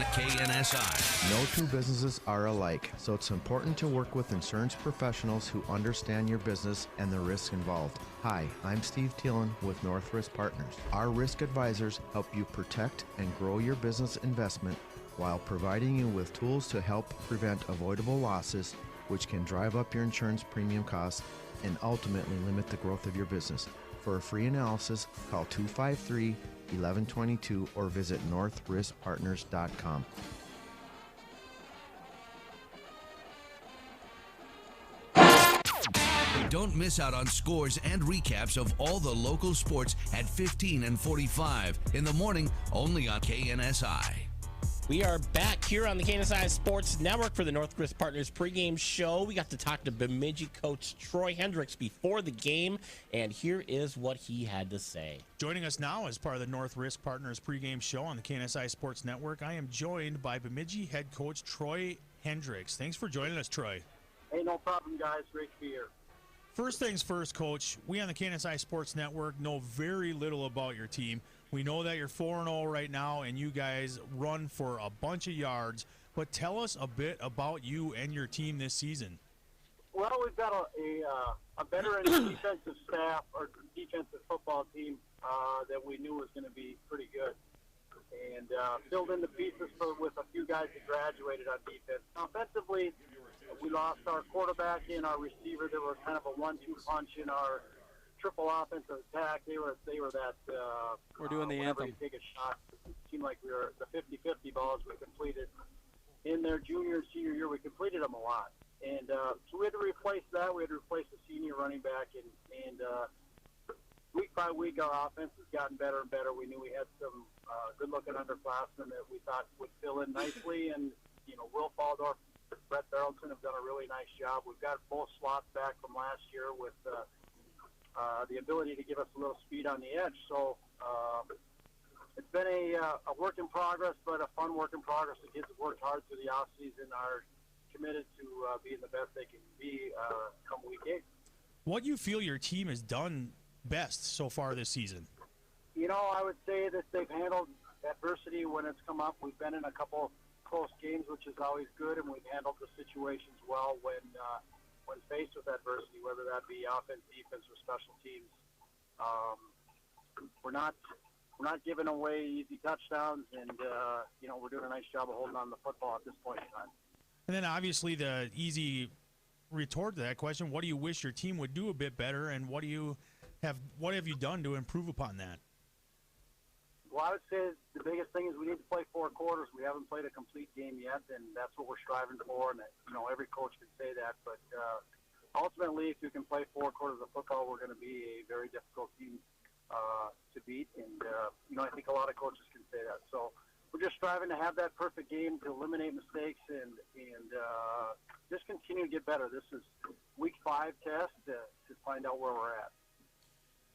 KNSI. No two businesses are alike, so it's important to work with insurance professionals who understand your business and the risks involved. Hi, I'm Steve Thielen with North Risk Partners. Our risk advisors help you protect and grow your business investment while providing you with tools to help prevent avoidable losses, which can drive up your insurance premium costs and ultimately limit the growth of your business. For a free analysis, call 253-1122 or visit northriskpartners.com. Don't miss out on scores and recaps of all the local sports at 15 and 45 in the morning, only on KNSI. We are back here on the KNSI Sports Network for the North Risk Partners pregame show. We got to talk to Bemidji coach Troy Hendricks before the game, and here is what he had to say. Joining us now as part of the North Risk Partners pregame show on the KNSI Sports Network, I am joined by Bemidji head coach Troy Hendricks. Thanks for joining us, Troy. Hey, no problem, guys. Great to be here. First things first, Coach, we on the KNSI Sports Network know very little about your team. We know that you're 4-0 right now, and you guys run for a bunch of yards. But tell us a bit about you and your team this season. Well, we've got a veteran defensive staff, or defensive football team that we knew was going to be pretty good. And filled in the pieces with a few guys that graduated on defense. Offensively, we lost our quarterback and our receiver. There was kind of a 1-2 punch in our triple offensive attack. They were that. We're doing the anthem. You take a shot. It seemed like we were the 50-50 balls we completed in their junior and senior year. We completed them a lot, and so we had to replace that. We had to replace the senior running back, and week by week our offense has gotten better and better. We knew we had some good-looking underclassmen that we thought would fill in nicely, and Will Faldorf, Brett Barrelton have done a really nice job. We've got both slots back from last year with the ability to give us a little speed on the edge. So it's been a work in progress, but a fun work in progress. The kids have worked hard through the offseason, are committed to being the best they can be come week 8. What do you feel your team has done best so far this season? I would say that they've handled adversity when it's come up. We've been in a couple close games, which is always good, and we've handled the situations well when faced with adversity, whether that be offense, defense, or special teams. We're not giving away easy touchdowns, and we're doing a nice job of holding on to the football at this point in time. And then obviously the easy retort to that question: what do you wish your team would do a bit better, and what have you done to improve upon that? Well, I would say the biggest thing is we need to play 4 quarters. We haven't played a complete game yet, and that's what we're striving for. And every coach can say that, but ultimately, if you can play 4 quarters of football, we're going to be a very difficult team to beat. And I think a lot of coaches can say that. So we're just striving to have that perfect game, to eliminate mistakes, and just continue to get better. This is week 5 test to find out where we're at.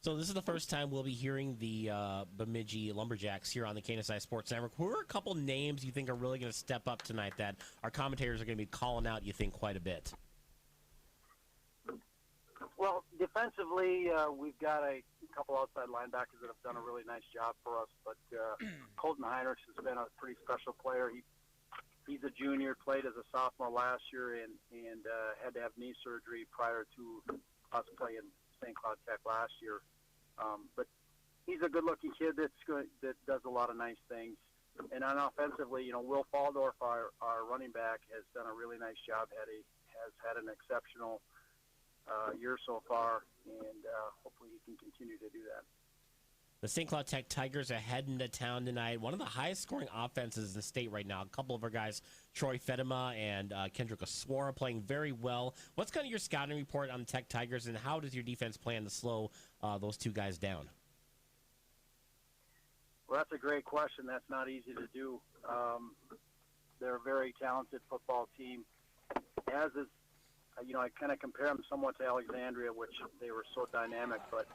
So this is the first time we'll be hearing the Bemidji Lumberjacks here on the KNSI Sports Network. Who are a couple names you think are really going to step up tonight that our commentators are going to be calling out, you think, quite a bit? Well, defensively, we've got a couple outside linebackers that have done a really nice job for us. But Colton Heinrichs has been a pretty special player. He's a junior, played as a sophomore last year, and had to have knee surgery prior to us playing St. Cloud Tech last year. But he's a good-looking kid that does a lot of nice things. And on offensively, Will Faldorf, our running back, has done a really nice job. Has had an exceptional year so far, and hopefully he can continue to do that. The St. Cloud Tech Tigers are heading to town tonight. One of the highest-scoring offenses in the state right now. A couple of our guys, Troy Fedema and Kendrick Oswara, playing very well. What's kind of your scouting report on the Tech Tigers, and how does your defense plan to slow those two guys down? Well, that's a great question. That's not easy to do. They're a very talented football team, as is I kind of compare them somewhat to Alexandria, which they were so dynamic, but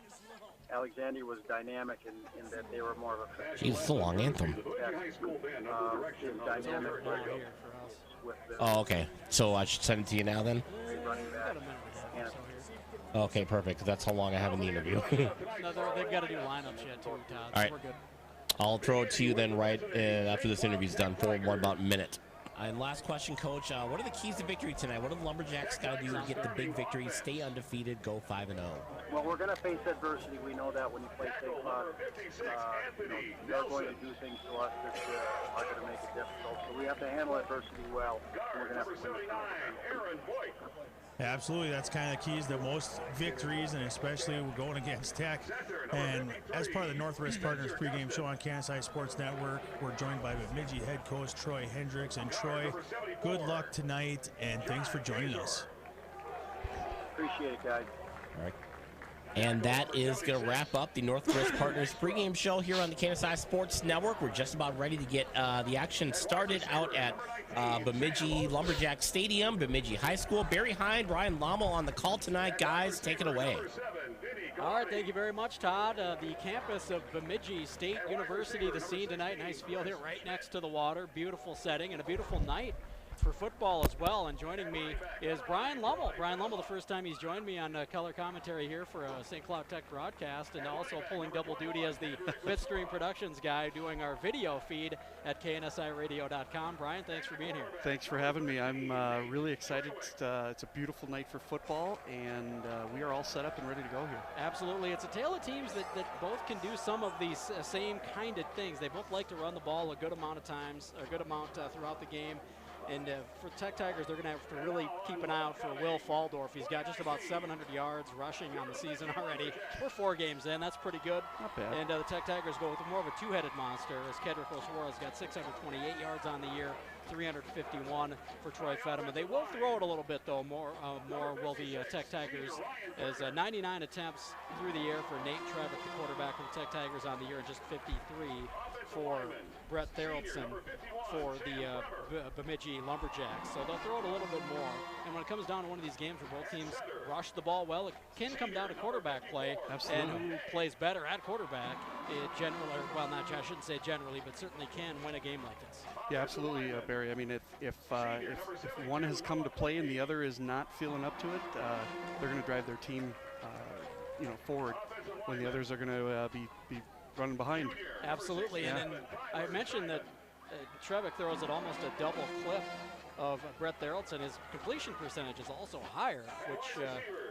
Alexandria was dynamic in that they were more of a... Jeez, it's a long anthem. Dynamic with oh, okay. So I should send it to you now then? Okay, perfect. That's how long I have in the interview. No, they've got to do lineups yet, too, Todd. All right. So we're good. I'll throw it to you then right after this interview's done for about a minute. And last question, Coach. What are the keys to victory tonight? What do the Lumberjacks got to do to get the big victory, stay undefeated, go 5-0? Well, we're going to face adversity. We know that when you play St. Cloud, they're going to do things to us that are going to make it difficult. So we have to handle adversity well, and we're going to have to win. Absolutely, that's kind of the keys to most victories, and especially we're going against Tech. And as part of the Northwest Partners pregame show on KNSI Sports Network, we're joined by Bemidji head coach Troy Hendricks. And Troy, good luck tonight, and thanks for joining us. Appreciate it, guys. All right. And that is going to wrap up the Northwest Partners pregame show here on the KNSI Sports Network. We're just about ready to get the action started out at Bemidji Lumberjack Stadium, Bemidji High School. Barry Hind, Ryan Lommel on the call tonight. Guys, take it away. All right, thank you very much, Todd. The campus of Bemidji State University, the scene tonight. Nice field here right next to the water. Beautiful setting and a beautiful night for football as well. And joining me is Brian Lommel. Brian Lommel, the first time he's joined me on color commentary here for a St. Cloud Tech broadcast, and also pulling double duty as the Bitstream Productions guy doing our video feed at KNSIRadio.com. Brian, thanks for being here. Thanks for having me. I'm really excited. It's a beautiful night for football, and we are all set up and ready to go here. Absolutely. It's a tale of teams that both can do some of these same kind of things. They both like to run the ball a good amount of times, a good amount throughout the game. And for Tech Tigers, they're going to have to really keep an eye out for Will Faldorf. He's got just about 700 yards rushing on the season already. We're 4 games in. That's pretty good. Not bad. And the Tech Tigers go with more of a two-headed monster, as Kedrick O'Swara's got 628 yards on the year, 351 for Troy Fedema. They will throw it a little bit, though. More will the Tech Tigers, as 99 attempts through the air for Nate Trevick, the quarterback of the Tech Tigers on the year, and just 53 for Brett Theraldson for the Bemidji Lumberjacks. So they'll throw it a little bit more. And when it comes down to one of these games where both teams rush the ball well, it can come down to quarterback play. Absolutely. And who plays better at quarterback, it generally, well, not, I shouldn't say generally, but certainly can win a game like this. Yeah, absolutely, Barry. I mean, if one has come to play and the other is not feeling up to it, they're going to drive their team, forward when the others are going to be running behind. Absolutely, yeah. And then I mentioned that Trevick throws at almost a double clip of Brett Theraldson. His completion percentage is also higher, which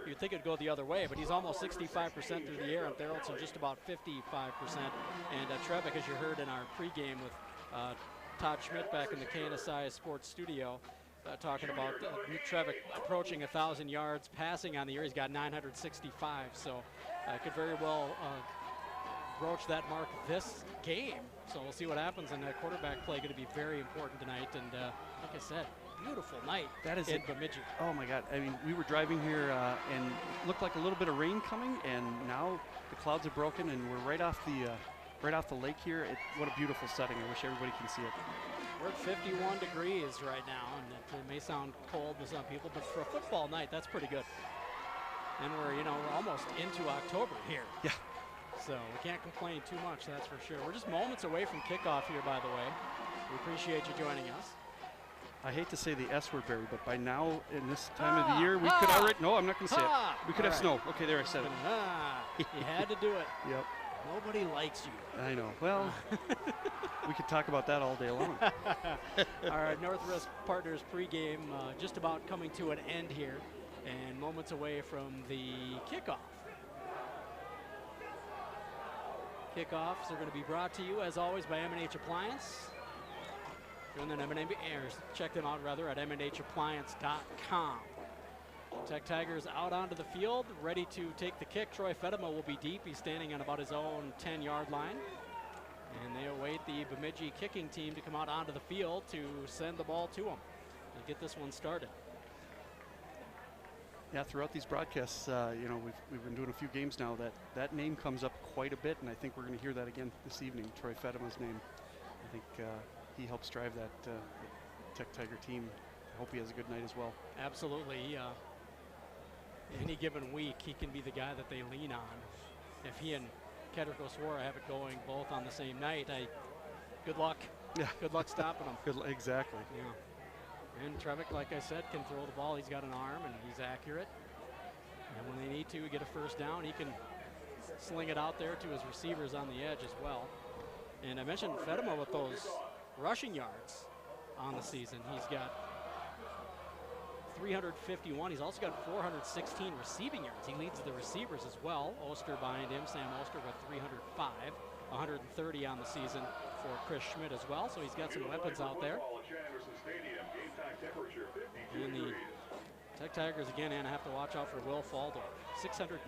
you'd think it'd go the other way, but he's almost 65% through the air, and Theraldson just about 55%. And Trevick, as you heard in our pregame with Todd Schmidt back in the KNSI Sports Studio, talking about Trevick approaching 1,000 yards passing on the year. He's got 965, so could very well broach that mark this game. So we'll see what happens, and quarterback play going to be very important tonight. And like I said, beautiful night That is in Bemidji. Oh my God! I mean, we were driving here and looked like a little bit of rain coming, and now the clouds have broken, and we're right off the lake here. What a beautiful setting! I wish everybody can see it. We're at 51 degrees right now, and it may sound cold to some people, but for a football night, that's pretty good. And we're almost into October here. Yeah. So we can't complain too much, that's for sure. We're just moments away from kickoff here, by the way. We appreciate you joining us. I hate to say the S word, Barry, but by now, in this time of the year, we could already... No, I'm not going to say it. We could have snow. Okay, there, I said it. You had to do it. Yep. Nobody likes you. I know. Well, we could talk about that all day long. All right, Northwest Partners pregame just about coming to an end here, and moments away from the kickoff. Kickoffs are going to be brought to you, as always, by M&H Appliance. Check them out, rather, at mnhappliance.com. Tech Tigers out onto the field, ready to take the kick. Troy Fedema will be deep. He's standing on about his own 10-yard line. And they await the Bemidji kicking team to come out onto the field to send the ball to them and get this one started. Yeah, throughout these broadcasts, we've been doing a few games now. That name comes up quite a bit, and I think we're going to hear that again this evening. Troy Fedema's name. I think he helps drive that Tech Tiger team. I hope he has a good night as well. Absolutely. Any given week, he can be the guy that they lean on. If he and Kedrick O'Swara have it going both on the same night, good luck. Yeah. Good luck stopping them. Exactly. Yeah. And Trevick, like I said, can throw the ball. He's got an arm, and he's accurate. And when they need to get a first down, he can sling it out there to his receivers on the edge as well. And I mentioned Fedema with those rushing yards on the season. He's got 351. He's also got 416 receiving yards. He leads the receivers as well. Oster behind him, Sam Oster with 305. 130 on the season for Chris Schmidt as well. So he's got some weapons out there. And the Tech Tigers again, and I have to watch out for Will Faldo. 698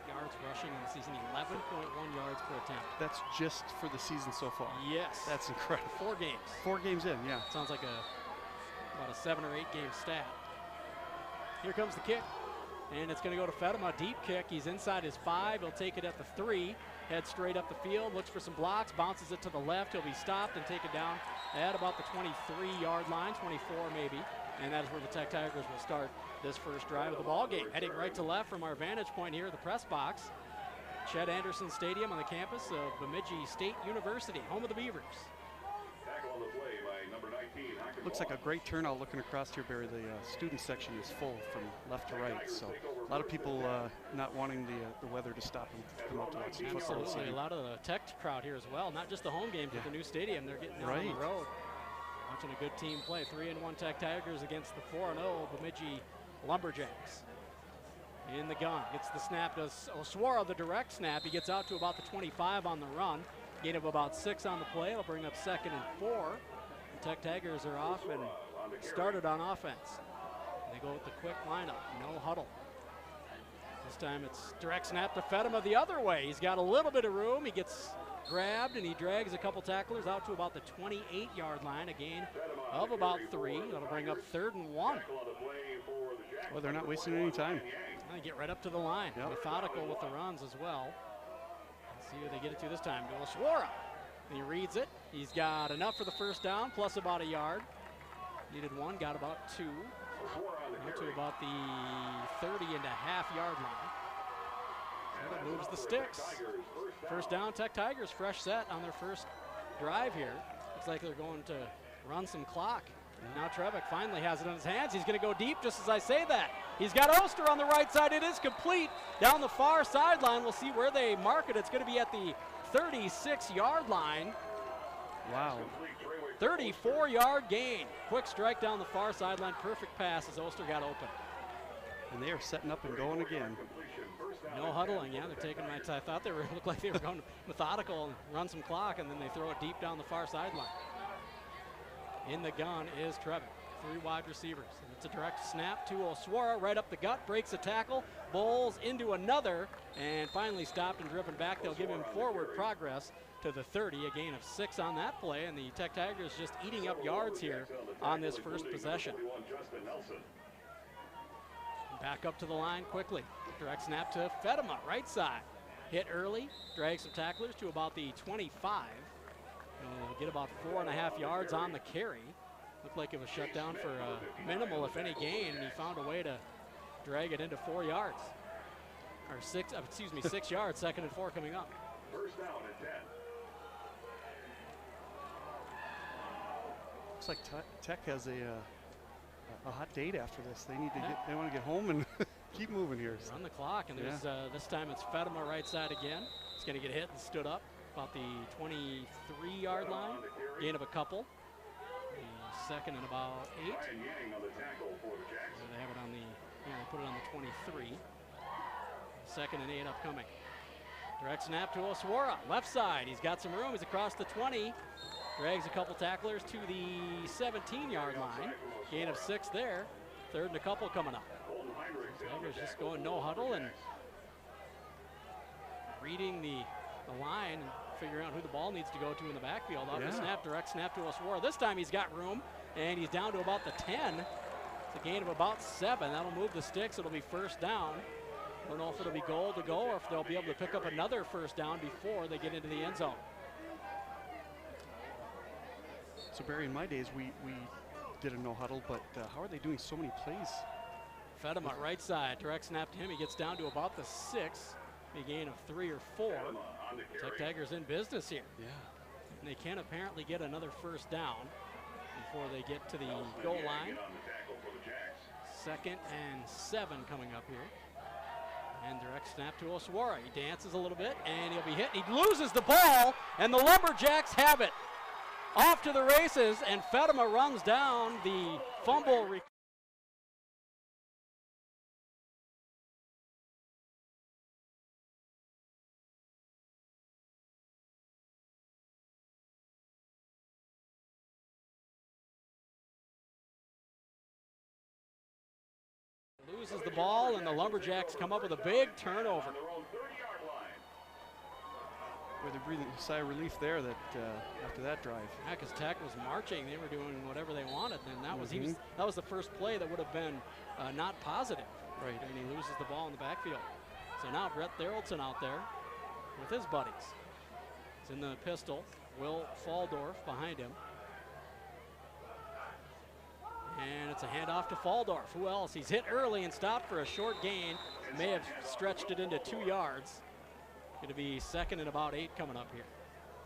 yards rushing on the season, 11.1 yards per attempt. That's just for the season so far. Yes. That's incredible. 4 games. 4 games in, yeah. Sounds like about a 7 or 8 game stat. Here comes the kick, and it's going to go to Fedema. Deep kick. He's inside his 5. He'll take it at the 3. Heads straight up the field, looks for some blocks, bounces it to the left. He'll be stopped and taken down at about the 23-yard line, 24 maybe. And that is where the Tech Tigers will start this first drive of the ball game. Heading right to left from our vantage point here at the press box. Chet Anderson Stadium on the campus of Bemidji State University, home of the Beavers. Looks like a great turnout looking across here, Barry. The student section is full from left to right, so a lot of people not wanting the weather to stop them to come out to watch the football. Absolutely, a lot of the Tech crowd here as well. Not just the home games, but the new stadium. They're getting out on the road. Watching a good team play. 3-1 Tech Tigers against the 4-0 Bemidji Lumberjacks. In the gun, gets the snap, does Oswara the direct snap. He gets out to about the 25 on the run. Gain of about 6 on the play. It'll bring up 2nd and 4. The Tech Tigers are off and started on offense. They go with the quick lineup, no huddle. This time it's direct snap to Fedema the other way. He's got a little bit of room. He gets grabbed and he drags a couple tacklers out to about the 28-yard line, a gain of about 3. That'll bring up 3rd and 1. Well, they're not wasting any time. They get right up to the line. Methodical with the runs as well. Let's see who they get it to this time. To Oswara. He reads it. He's got enough for the first down, plus about a yard. Needed 1, got about 2. Now to about the 30.5-yard line. And it moves the sticks. First down, Tech Tigers, fresh set on their first drive here. Looks like they're going to run some clock. Now Trevick finally has it in his hands. He's going to go deep just as I say that. He's got Oster on the right side. It is complete down the far sideline. We'll see where they mark it. It's going to be at the 36-yard line. Wow. 34-yard gain. Quick strike down the far sideline. Perfect pass as Oster got open. And they are setting up and going again. No huddling. Yeah, they're taking my time. I thought they looked like they were going methodical and run some clock, and then they throw it deep down the far sideline. In the gun is Trevick. 3 wide receivers. And it's a direct snap to Oswara right up the gut, breaks a tackle, bowls into another, and finally stopped and driven back. They'll give him forward progress to the 30, a gain of 6 on that play, and the Tech Tigers just eating up yards here on this first possession. Back up to the line quickly. Direct snap to Fedema, right side. Hit early, drags some tacklers to about the 25. Get about 4.5 yards on the carry. Looked like it was shut down for minimal, if any, gain, and he found a way to drag it into 4 yards. Or 6 yards, 2nd and 4 coming up. First down at 10. Looks like Tech has a hot date after this. They need to they want to get home and keep moving here. Run the clock, and there's this time it's Fedema right side again. He's going to get hit and stood up about the 23-yard line. Gain of a couple. The 2nd and about 8. So they have it on the, they put it on the 23. 2nd and 8 upcoming. Direct snap to Oswara, left side. He's got some room. He's across the 20. Drags a couple tacklers to the 17-yard line. Gain of 6 there. 3rd and a couple coming up. Tigers just going no huddle and reading the line and figuring out who the ball needs to go to in the backfield. Off the snap, direct snap to Oswara. This time he's got room, and he's down to about the 10. It's a gain of about 7. That'll move the sticks. It'll be first down. I don't know if it'll be goal to go or if they'll be able to pick up another first down before they get into the end zone. So Barry, in my days, we did a no huddle, but how are they doing so many plays? Fedema right side, direct snap to him. He gets down to about the 6. A gain of 3 or 4. Tech Tigers in business here. Yeah. And they can apparently get another first down before they get to the goal line. 2nd and 7 coming up here. And direct snap to Oswara. He dances a little bit, and he'll be hit. He loses the ball, and the Lumberjacks have it. Off to the races, and Fatima runs down the fumble. Loses the ball, and the Lumberjacks come up with a big turnover. Boy, they're breathing a sigh of relief there that after that drive. Yeah, because Tech was marching. They were doing whatever they wanted, and that was that was the first play that would have been not positive. Right. And he loses the ball in the backfield. So now Brett Theraldson out there with his buddies. He's in the pistol. Will Faldorf behind him. And it's a handoff to Faldorf. Who else? He's hit early and stopped for a short gain. May have stretched it into 2 yards. Going to be 2nd and about 8 coming up here.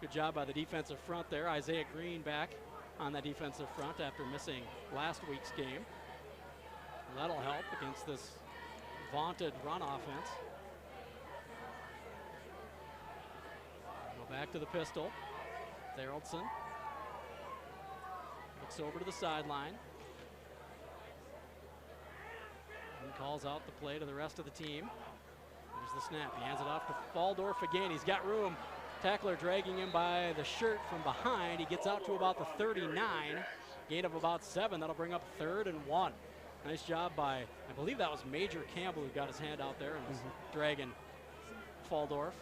Good job by the defensive front there. Isaiah Green back on that defensive front after missing last week's game. That'll help against this vaunted run offense. Go back to the pistol. Theraldson looks over to the sideline. And calls out the play to the rest of the team. There's the snap. He hands it off to Faldorf again. He's got room. Tackler dragging him by the shirt from behind. He gets out to about the 39. Gain of about 7. That'll bring up 3rd and 1. Nice job by, I believe that was Major Campbell who got his hand out there and was dragging Faldorf.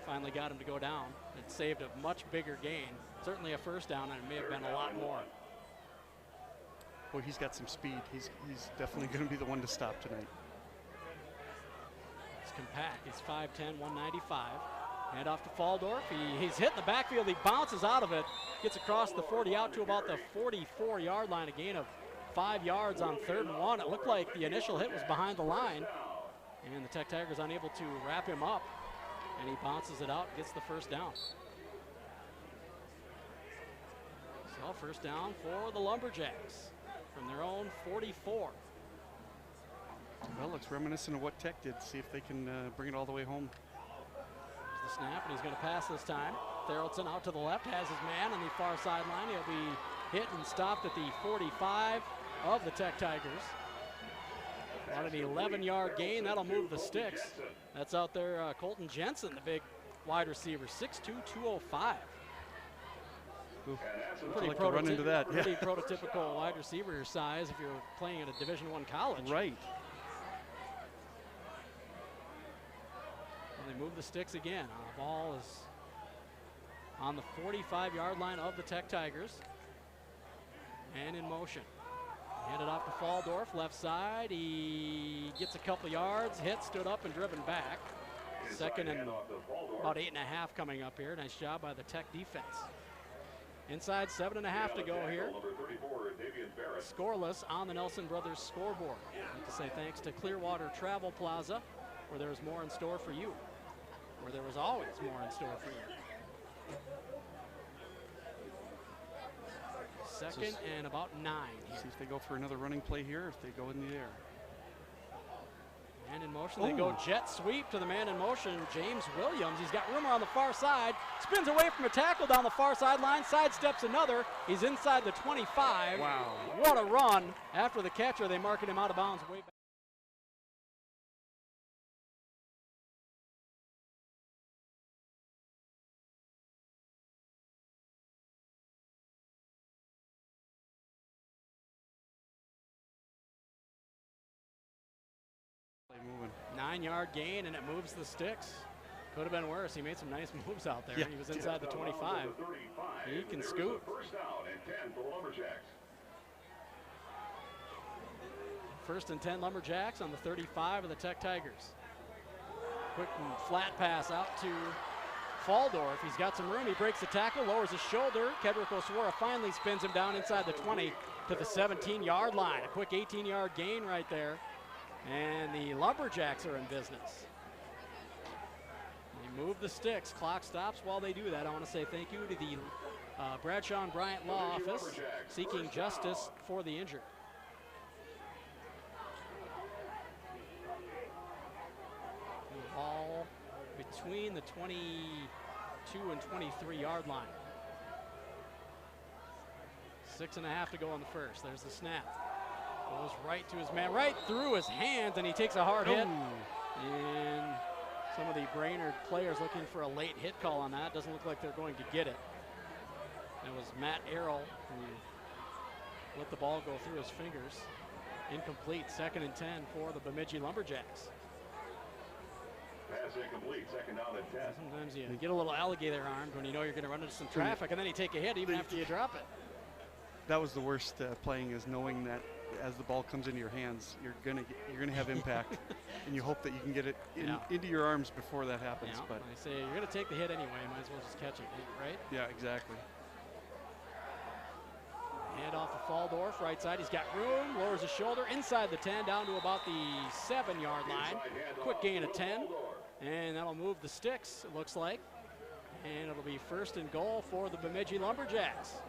Finally got him to go down. It saved a much bigger gain. Certainly a first down, and it may have been a lot more. Boy, he's got some speed. He's definitely going to be the one to stop tonight. It's compact. He's 5'10", 195. Hand off to Faldorf. He's hit in the backfield. He bounces out of it. Gets across the 40 out to about the 44-yard line. A gain of 5 yards on 3rd and 1. It looked like the initial hit was behind the line. And the Tech Tigers unable to wrap him up. And he bounces it out, gets the first down. So first down for the Lumberjacks from their own 44. Well, looks reminiscent of what Tech did. See if they can bring it all the way home. There's the snap, and he's going to pass this time. Theraldson out to the left, has his man on the far sideline. He'll be hit and stopped at the 45 of the Tech Tigers. On an 11-yard gain, that'll move the sticks. That's out there, Colton Jensen, the big wide receiver, 6'2", 205. Pretty, like to run into that. Pretty prototypical wide receiver size if you're playing at a Division I college. Right. And they move the sticks again. The ball is on the 45-yard line of the Tech Tigers. And in motion. Handed off to Faldorf, left side. He gets a couple yards, hit, stood up, and driven back. 2nd and about 8.5 coming up here. Nice job by the Tech defense. Inside 7.5 to go here. Scoreless on the Nelson Brothers scoreboard. I'd like to say thanks to Clearwater Travel Plaza, where there's more in store for you, where there was always more in store for you. 2nd and about 9 here. See if they go for another running play here, if they go in the air. Man in motion, they go jet sweep to the man in motion, James Williams. He's got room around the far side, spins away from a tackle down the far sideline, sidesteps another. He's inside the 25. Wow. What a run. After the catcher, they marked him out of bounds way back. Moving. 9-yard gain, and it moves the sticks. Could have been worse. He made some nice moves out there. Yeah. He was inside the 25. He can scoot. First and 10 Lumberjacks on the 35 of the Tech Tigers. Quick and flat pass out to Faldorf. He's got some room. He breaks the tackle, lowers his shoulder. Kedrick Oswara finally spins him down inside the 20 to the 17-yard line. A quick 18-yard gain right there. And the Lumberjacks are in business. They move the sticks. Clock stops while they do that. I want to say thank you to the Bradshaw and Bryant Law Office, seeking justice for the injured. between the 22 and 23 yard line. 6.5 to go in the first. There's the snap. Goes right to his man, right through his hands, and he takes a hard hit. And some of the Brainerd players looking for a late hit call on that. Doesn't look like they're going to get it. It was Matt Errol who let the ball go through his fingers. Incomplete, 2nd and 10 for the Bemidji Lumberjacks. Pass incomplete, 2nd down and 10. Sometimes you get a little alligator armed when you know you're going to run into some traffic, and then you take a hit even after you drop it. That was the worst playing, is knowing that as the ball comes into your hands, you're gonna have impact, and you hope that you can get it into your arms before that happens. Yeah, but I say you're going to take the hit anyway. Might as well just catch it, right? Yeah, exactly. Hand off to Faldorf, right side. He's got room, lowers his shoulder inside the 10, down to about the 7-yard line. Quick gain of 10, and that'll move the sticks, it looks like. And it'll be 1st and goal for the Bemidji Lumberjacks.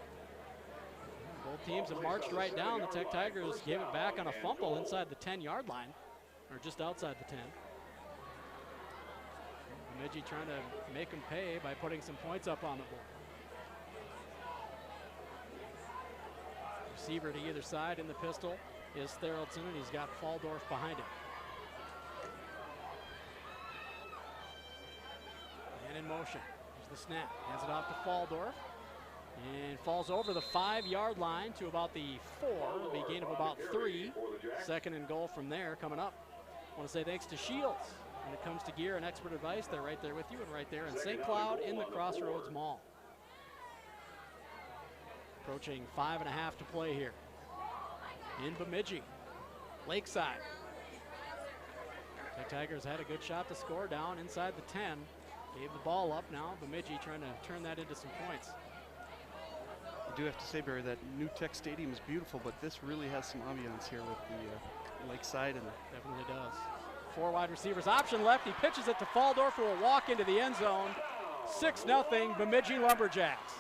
Both teams have marched right down. The Tech Tigers gave it back on a fumble inside the 10-yard line, or just outside the 10. Bemidji trying to make them pay by putting some points up on the board. Receiver to either side in the pistol is Theraldson, and he's got Faldorf behind him. And in motion. Here's the snap. Hands it off to Faldorf. And falls over the 5-yard line to about the 4. It'll be a gain of about 3. 2nd and goal from there coming up. I want to say thanks to Shields. When it comes to gear and expert advice, they're right there with you, and right there in St. Cloud in the Crossroads Mall. Approaching 5.5 to play here in Bemidji. Lakeside. The Tigers had a good shot to score down inside the 10. Gave the ball up now. Bemidji trying to turn that into some points. I do have to say, Barry, that new Tech Stadium is beautiful, but this really has some ambiance here with the lakeside. And definitely does. 4 wide receivers, option left. He pitches it to Faldorf, who will walk into the end zone. 6-0 Bemidji Lumberjacks.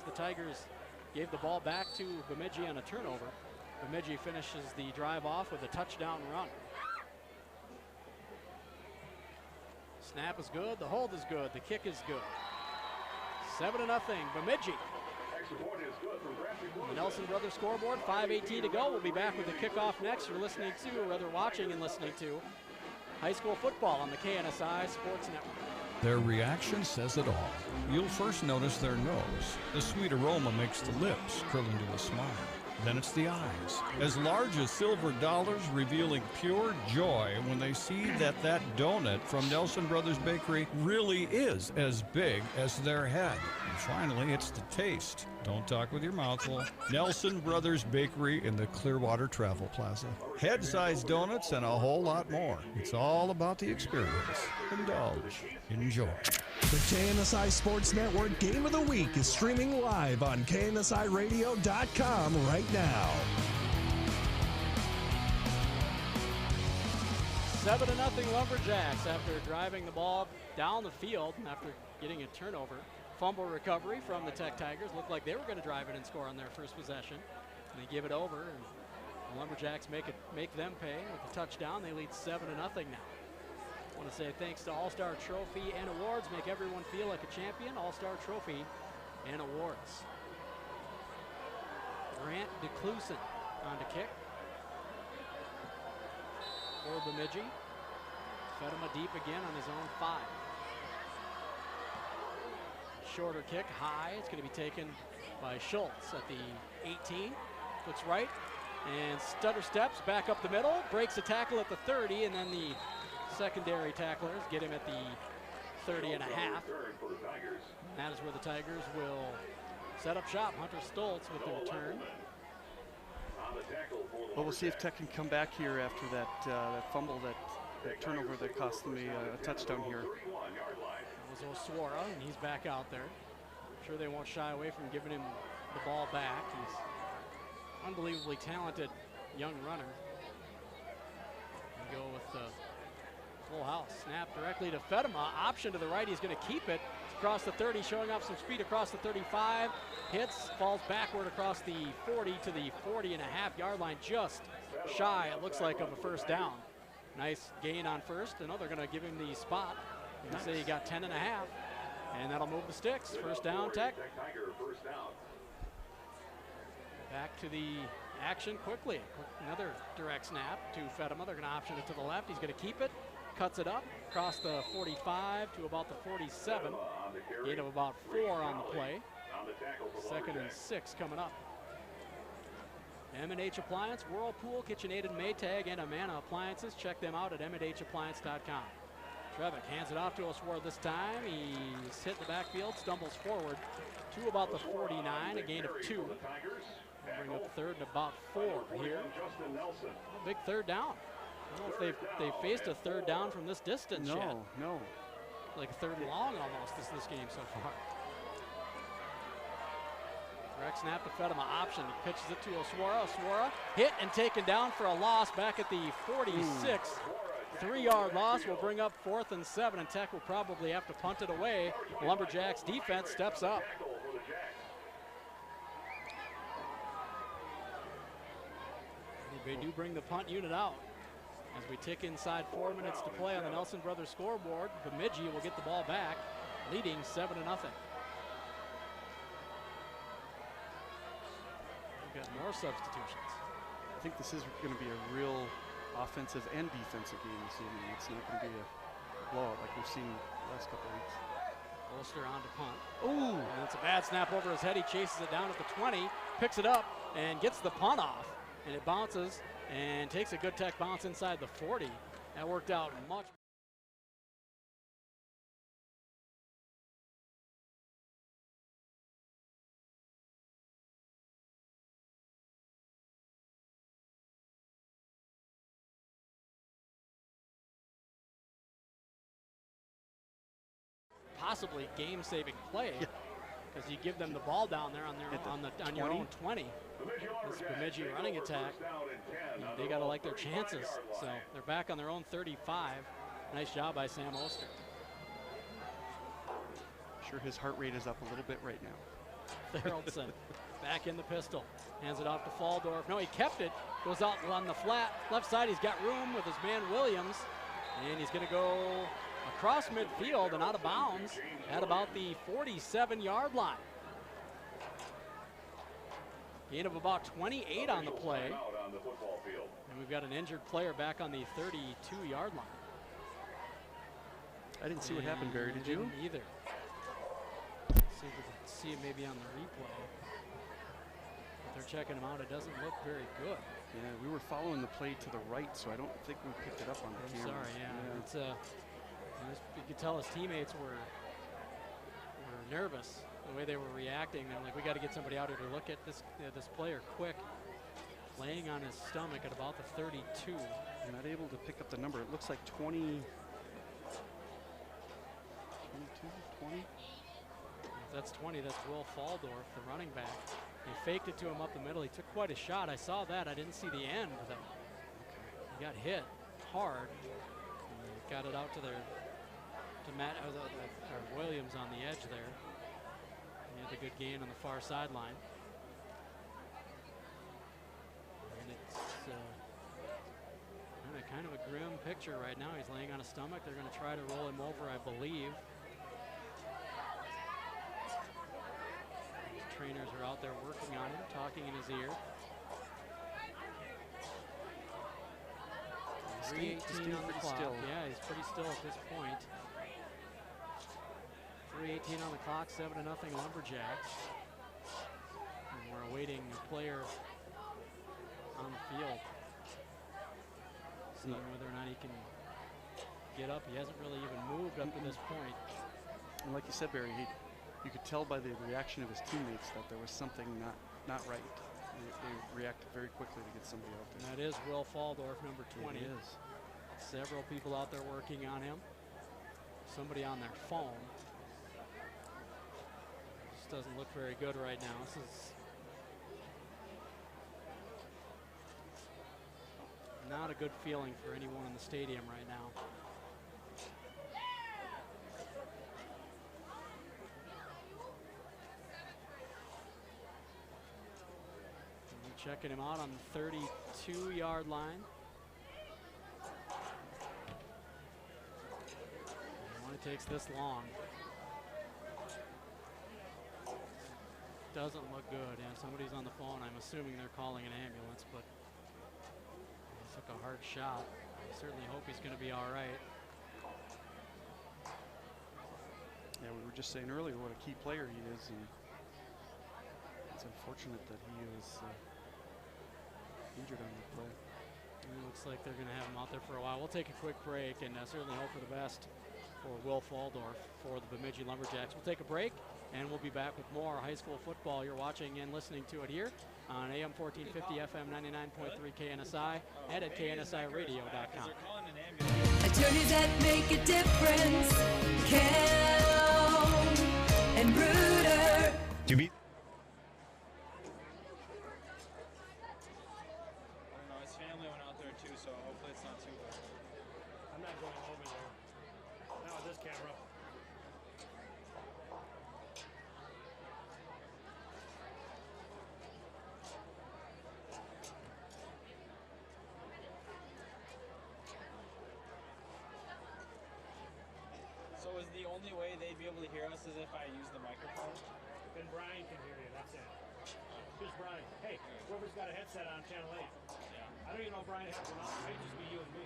The Tigers gave the ball back to Bemidji on a turnover. Bemidji finishes the drive off with a touchdown run. Snap is good, the hold is good, the kick is good. 7-0 Bemidji. The Nelson Brothers scoreboard, 5:18 to go. We'll be back with the kickoff next. You're listening to, or rather watching and listening to, high school football on the KNSI Sports Network. Their reaction says it all. You'll first notice their nose. The sweet aroma makes the lips curl into a smile. Then it's the eyes, as large as silver dollars, revealing pure joy when they see that donut from Nelson Brothers Bakery really is as big as their head. And finally, it's the taste. Don't talk with your mouth full. Nelson Brothers Bakery in the Clearwater Travel Plaza. Head-sized donuts and a whole lot more. It's all about the experience. Indulge. Enjoy. The KNSI Sports Network Game of the Week is streaming live on KNSIRadio.com right now. 7-0 Lumberjacks after driving the ball down the field and after getting a turnover. Fumble recovery from the Tech Tigers. Looked like they were going to drive it and score on their first possession. And they give it over, and the Lumberjacks make them pay with the touchdown. They lead 7-0 now. I want to say thanks to All-Star Trophy and Awards. Make everyone feel like a champion. All-Star Trophy and Awards. Grant DeClusen on to kick for Bemidji. Fedema deep again on his own 5. Shorter kick, high. It's going to be taken by Schultz at the 18. Looks right and stutter steps back up the middle. Breaks a tackle at the 30, and then the secondary tacklers get him at the 30 and a half. That is where the Tigers will set up shop. Hunter Stoltz with the return. Well, we'll see if Tech can come back here after that fumble, that turnover that cost them a touchdown here. That was Oswara, and he's back out there. I'm sure they won't shy away from giving him the ball back. He's unbelievably talented young runner. We go with Full house. Snap directly to Fedema. Option to the right. He's going to keep it. Across the 30, showing off some speed across the 35. Hits, falls backward across the 40 to the 40.5-yard line. Just shy, it looks like, of a first down. Nice gain on first. I know they're going to give him the spot. Nice. Say he got 10.5. And that'll move the sticks. First down, Tech. Back to the action quickly. Another direct snap to Fedema. They're going to option it to the left. He's going to keep it. Cuts it up across the 45 to about the 47. Gain of about 4 on the play. 2nd and 6 coming up. M&H Appliance, Whirlpool, KitchenAid and Maytag, and Amana Appliances. Check them out at mnhappliance.com. Trevick hands it off to Oswald this time. He's hit the backfield, stumbles forward to about the 49, a gain of 2. We'll bring up 3rd and about 4 here. A big 3rd down. I don't know if they've faced a 3rd down from this distance yet. No. Like a 3rd and long almost this game so far. Direct snap to Fedema, option. He pitches it to Oswara. Oswara hit and taken down for a loss back at the 46. 3-yard loss will bring up 4th and 7, and Tech will probably have to punt it away. Lumberjacks defense steps up. They do bring the punt unit out. As we tick inside 4 minutes to play on the Nelson Brothers scoreboard, Bemidji will get the ball back, leading 7-0. We've got more substitutions. I think this is going to be a real offensive and defensive game this evening. It's not going to be a blowout like we've seen the last couple of weeks. Bolster on to punt. Ooh, and it's a bad snap over his head. He chases it down at the 20, picks it up, and gets the punt off. And it bounces and takes a good Tech bounce inside the 40. That worked out much. Possibly game-saving play, because you give them the ball down there on your own 20. This Bemidji running attack, they got to like their chances. So they're back on their own 35. Nice job by Sam Oster. Sure, his heart rate is up a little bit right now. Theraldson back in the pistol, hands it off to Faldorf. No, he kept it. Goes out on the flat left side. He's got room with his man Williams, and he's going to go across midfield and out of bounds at about the 47-yard line. Gain of about 28 on the play. And we've got an injured player back on the 32-yard line. I didn't see what happened, Barry. Did you? Didn't either. See if we can see it maybe on the replay. If they're checking him out, it doesn't look very good. Yeah, we were following the play to the right, so I don't think we picked it up on the camera. Sorry, It's you could tell his teammates were nervous the way they were reacting. They're like, we got to get somebody out here to look at this this player quick. Laying on his stomach at about the 32. Not able to pick up the number. It looks like 20. 22, 20. If that's 20, that's Will Faldorf, the running back. He faked it to him up the middle. He took quite a shot. I saw that. I didn't see the end, though. He got hit hard. And got it out to Matt or Williams on the edge there. He had a good gain on the far sideline. And it's kind of a grim picture right now. He's laying on his stomach. They're going to try to roll him over, I believe. His trainers are out there working on him, talking in his ear. 3:18 on the clock. Still. Yeah, he's pretty still at this point. 3:18 on the clock, 7-0 Lumberjacks. And we're awaiting the player on the field, seeing whether or not he can get up. He hasn't really even moved up to this point. And like you said, Barry, you could tell by the reaction of his teammates that there was something not right. They reacted very quickly to get somebody out there. And that is Will Faldorf, number 20. It is. Several people out there working on him. Somebody on their phone. This doesn't look very good right now. This is not a good feeling for anyone in the stadium right now. checking him out on the 32-yard line. And when it takes this long, doesn't look good. And somebody's on the phone. I'm assuming they're calling an ambulance, but he took a hard shot. I certainly hope he's going to be all right. Yeah, we were just saying earlier what a key player he is, and it's unfortunate that he was injured on the play. It looks like they're going to have him out there for a while. We'll take a quick break and certainly hope for the best for Will Faldorf for the Bemidji Lumberjacks. We'll take a break, and we'll be back with more high school football. You're watching and listening to it here on AM 1450, FM 99.3 KNSI, and at KNSIRadio.com. Attorneys that make a difference. Kell and Bruder. To be. I don't know, his family went out there too, so hopefully it's not too bad. I'm not going over there. Not with this camera. So is the only way they'd be able to hear us is if I use the microphone? Then Brian can hear you, that's it. Here's Brian. Hey, whoever's got a headset on channel 8. Yeah. I don't even know if Brian has one on. It might just be you and me.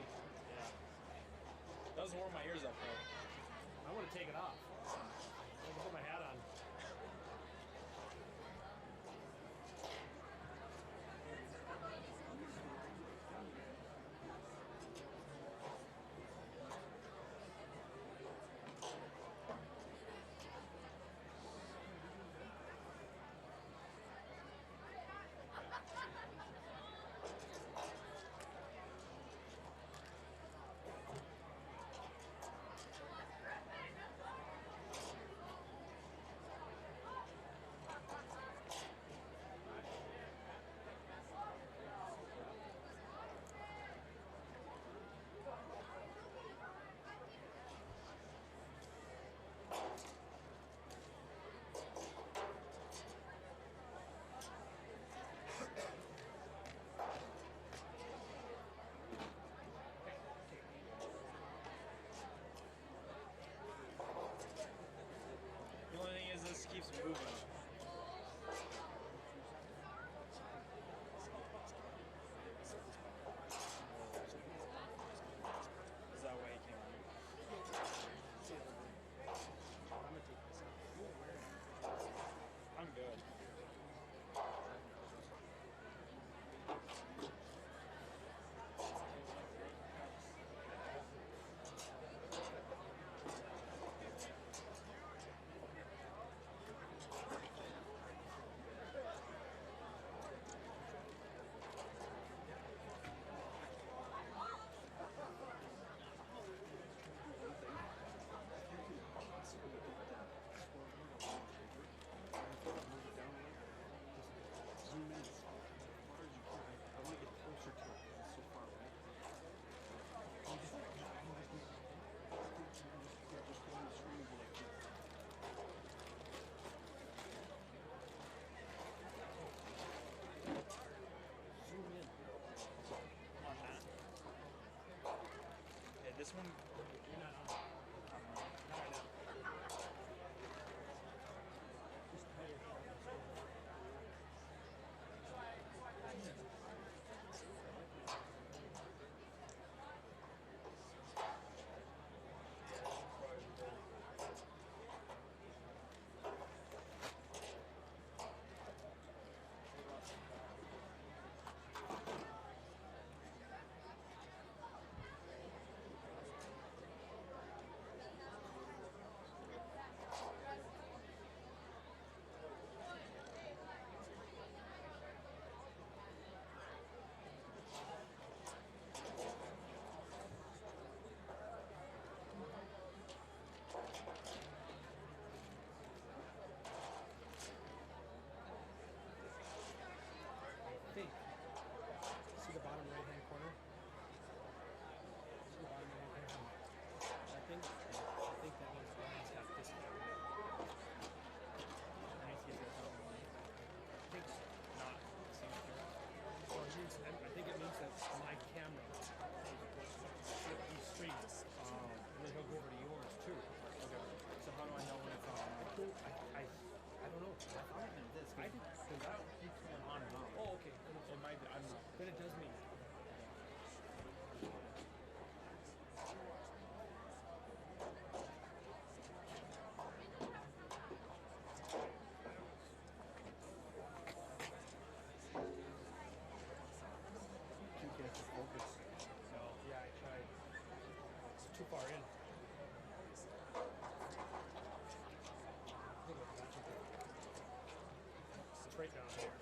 Yeah. Doesn't warm my ears up though. I want to take it off. I can put my hat on. But it does mean. So, yeah, I tried. It's too far in. It's right down here.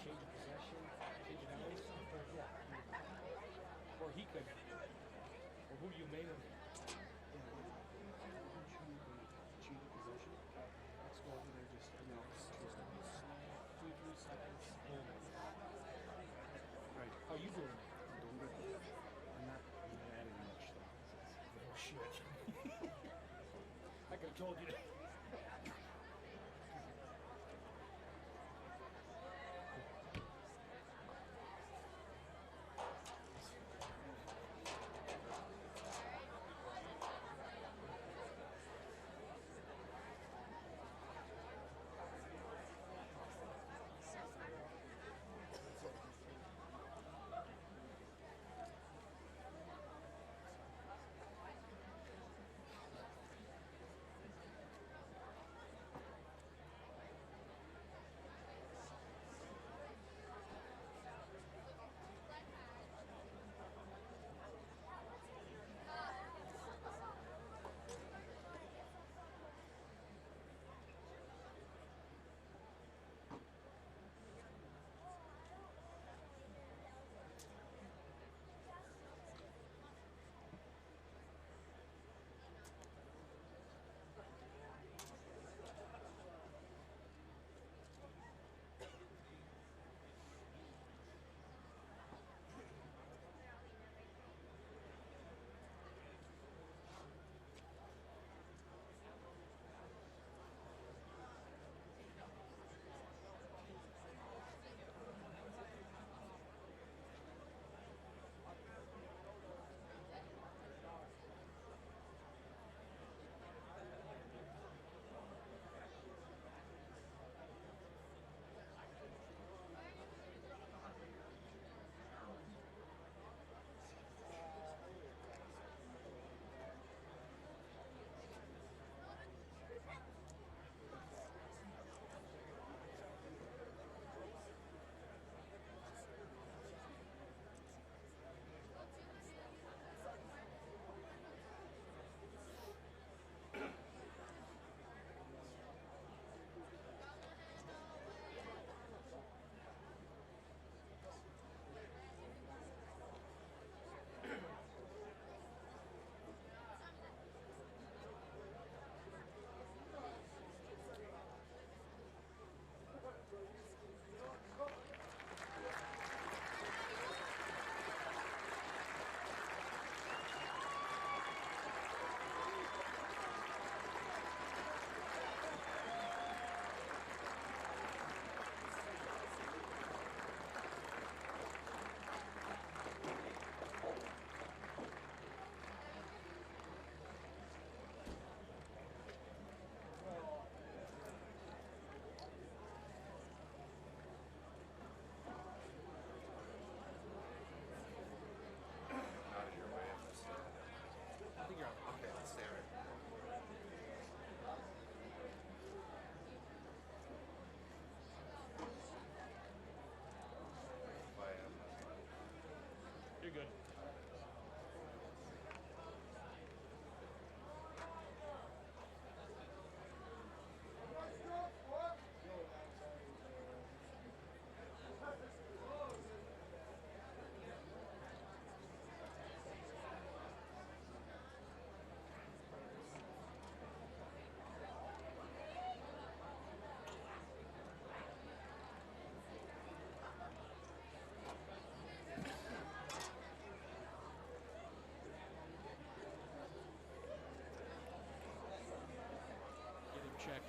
Change of possession, change of pace, or he could, or who you made him. Change of possession. Let's go over there just, 2-3 seconds only. Right. How you doing? Doing good. I'm not adding much though. Oh shit. I could have told you that.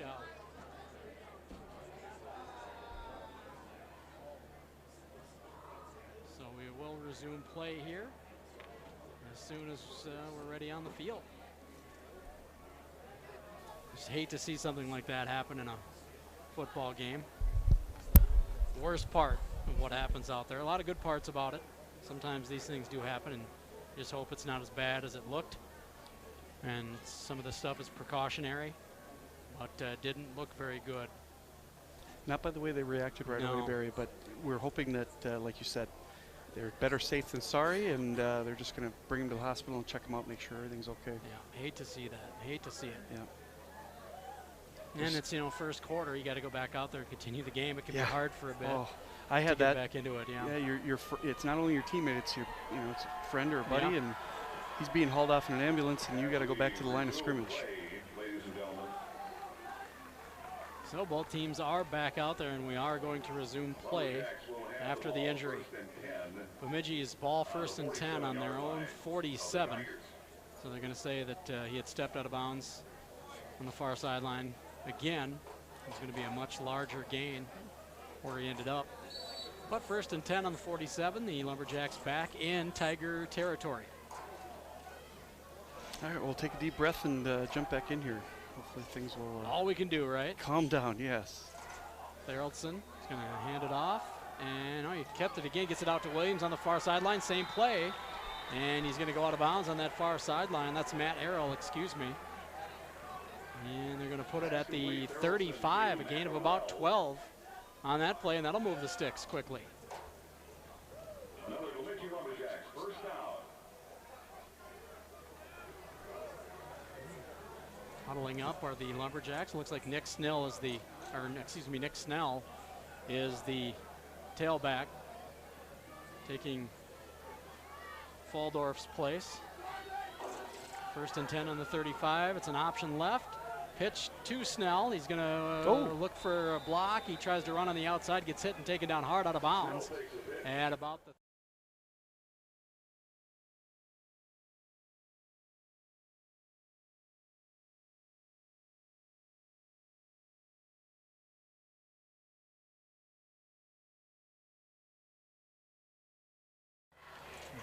out. So we will resume play here as soon as we're ready on the field. Just hate to see something like that happen in a football game. Worst part of what happens out there. A lot of good parts about it. Sometimes these things do happen, and just hope it's not as bad as it looked. And some of the stuff is precautionary, but didn't look very good. Not by the way they reacted right away, Barry, but we're hoping that, like you said, they're better safe than sorry, and they're just going to bring them to the hospital and check them out, make sure everything's okay. Yeah, hate to see that. Hate to see it. Yeah. And it's, first quarter, you got to go back out there and continue the game. It can be hard for a bit. Oh, I had to that. Get back into it, yeah. Yeah, it's not only your teammate, it's your, it's a friend or a buddy, and he's being hauled off in an ambulance, and you got to go back to the line of scrimmage. So both teams are back out there, and we are going to resume play after the injury. Bemidji's ball 1st and 10 on their own 47. So they're going to say that he had stepped out of bounds on the far sideline. Again, it's going to be a much larger gain where he ended up. But 1st and 10 on the 47, the Lumberjacks back in Tiger territory. All right, we'll take a deep breath and jump back in here. Hopefully things will... all we can do, right? Calm down, yes. Theraldson is going to hand it off. And he kept it again, gets it out to Williams on the far sideline. Same play. And he's going to go out of bounds on that far sideline. That's Matt Errol, excuse me. And they're going to put it at the 35, a gain of about 12 on that play, and that'll move the sticks quickly. Another Bemidji Lumberjacks, first down. Huddling up are the Lumberjacks. Looks like Nick Snell is the tailback, taking Faldorf's place. 1st and 10 on the 35. It's an option left. Pitch to Snell. He's going to look for a block. He tries to run on the outside, gets hit and taken down hard out of bounds at about the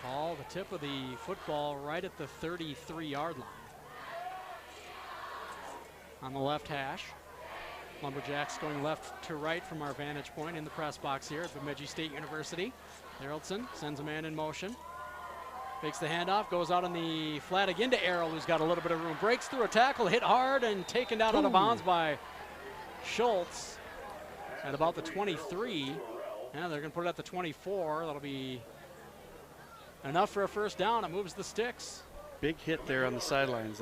ball, the tip of the football right at the 33-yard line. On the left hash, Lumberjacks going left to right from our vantage point in the press box here at Bemidji State University. Theraldson sends a man in motion, fakes the handoff, goes out on the flat again to Errol, who's got a little bit of room, breaks through a tackle, hit hard, and taken down out of bounds by Schultz at about the 23. Yeah, they're going to put it at the 24. That'll be enough for a first down. It moves the sticks. Big hit there on the sidelines.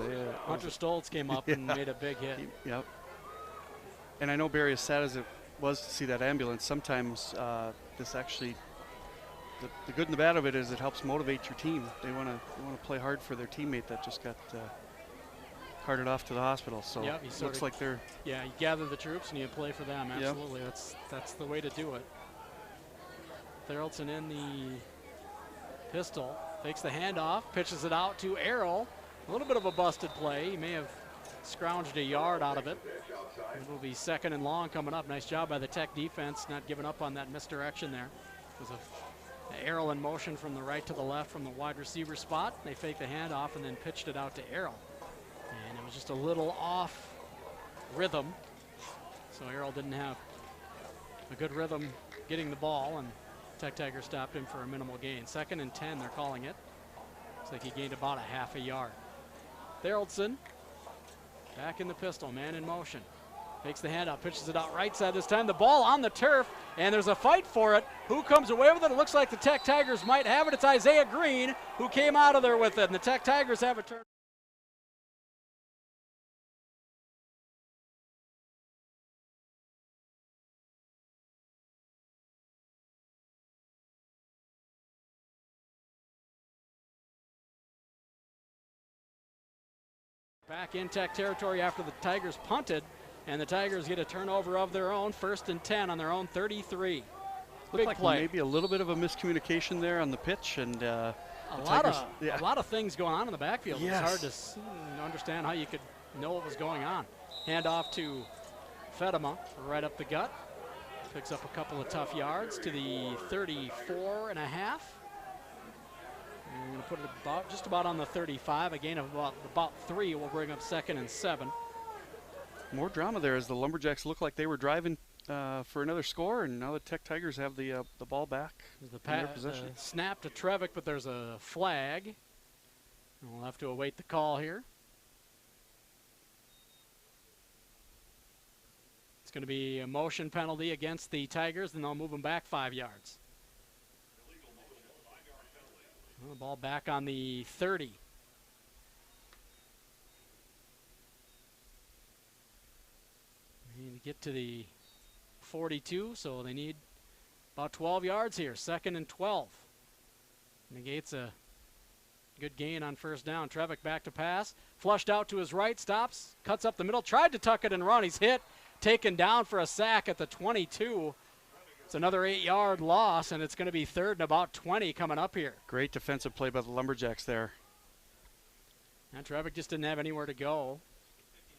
Hunter Stoltz came up and made a big hit. Yep. And I know, Barry, as sad as it was to see that ambulance, sometimes this actually, the good and the bad of it is it helps motivate your team. They want to play hard for their teammate that just got carted off to the hospital. So it looks like they're... Yeah, you gather the troops and you play for them. Absolutely. Yep. That's the way to do it. Theraldson in the pistol. Takes the handoff, pitches it out to Errol. A little bit of a busted play. He may have scrounged a yard out of it. It will be 2nd and long coming up. Nice job by the Tech defense, not giving up on that misdirection there. It was Errol in motion from the right to the left from the wide receiver spot. They faked the handoff and then pitched it out to Errol. And it was just a little off rhythm. So Errol didn't have a good rhythm getting the ball, and Tech Tigers stopped him for a minimal gain. 2nd and 10, they're calling it. Looks like he gained about a half a yard. Theraldson back in the pistol, man in motion. Takes the handout, pitches it out right side this time. The ball on the turf, and there's a fight for it. Who comes away with it? It looks like the Tech Tigers might have it. It's Isaiah Green who came out of there with it, and the Tech Tigers have a turn. Back in Tech territory after the Tigers punted, and the Tigers get a turnover of their own. 1st and 10 on their own 33. Looked like play. Maybe a little bit of a miscommunication there on the pitch, and a lot of things going on in the backfield. Yes. It's hard to understand how you could know what was going on. Handoff to Fedema right up the gut. Picks up a couple of tough yards to the 34 and a half. And we're going to put it just about on the 35. A gain of about 3 will bring up 2nd and 7. More drama there as the Lumberjacks look like they were driving for another score, and now the Tech Tigers have the ball back in their possession. Snap to Trevick, but there's a flag. And we'll have to await the call here. It's going to be a motion penalty against the Tigers, and they'll move them back 5 yards. Well, the ball back on the 30. They need to get to the 42, so they need about 12 yards here. 2nd and 12. Negates a good gain on first down. Trevick back to pass. Flushed out to his right, stops, cuts up the middle, tried to tuck it and run. He's hit, taken down for a sack at the 22. It's another 8-yard loss, and it's going to be 3rd and about 20 coming up here. Great defensive play by the Lumberjacks there. And Trevick just didn't have anywhere to go.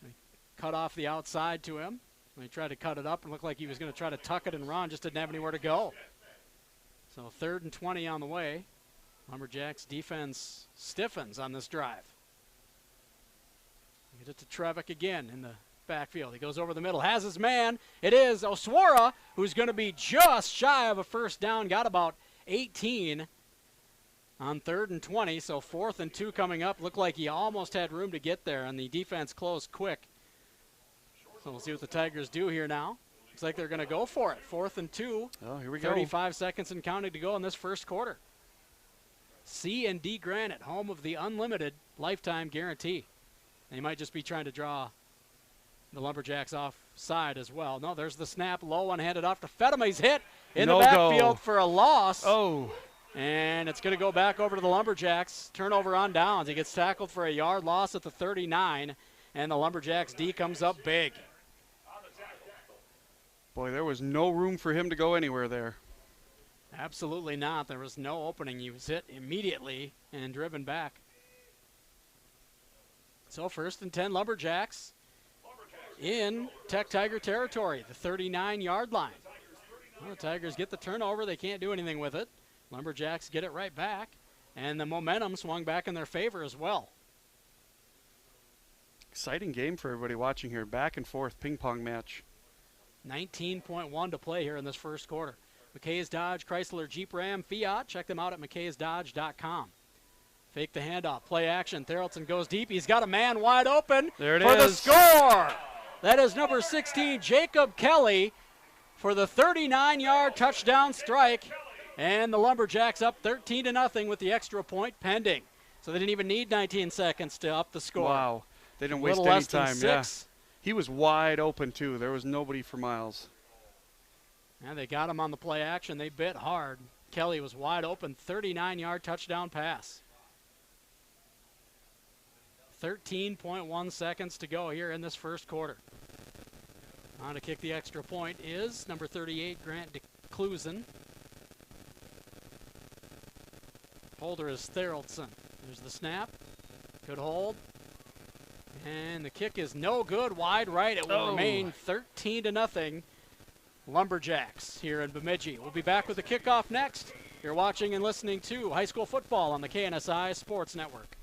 They cut off the outside to him. They tried to cut it up and looked like he was going to try to tuck it and run, just didn't have anywhere to go. So 3rd and 20 on the way. Lumberjacks defense stiffens on this drive. Get it to Trevick again in the backfield. He goes over the middle, has his man. It is Oswara, who's going to be just shy of a first down. Got about 18 on 3rd and 20, so 4th and 2 coming up. Looked like he almost had room to get there, and the defense closed quick. So we'll see what the Tigers do here now. Looks like they're going to go for it. 4th and 2. Oh, here we go. 35 seconds and counting to go in this first quarter. C&D Granite, home of the unlimited lifetime guarantee. They might just be trying to draw the Lumberjacks offside as well. No, there's the snap, low and handed off to Fedema. He's hit in the backfield for a loss. Oh. And it's going to go back over to the Lumberjacks. Turnover on downs. He gets tackled for a yard loss at the 39, and the Lumberjacks D comes up big. Boy, there was no room for him to go anywhere there. Absolutely not. There was no opening. He was hit immediately and driven back. So 1st and 10 Lumberjacks in Tech Tiger territory, the 39-yard line. Well, the Tigers get the turnover. They can't do anything with it. Lumberjacks get it right back, and the momentum swung back in their favor as well. Exciting game for everybody watching here. Back and forth ping pong match. 19.1 to play here in this first quarter. McKay's Dodge, Chrysler, Jeep, Ram, Fiat. Check them out at mckaysdodge.com. Fake the handoff. Play action. Therrelson goes deep. He's got a man wide open for the score. That is number 16, Jacob Kelly, for the 39-yard touchdown strike. And the Lumberjacks up 13-0 with the extra point pending. So they didn't even need 19 seconds to up the score. Wow. They didn't waste any time. Yeah. He was wide open, too. There was nobody for miles. And they got him on the play action. They bit hard. Kelly was wide open, 39-yard touchdown pass. 13.1 seconds to go here in this first quarter. On to kick the extra point is number 38, Grant DeClusen. Holder is Therrelson. There's the snap. Good hold. And the kick is no good. Wide right. It will remain 13-0. Lumberjacks here in Bemidji. We'll be back with the kickoff next. You're watching and listening to high school football on the KNSI Sports Network.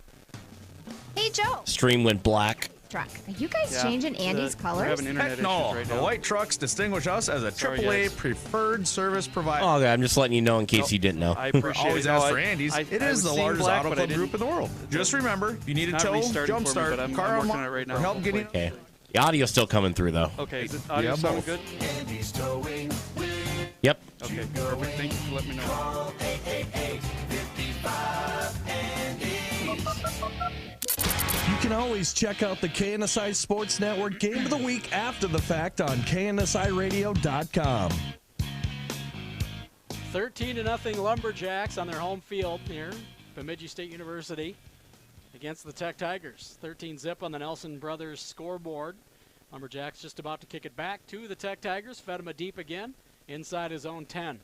Hey, Joe. Stream went black. Truck. Are you guys changing Andy's colors? Heck no. The white trucks distinguish us as a AAA preferred service provider. Oh, okay. I'm just letting you know in case you didn't know. I appreciate Always it. ask for Andy's. It is the largest auto club group in the world. Just remember, you need a tow, jumpstart, car unlock, right now. or help getting... Okay. The audio's still coming through, though. Okay. Is the audio sound good? Andy's towing. Yep. Okay. Perfect. Thank you for letting me know. Call 888-55-ANDYS. You can always check out the KNSI Sports Network Game of the Week after the fact on KNSIRadio.com. 13-0 Lumberjacks on their home field near Bemidji State University against the Tech Tigers. 13-0 on the Nelson Brothers scoreboard. Lumberjacks just about to kick it back to the Tech Tigers. Fedema deep again inside his own 10.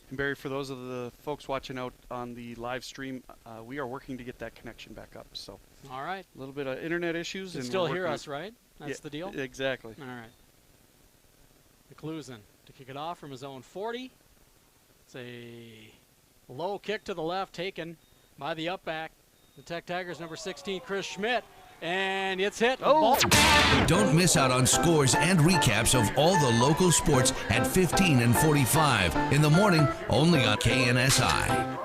And Barry, for those of the folks watching out on the live stream, we are working to get that connection back up. So, all right. A little bit of internet issues. You can and still hear us, right? That's the deal? Exactly. All right. McLusen to kick it off from his own 40. It's a low kick to the left, taken by the up back. The Tech Tigers, number 16, Chris Schmidt. And it's hit. Oh! Don't miss out on scores and recaps of all the local sports at 15 and 45 in the morning, only on KNSI.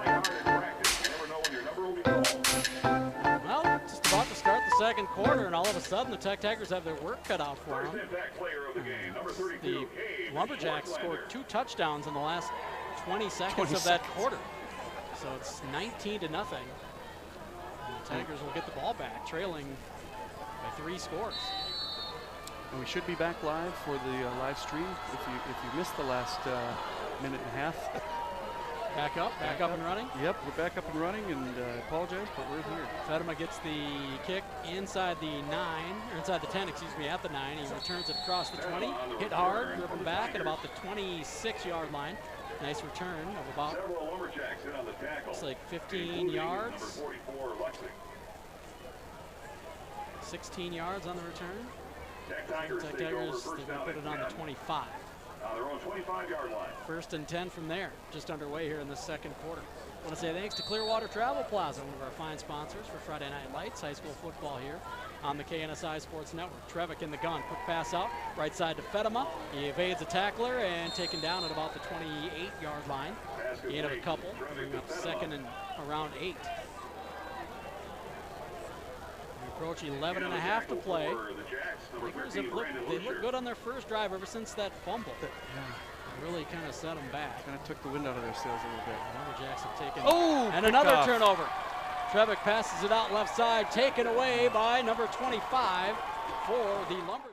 Well, just about to start the second quarter, and all of a sudden the Tech Tigers have their work cut out for them. The Lumberjacks scored 2 touchdowns in the last 20 seconds of that quarter. So it's 19-0. The Tigers will get the ball back, trailing by 3 scores. And we should be back live for the live stream. If you missed the last minute and a half. Back up and running? Yep, we're back up and running, and I apologize, but we're here. Fedema gets the kick inside the 9, or inside the 10, excuse me, at the 9. He returns it across the 20, hit hard, driven back at about the 26-yard line. Nice return of about, looks like 15 yards. 16 yards on the return. Tech Tigers, they're going to put it on the 25. Their own 25-yard line. 1st and 10 from there, just underway here in the second quarter. I want to say thanks to Clearwater Travel Plaza, one of our fine sponsors for Friday Night Lights, high school football here on the KNSI Sports Network. Trevick in the gun, quick pass out, right side to Fedema. He evades a tackler and taken down at about the 28-yard line. Gain of a couple, bring up 2nd and around 8. We approach 11 and a half to play. Lakers have they look good on their first drive ever since that fumble. Really kind of set them back. Kind of took the wind out of their sails a little bit. Lumberjacks have taken. Oh! And another turnover. Trevick passes it out left side, taken away by number 25 for the Lumberjacks.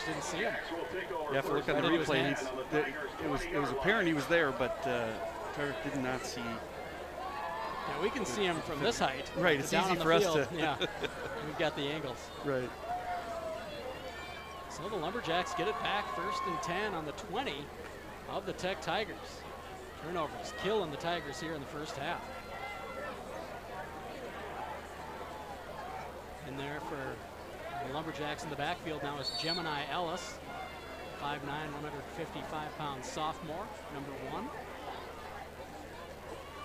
Didn't see him. Yeah, if you look at the replay, it was apparent he was there, but Trevor did not see. Yeah, we can see him from this height. Right, it's easy for us to. Yeah, we've got the angles. Right. So the Lumberjacks get it back, 1st and 10 on the 20 of the Tech Tigers. Turnovers killing the Tigers here in the first half. In there for the Lumberjacks in the backfield now is Gemini Ellis, 5'9", 155-pound sophomore, number 1.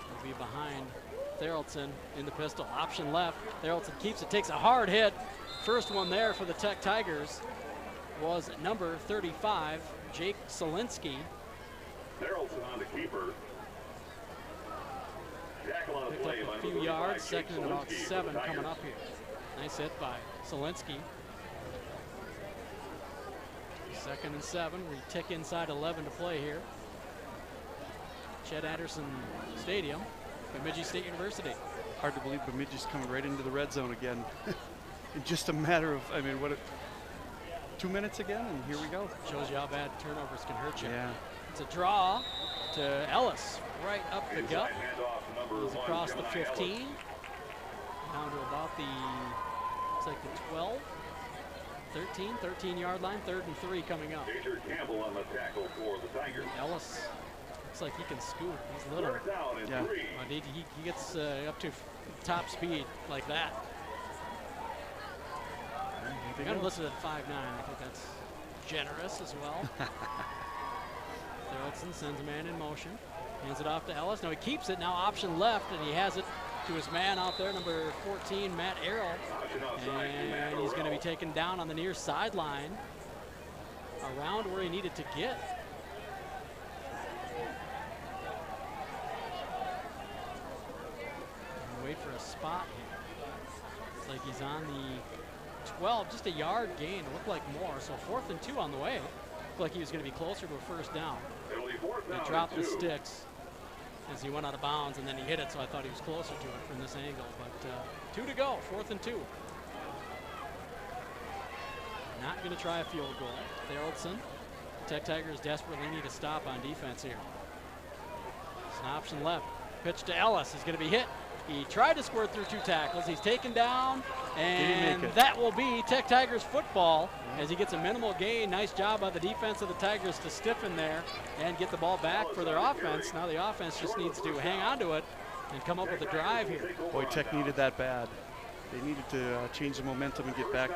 He'll be behind Theraldson in the pistol. Option left. Theraldson keeps it, takes a hard hit. First one there for the Tech Tigers was number 35, Jake Solinsky. Theraldson on the keeper. Tackle on the play. Picked up a few yards, 2nd and about 7 coming up here. Nice hit by Solinsky. 2nd and 7. We tick inside 11 to play here. Chet Anderson Stadium, Bemidji State University. Hard to believe Bemidji's coming right into the red zone again. In just a matter of, 2 minutes again, and here we go. Shows you how bad turnovers can hurt you. Yeah. It's a draw to Ellis, right up the gut. He's across the 15, down to about the, looks like the 12, 13-yard line, 3rd and 3 coming up. Campbell on the tackle for the Tigers. Ellis looks like he can scoot. He's little. Yeah. He gets up to top speed like that. I'm going to listen at 5'9". I think that's generous as well. Theraldson sends a man in motion. Hands it off to Ellis. No, he keeps it. Now option left, and he has it to his man out there, number 14, Matt Errol. And he's going to be taken down on the near sideline, around where he needed to get. Wait for a spot here. It's like he's on the 12, just a yard gain. It looked like more, so 4th and 2 on the way. Looked like he was going to be closer to a 1st down. He dropped the sticks as he went out of bounds, and then he hit it, so I thought he was closer to it from this angle. But 2 to go, 4th and 2. Not going to try a field goal. Theraldson. Tech Tigers desperately need a stop on defense here. It's an option left. Pitch to Ellis is going to be hit. He tried to squirt through 2 tackles. He's taken down, and that will be Tech Tigers football as he gets a minimal gain. Nice job by the defense of the Tigers to stiffen there and get the ball back for their offense. Now the offense just needs to hang on to it and come up with a drive here. Boy, Tech needed that bad. They needed to change the momentum and get back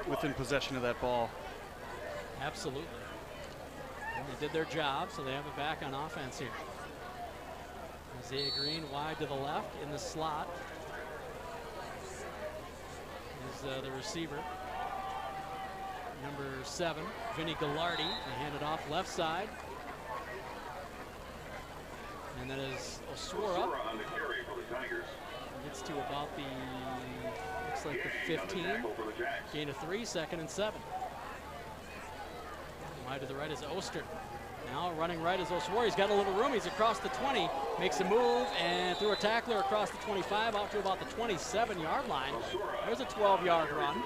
within possession of that ball. Absolutely. And they did their job, so they have it back on offense here. Isaiah Green wide to the left in the slot is the receiver. Number 7, Vinny Gallardi. They hand it off left side. And that is Oswara. Gets to about the, looks like the 15. Gain of 3, 2nd and 7. Wide to the right is Oster. Now running right is Oswara. He's got a little room. He's across the 20. Makes a move and threw a tackler across the 25 out to about the 27-yard line. There's a 12-yard run.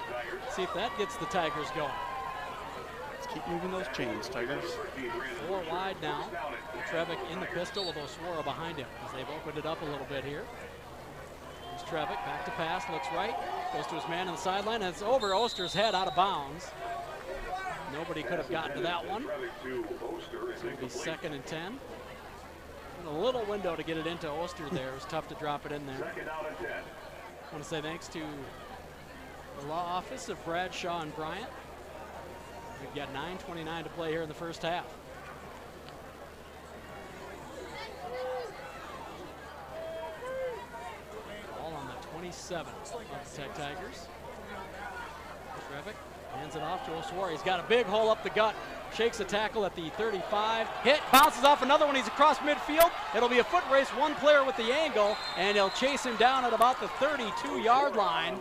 See if that gets the Tigers going. Let's keep moving those chains, Tigers. 4 wide now. Trevick in the pistol with Oswara behind him as they've opened it up a little bit here. Here's Trevick, back to pass, looks right, goes to his man on the sideline, and it's over Oster's head out of bounds. Nobody could have gotten to that one. So it'll be 2nd and 10. And a little window to get it into Oster there. It was tough to drop it in there. I want to say thanks to the law office of Bradshaw and Bryant. We've got 9:29 to play here in the first half. Ball on the 27 of the Tech Tigers. Trevick hands it off to Oswara. He's got a big hole up the gut. Shakes a tackle at the 35. Hit, bounces off another one. He's across midfield. It'll be a foot race. One player with the angle, and he'll chase him down at about the 32-yard line.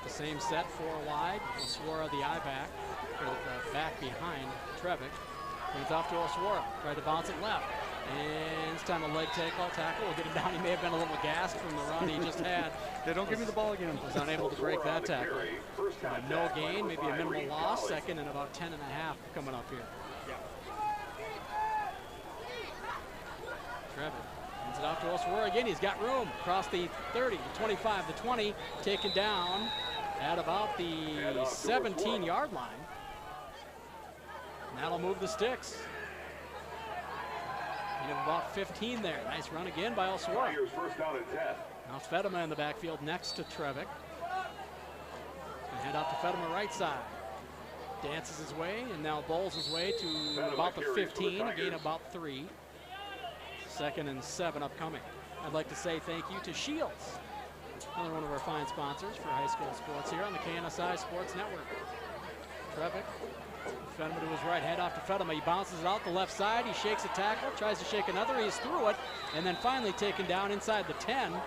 The same set, 4 wide. Oswara the eye back, or the back behind Trevick. Brings off to Oswara. Tried to bounce it left. And it's time a leg tackle. Will get him down. He may have been a little gassed from the run he just had. They don't give me the ball again. Was unable to break that tackle. No gain, maybe a minimal loss. 2nd and about 10 and a half coming up here. Trevick. Hands it off to Oswara again. He's got room across the 30, the 25, the 20. Taken down at about the 17-yard line. And that'll move the sticks. You have about 15 there. Nice run again by Oswara. Now Fedema in the backfield next to Trevick. And hand off to Fedema right side. Dances his way and now bowls his way to about the 15. A gain of about 3. 2nd and 7 upcoming. I'd like to say thank you to Shields, another one of our fine sponsors for high school sports here on the KNSI Sports Network. Trevick, Fedema to his right, hand off to Fedema. He bounces it out the left side. He shakes a tackle, tries to shake another. He's through it, and then finally taken down inside the 10 on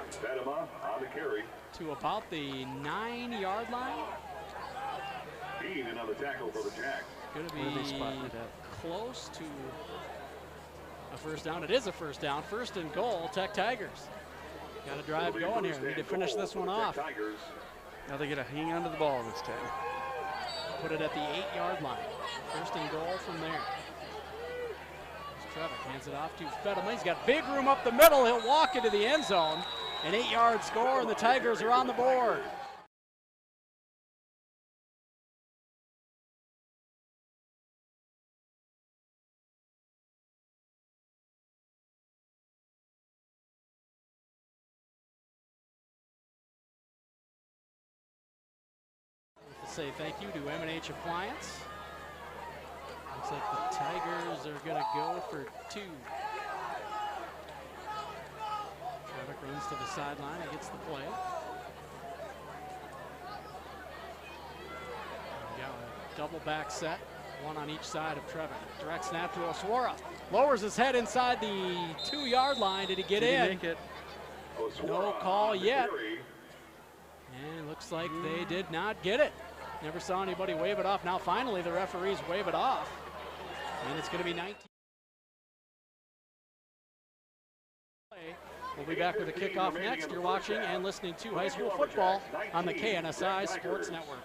the carry to about the 9-yard line. Another tackle for the Jacks. Going to be close to a first down. It is a first down. 1st and goal, Tech Tigers. Got a drive going here. Need to finish this one off. Now they get to hang on to the ball this time. Put it at the 8-yard line. 1st and goal from there. Trevick hands it off to Fedema. He's got big room up the middle. He'll walk into the end zone. An 8-yard score, and the Tigers are on the board. Say thank you to M&H Appliance. Looks like the Tigers are going to go for 2. Trevick runs to the sideline and gets the play. We got a double back set, one on each side of Trevick. Direct snap to Oswara. Lowers his head inside the 2-yard line. Did he get in? Make it? No call yet. And it looks like they did not get it. Never saw anybody wave it off. Now finally the referees wave it off. And it's going to be 19. We'll be back with a kickoff next. You're watching and listening to high school football on the KNSI Sports Network.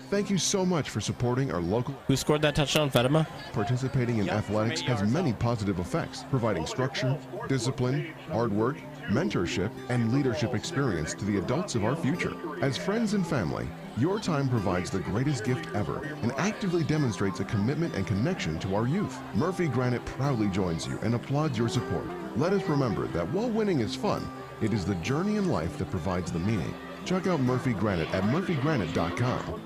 Thank you so much for supporting our local. Who scored that touchdown, Fedema? Participating in athletics has many positive effects, providing structure, discipline, hard work, mentorship, and leadership experience to the adults of our future. As friends and family, your time provides the greatest gift ever and actively demonstrates a commitment and connection to our youth. Murphy Granite proudly joins you and applauds your support. Let us remember that while winning is fun, it is the journey in life that provides the meaning. Check out Murphy Granite at murphygranite.com.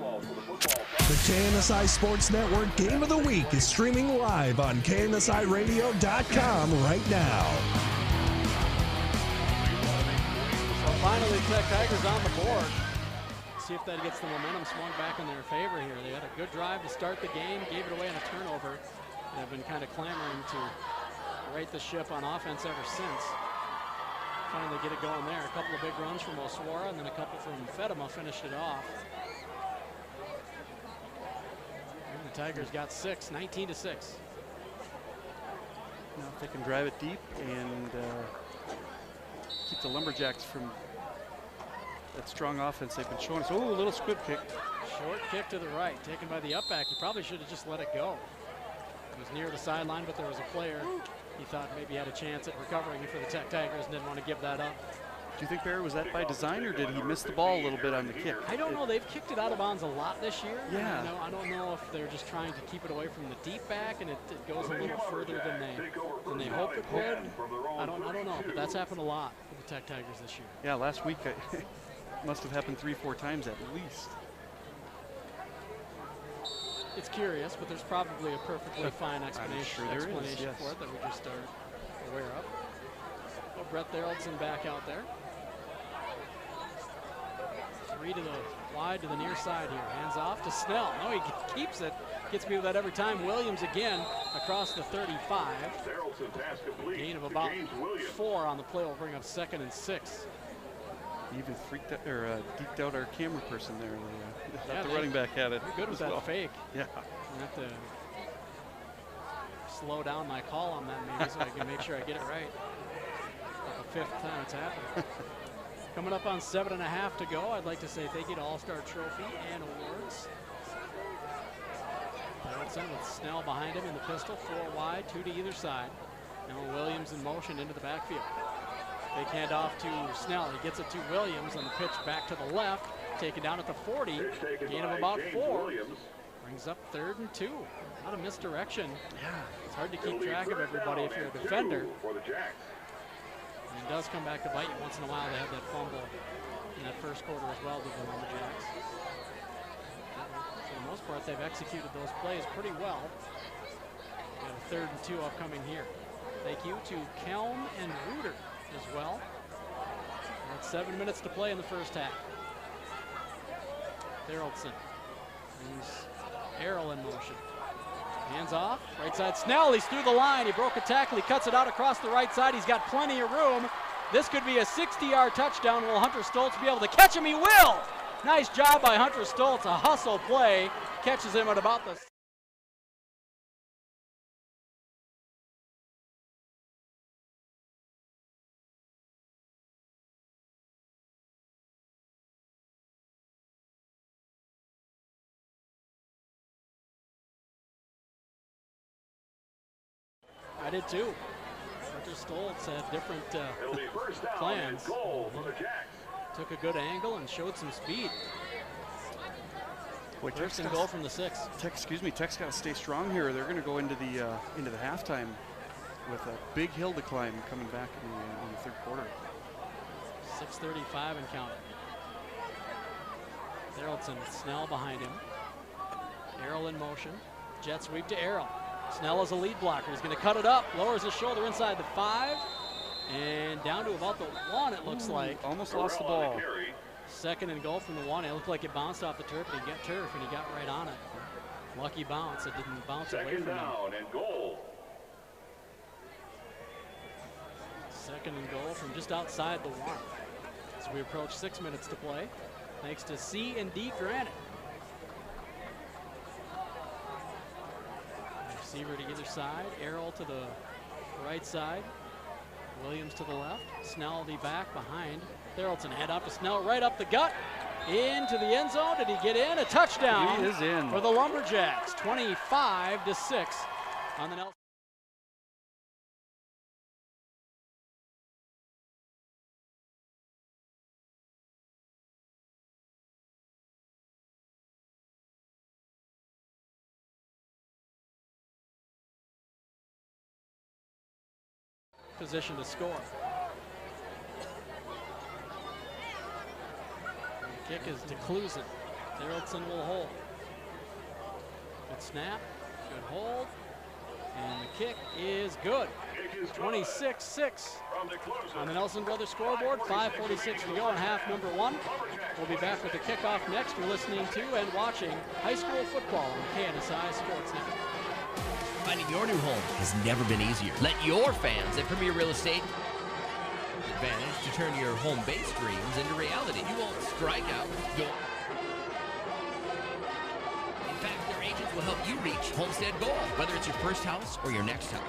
The KNSI Sports Network Game of the Week is streaming live on KNSIRadio.com right now. So finally, Tech Tigers on the board. See if that gets the momentum swung back in their favor here. They had a good drive to start the game, gave it away on a turnover, and have been kind of clamoring to right the ship on offense ever since. Finally get it going there. A couple of big runs from Oswara and then a couple from Fedema finished it off. And the Tigers got 6, 19-6. Now if they can drive it deep and keep the Lumberjacks from that strong offense they've been showing us. Oh, a little squib kick. Short kick to the right, taken by the up back. He probably should have just let it go. It was near the sideline, but there was a player he thought maybe had a chance at recovering for the Tech Tigers and didn't want to give that up. Do you think, Barry, was that by design, or did he miss the ball a little bit on the kick? I don't know. They've kicked it out of bounds a lot this year. Yeah. I don't know if they're just trying to keep it away from the deep back and it goes a little further than they hope it would. I don't know, but that's happened a lot for the Tech Tigers this year. Yeah, last week it must have happened 3-4 times at least. It's curious, but there's probably a perfectly fine explanation, yes. for it that we just are aware of. Oh, Brett Theraldson back out there. 3 to the wide to the near side here. Hands off to Snell. No, he keeps it. Gets me with that every time. Williams again across the 35. Gain of about 4 on the play will bring up 2nd and 6. He even freaked out, or deked out our camera person there. The running back had it. Good with that fake. Yeah. I have to slow down my call on that maybe so I can make sure I get it right. About the 5th time it's happened. Coming up on 7.5 to go, I'd like to say thank you to All-Star Trophy and awards. Donaldson with Snell behind him in the pistol, 4 wide, 2 to either side. Now Williams in motion into the backfield. Big handoff to Snell. He gets it to Williams on the pitch back to the left. Taken down at the 40. Gain of about 4. Brings up 3rd and 2. Not a misdirection. Yeah. It's hard to keep track of everybody if you're a defender. And it does come back to bite you once in a while. They had that fumble in that first quarter as well with the Lumberjacks. For the most part, they've executed those plays pretty well. Got a 3rd and 2 upcoming here. Thank you to Kelm and Reuter as well. Got 7 minutes to play in the first half. Theraldson brings Errol in motion. Hands off, right side Snell, he's through the line, he broke a tackle, he cuts it out across the right side, he's got plenty of room. This could be a 60-yard touchdown. Will Hunter Stoltz be able to catch him? He will! Nice job by Hunter Stoltz, a hustle play, catches him at about the I did too. Hunter Stoltz had different plans. Took a good angle and showed some speed. Boy, First and goal from the 6. Tech's got to stay strong here. They're going to go into the halftime with a big hill to climb coming back in the 3rd quarter. 6:35 and counting. Theraldson with Snell behind him. Errol in motion. Jet sweep to Errol. Snell is a lead blocker. He's going to cut it up, lowers his shoulder inside the 5, and down to about the 1, it looks like. Almost lost the ball. 2nd and goal from the 1. It looked like it bounced off the turf, and he got right on it. Lucky bounce. It didn't bounce away from him. 2nd and goal from just outside the 1. As we approach 6 minutes to play, thanks to C&D Granite. Receiver to either side. Errol to the right side. Williams to the left. Snell the back behind. Therrelton head up to Snell, right up the gut. Into the end zone. Did he get in? A touchdown. He is in. For the Lumberjacks. 25-6 on the Nelson. Position to score. The kick is to Klusen. Therrelton will hold. Good snap, good hold, and the kick is good. 26-6 on the Nelson Brothers scoreboard. 5:46 to go in half number 1. We'll be back with the kickoff next. You're listening to and watching high school football on KNSI Sports Network. Finding your new home has never been easier. Let your fans at Premier Real Estate advantage to turn your home-based dreams into reality. You won't strike out. In fact, their agents will help you reach homestead goal, whether it's your first house or your next house.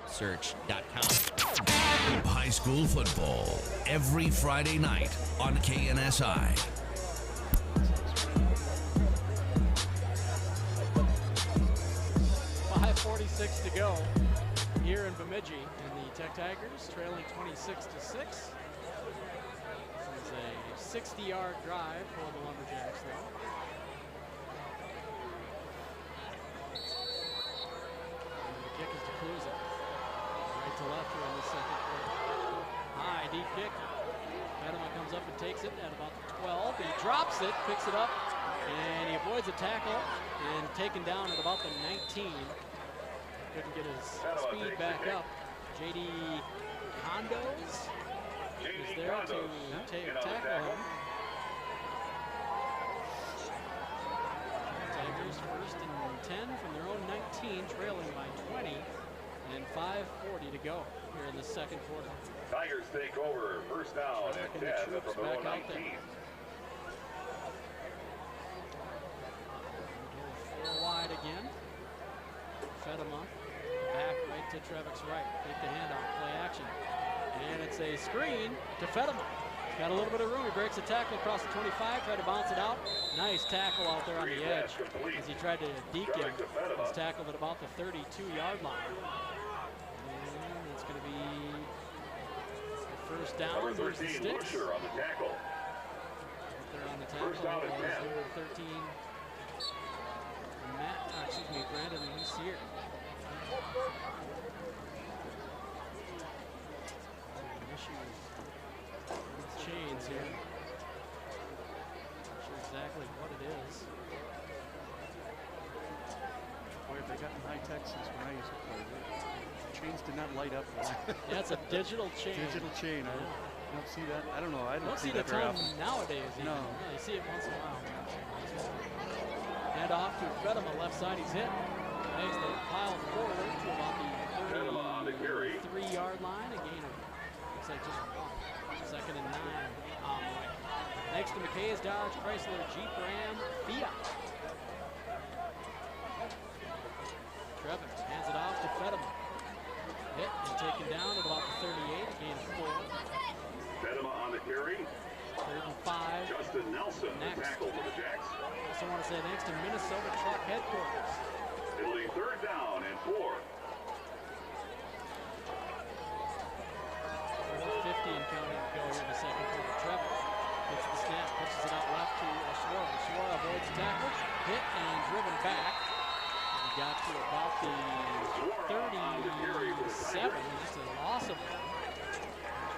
Search.com. High school football every Friday night on KNSI. 5:46 to go here in Bemidji, and the Tech Tigers trailing 26-6. This is a 60-yard drive for the Lumberjacks, though. And the kick is to Klusen. Right to left here in the second quarter. High, deep kick. Fedema comes up and takes it at about the 12. He drops it, picks it up, and he avoids a tackle and taken down at about the 19. Couldn't get his speed back up. J.D. Condos is there to tackle him. Tigers first and 10 from their own 19, trailing by 20, and 5:40 to go here in the second quarter. Tigers take over first down and 10 from their own 19. Four wide again. Fedema back right to Trevick's right. Take the handoff, play action. And it's a screen to Fedema. Got a little bit of room. He breaks a tackle across the 25, tried to bounce it out. Nice tackle out there on the edge as he tried to deke him. He's tackled at about the 32-yard line. And it's going to be the first down. There's the sticks. On the tackle. There on the tackle. First down and 10. Number 13. Brandon Lucier. Chains here. Not sure exactly what it is. Boy, if they got in high Texas when I used to play, chains did not light up. Yeah, it's a digital chain. Digital chain. Yeah. I don't see that. I don't know. I don't see that the very ton often. nowadays. No. You see it once in a while. Hand off to Fedema, left side. He's hit. Makes the pile forward to about the 33-yard line. A gain of, looks like just one. Second and 9 on the way. Next to McKay is Dodge, Chrysler, Jeep, Ram, Fiat. Trevin hands it off to Fedema. Hit and taken down at about the 38, a gain of 4. Fedema on the carry. 3rd and 5. Justin Nelson, the tackle for the Jacks. Also want to say thanks to Minnesota Truck Headquarters. It'll be 3rd down and 4. 4:50 and counting to go here in the second quarter. Trevor gets the snap, pushes it out left to Oshwara. Oshwara avoids the tackle, hit and driven back. He got to about the 37. That's a loss of one.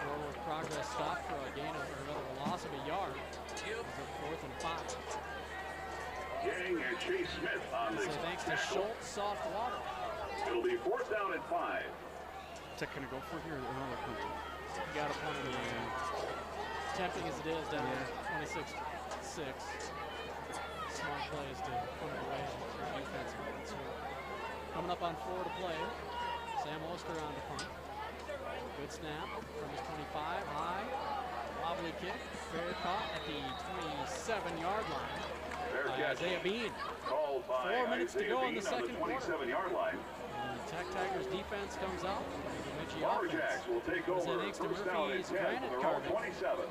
Forward progress stopped for a gain of, or rather a loss of a yard. It's a 4th and 5. Yang and Chase Smith on the. So thanks to Schultz Soft Water. It'll be 4th down and 5. Is that going to go for here or another punt? You got a punt in the air. Tempting as it is down 26-6. Smart plays to put it away for defensive points here. Coming up on 4 to play. Sam Oster on the punt. Good snap from his 25, high. Wobbly kick, fair caught at the 27-yard line. Isaiah Bean. 4 minutes to go in the second quarter. 27-yard line. The Tech Tigers defense comes out. Bemidji Lumberjacks will take over. thanks to First down and Murphy's 10 granite from their own carving. 27.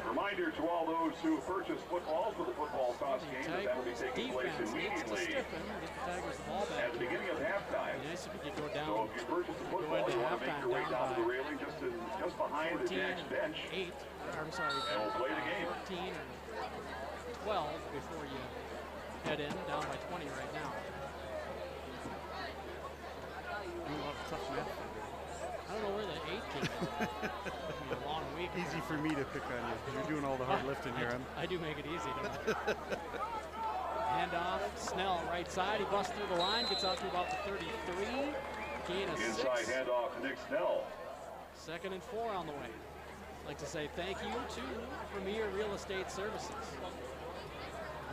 Reminder to all those who purchase footballs for the football toss game that will be taking place immediately get the Tigers the ball back. at the beginning of halftime. It'd be nice if we could go down. So if you purchase the football, you want to make your way down to the railing just behind the Jack's bench. 8, I'm sorry, and we'll play the game. 14 or 12 before you head in, down by 20 right now. Tough math. I don't know where the 8 came in. It'll be a long week. Easy for me to pick on you. You're doing all the hard lifting here. I do make it easy, don't I? Handoff, Snell, right side. He busts through the line, gets out to about the 33. Gain of 6. Inside handoff to Nick Snell. 2nd and 4 on the way. I'd like to say thank you to Premier Real Estate Services.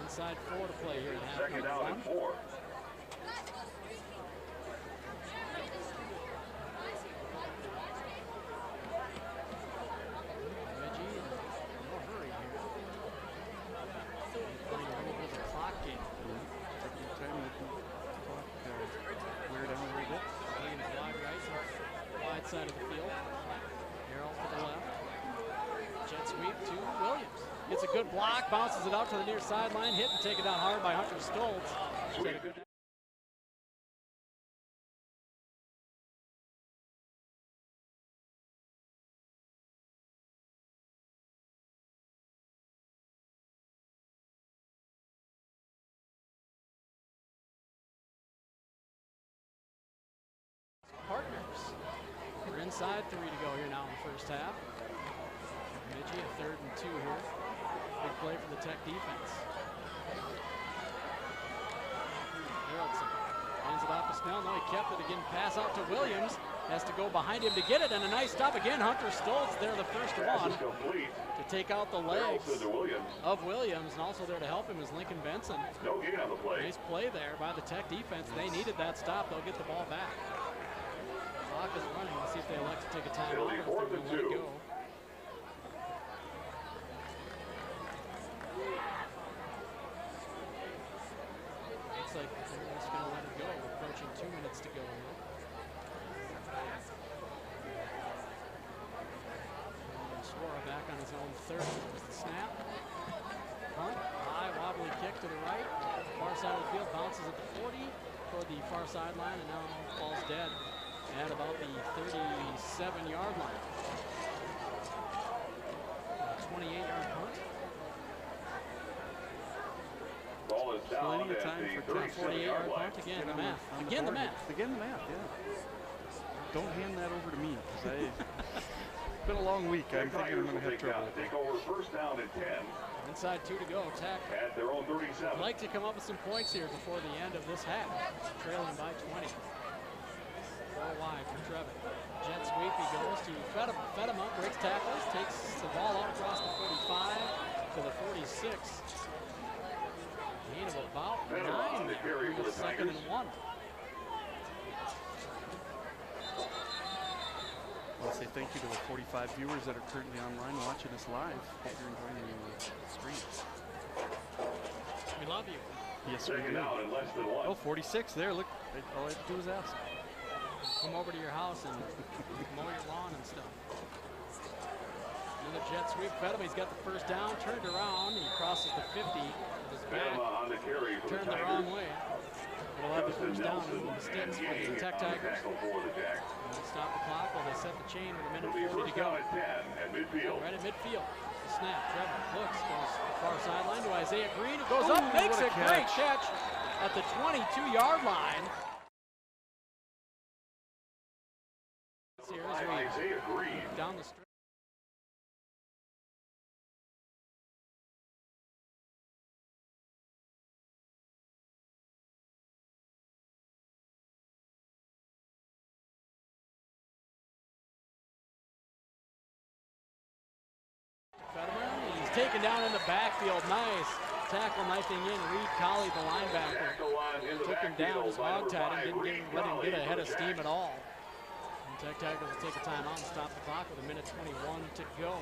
Inside 4 to play here in half. Second down and 4. Side of the field. Harrell to the left. Jet sweep to Williams. Gets a good block, bounces it out to the near sideline, hit and taken down hard by Hunter Stoltz. Partners. We're inside 3 to go here now in the first half. Bemidji a 3rd and 2 here. Big play for the Tech defense. Harrelson lines it off to Snell. No, he kept it again. Pass out to Williams. Has to go behind him to get it, and a nice stop again. Hunter Stoltz there, the first one to take out the legs of Williams, and also there to help him is Lincoln Benson. No gain on the play. Nice play there by the Tech defense. They needed that stop. They'll get the ball back. Clock is running. Let's see if they elect to take a timeout or if they're going to let it go. Looks like they're just going to let it go. We're approaching 2 minutes to go here. Suara back on his own 30. There's the snap. Hunt, high wobbly kick to the right. Far side of the field, bounces at the 40 toward the far sideline, and now falls dead at about the 37-yard line. 28-yard punt. Ball is down plenty of time for 48-yard punt. Again, the math. Again, the math. Again, the math, yeah. Don't hand that over to me, because it's been a long week. I'm thinking I'm going to have trouble. Take over first down and 10. Inside 2 to go. Tech at their own 37. Would like to come up with some points here before the end of this half. Trailing by 20. 4 wide for Trevor. Jet sweep, he goes to Fedema. Fedema breaks tackles, takes the ball out across the 45 to the 46. Gain of about 9 there. 2nd and 1. I'll say thank you to the 45 viewers that are currently online watching us live. Hope you're enjoying the stream. We love you. Yes, we do. In less than 1. Oh, 46 there. Look, all I have to do is ask. Come over to your house and mow your lawn and stuff. Another jet sweep. Fedema, he's got the first down, turned around. He crosses the 50 with his back. On the carry for turned the wrong way. We'll have the first down in the sticks for the Tech Tigers. Stop the clock while they set the chain with a minute 40 to go. Right at midfield. The snap. Trevor looks, goes far sideline to Isaiah Green, who goes up, makes a great catch at the 22-yard line. Isaiah Green down the stretch. He's taken down in the backfield. Nice tackle, knifing in. Reed Colley, the linebacker, took him down, his hog tied him, didn't let him get ahead of steam at all. Tech Tigers will take a timeout and stop the clock with 1:21 to go.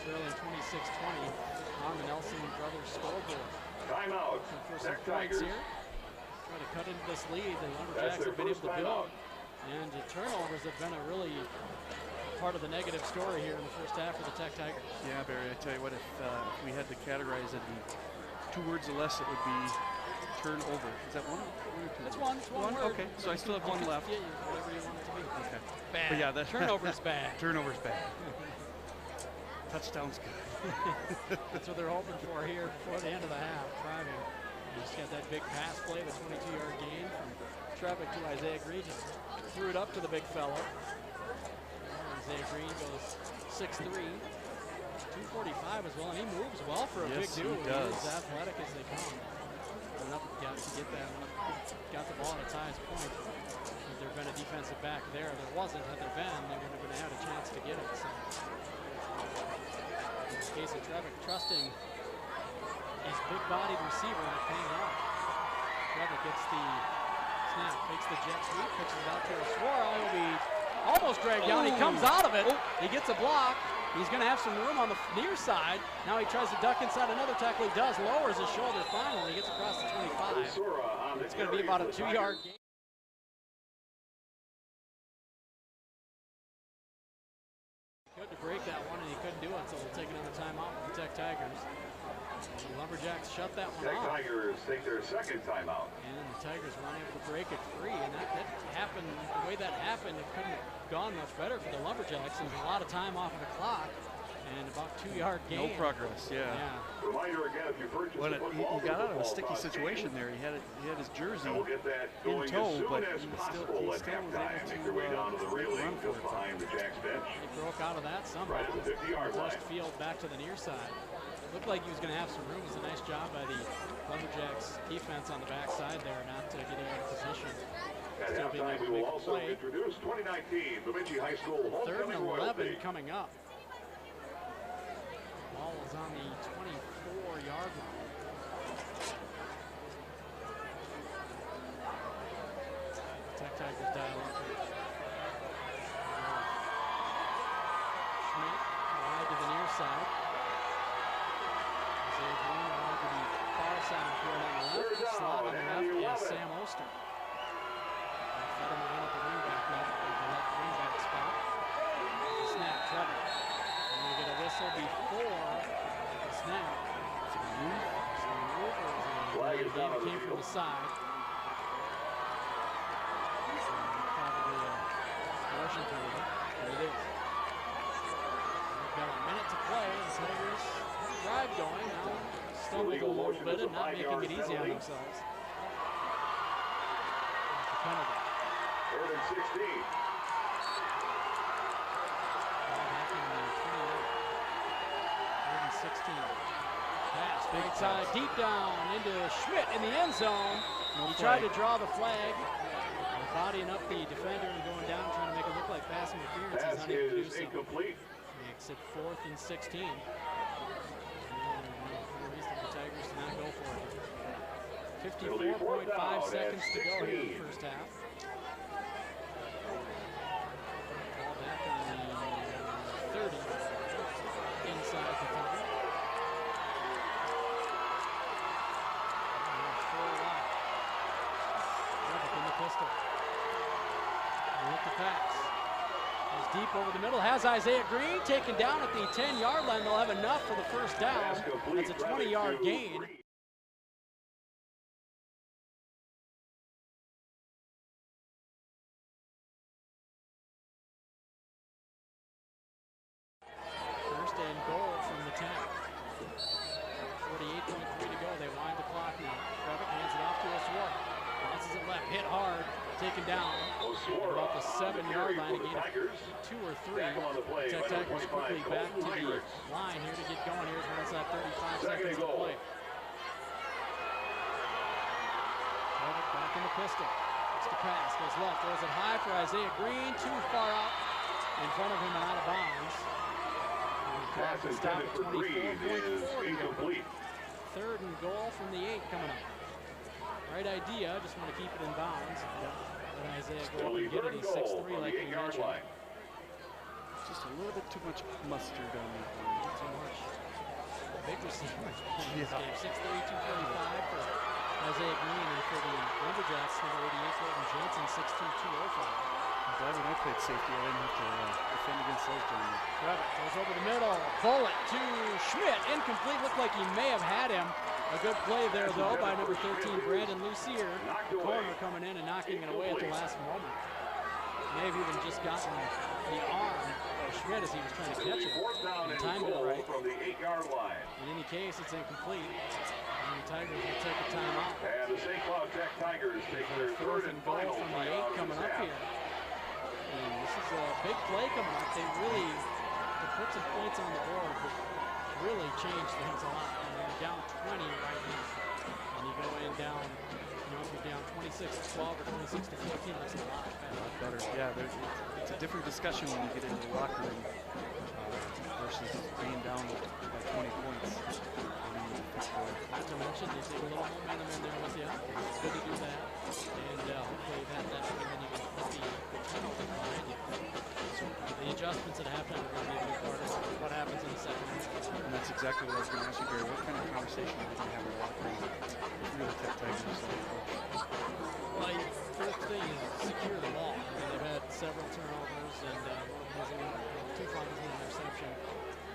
Trailing 26-20 on the Nelson Brothers scoreboard. Timeout. For some points here. Try to cut into this lead. The Lumberjacks have been able to build. And the turnovers have been a really part of the negative story here in the first half for the Tech Tigers. Yeah, Barry, I tell you what, if we had to categorize it in 2 words or less, it would be turnover. Is that one or two? It's one. It's one word. Okay, so I still have one left. Yeah, whatever you want it to be. Okay. Bad. But yeah, the turnover's bad. Turnover's bad. Touchdown's good. That's what they're hoping for here before the end of the half. Driving. Just got that big pass play, the 22-yard gain from Trevick to Isaiah Green. Just threw it up to the big fellow. Isaiah Green goes 6'3", 245 as well, and he moves well for a big dude. He does. He's as athletic as they come. Went up and got to get that one. Got the ball at its highest point. If there had been a defensive back there, there wasn't. Had there been, they would have had a chance to get it. So. In the case of Trevick, trusting his big-bodied receiver and paying off. Trevick gets the snap, takes the jet sweep, pitches it out to Oswara. He'll be almost dragged down. He comes out of it. He gets a block. He's going to have some room on the near side. Now he tries to duck inside another tackle. He does. Lowers his shoulder finally. He gets across the 25. It's going to be about a 2-yard gain. Good to break that one, and he couldn't do it, so we'll take another timeout with the Tech Tigers. The Lumberjacks shut that one off. Tech Tigers take their second timeout. And the Tigers were unable to break it free, and that happened, the way that happened, it couldn't have gone much better for the Lumberjacks. There was a lot of time off of the clock, and about 2-yard gain. No progress, yeah. Reminder again, if you purchase well, the football, he got out of a sticky situation there. He had his jersey we'll get that in going tow, as soon but as he possible still at was able halftime. Make their way down to the railing just behind the Jacks bench. He broke out of that somehow. Right at the 50-yard line. Touched field back to the near side. Looked like he was going to have some room. It was a nice job by the Lumberjacks defense on the backside there, not getting out of position. At halftime, we will also introduce 2019 Bemidji High School Homecoming Royalty. 3rd and 11 coming up. Ball is on the 24-yard line. Tech Tigers dial up here. Schmidt wide to the near side. Isaiah Green wide to the far side of the field on the left. Slot on the left is Sam Oster. Fetterman up the wingback left, the left wingback spot. Snap, Trevor. And we get a whistle before the snap. Is it a move? Is it a move or is it a flag? It came from the side. Probably a Washington with it, but it is. We've got a minute to play. The Tigers drive going. Now stumbled a little bit and not making it easy on themselves. The penalty. 3rd and 16. Pass, big side, deep down into Schmidt in the end zone. He tried to draw the flag, bodying up the defender and going down, trying to make it look like pass interference. He's unable to do so. Incomplete. Makes it 4th and 16. And no reason for the Tigers to not go for it. 54.5 seconds to go here in the first half. Ball back on the 30, inside the 30. Full wide. Trevor in the pistol. With the pass. Goes deep over the middle. Has Isaiah Green taken down at the 10-yard line. They'll have enough for the first down. That's a 20-yard gain. First and goal from the 10. 48.3 to go. They wind the clock now. Trevor hands it off to Oswara. Bounces it left. Hit hard. Taken down. About the 7-yard line. A gain of 2 or 3. Tech Tigers quickly back to the line here to get going. Here's where it's at 35 seconds to play. Trevor back in the pistol. It's the pass. Goes left. Throws it high for Isaiah Green. Too far out in front of him and out of bounds. Pass intended for Green is incomplete. 3rd and goal from the 8 coming up. Right idea, just want to keep it in bounds. let Isaiah go up and get it. He's 6'3", like we mentioned. Just a little bit too much mustard on that one. Too much. Big receiver. Yeah. 6'3", 245 for Isaiah Green, and for the Lumberjacks, number 88, Colton Jensen, 6'2", 205. I'm glad when I played safety, I didn't have to defend against those gentlemen. Trevor goes over the middle. Bullet to Schmidt. Incomplete. Looked like he may have had him. A good play there, though, by number 13, Brandon Lucier. The corner coming in and knocking it away at the last moment. May have even just gotten the arm of Schmidt as he was trying to catch it. And timed it right. In any case, it's incomplete. And the Tigers will take a timeout. And the St. Cloud Tech Tigers take their third and goal final from the 8 coming up here. And this is a big play coming up. They really put some points on the board, but really changed things a lot. And they're down 20 right now. And you go in down, if you're down 26-12 or 26-14, that's a lot better. Yeah, it's a different discussion when you get into the locker room versus being down by 20 points. Not to mention, they take a little momentum in there with you. It's good to do that. And hopefully that when you can put the turnover behind you. So the adjustments that happen are going to be a big part of what happens in the second half. And that's exactly what I was going to ask you, Gary. What kind of conversation did you have in the locker room with real Tech Tigers? Well, first thing is secure the ball. They've had several turnovers and two fumbles and an interception.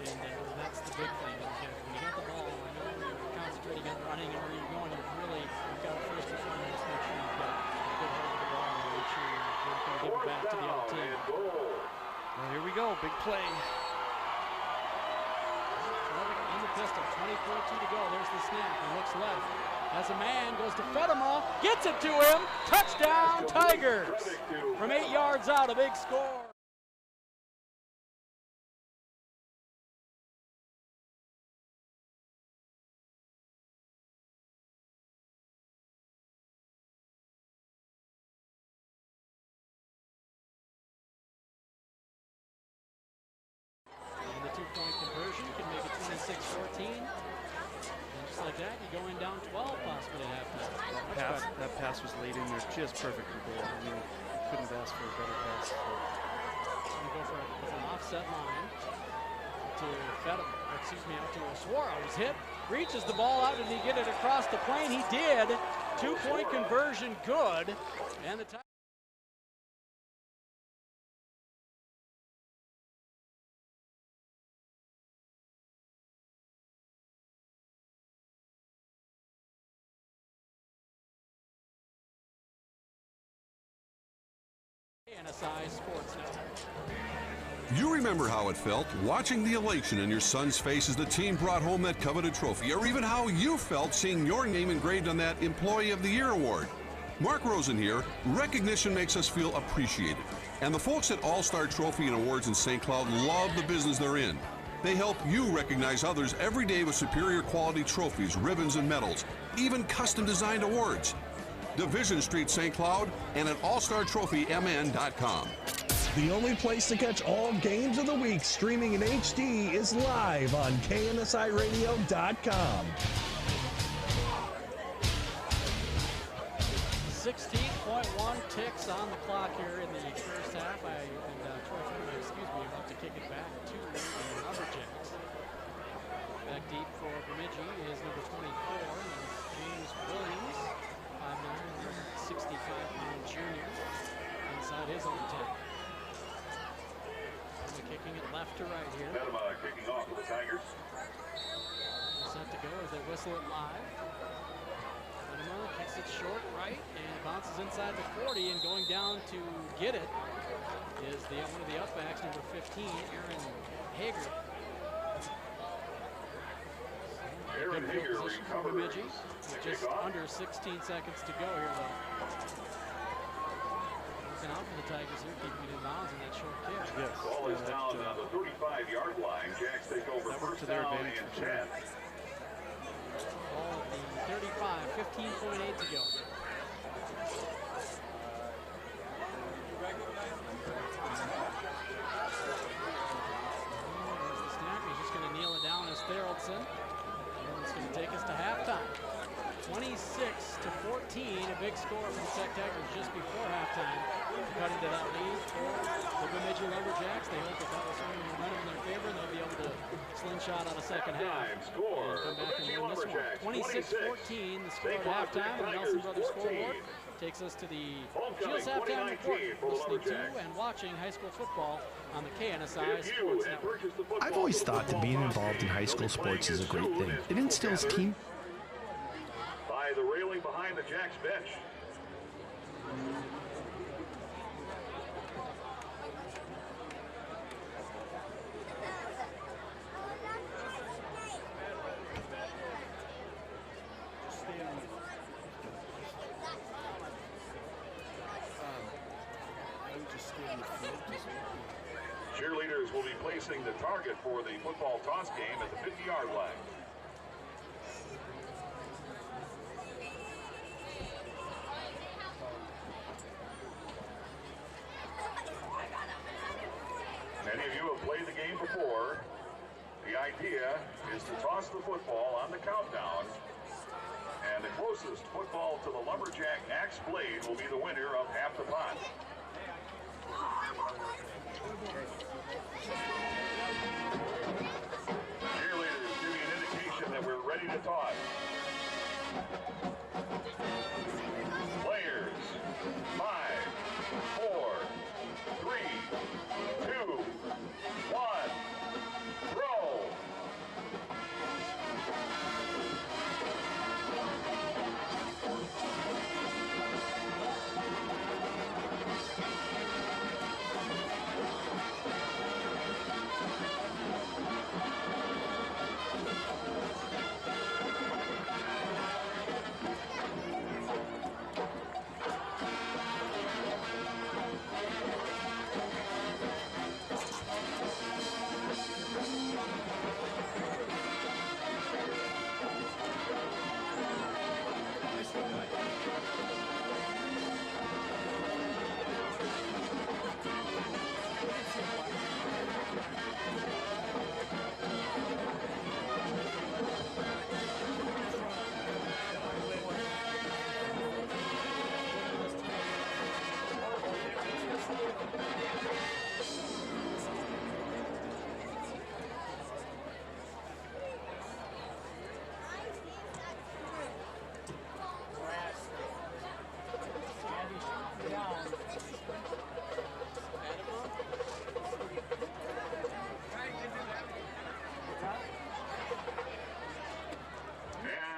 And that's the big thing. When you got the ball, I know you're concentrating on running and where you're going, you've got to first and foremost make sure you've got a good hold of the ball and make sure you're going to give it back to the other team. Well, here we go, big play. In the pistol, 20:42 to go. There's the snap. He looks left. As a man goes to Fedema, gets it to him. Touchdown, Tigers! From 8 yards out, a big score. And the two-point conversion can make it 26-14. And just like that, you go in down 12 possibly at halftime. That pass was laid in there just perfect for goal. I mean, couldn't have asked for a better pass. Going to go for an offset line to Fedem, out to Suara. He's hit, reaches the ball out. Did he get it across the plane? He did. Two-point conversion, good. And the KNSI Sports Network. You remember how it felt watching the elation in your son's face as the team brought home that coveted trophy, or even how you felt seeing your name engraved on that Employee of the Year award. Mark Rosen here. Recognition makes us feel appreciated. And the folks at All-Star Trophy and Awards in St. Cloud love the business they're in. They help you recognize others every day with superior quality trophies, ribbons, and medals, even custom-designed awards. Division Street, St. Cloud, and at allstartrophymn.com. The only place to catch all games of the week streaming in HD is live on KNSIRadio.com. 16.1 ticks on the clock here in the first half. Troy Fedema, about to kick it back to the Lumberjacks. Back deep for Bemidji is number 24, James Williams. 5'9", 65-pound junior inside his own 10. Kicking it left to right here. Kicking off for the Tigers. Set to go as they whistle it live. Fedema kicks it short right and bounces inside the 40, and going down to get it is one of the upbacks, number 15, Aaron Hager. Aaron Hager recovers. Just under 16 seconds to go here, though. Looking out for the Tigers here, keeping it in bounds in that short kick. Yes. Ball is down on the 35-yard line. Jacks take over first down and 10. Ball at the 35, 15.8 to go. There's the snap. He's just going to kneel it down as Theraldson. It's going to take us to halftime. 26-14, a big big score from the Tech Tigers just before halftime to cut into that lead for the Bemidji Lumberjacks. They hope that that will swing the momentum in their favor, and they'll be able to slingshot on a second half and come back and win this one. 26-14, the score at halftime, and the Nelson Brothers scoreboard takes us to the Shields halftime report. Listening to and watching high school football on the KNSI Sports Network. I've always thought that being involved in high school sports is a great thing. It instills team. By the railing behind the Jacks bench. Cheerleaders will be placing the target for the football toss game at the 50-yard line. Many of you have played the game before. The idea is to toss the football on the countdown, and the closest football to the Lumberjack axe blade will be the winner of half the pot. Cheerleaders give me an indication that we're ready to toss. Players, 5, 4, 3, 2, 1, roll.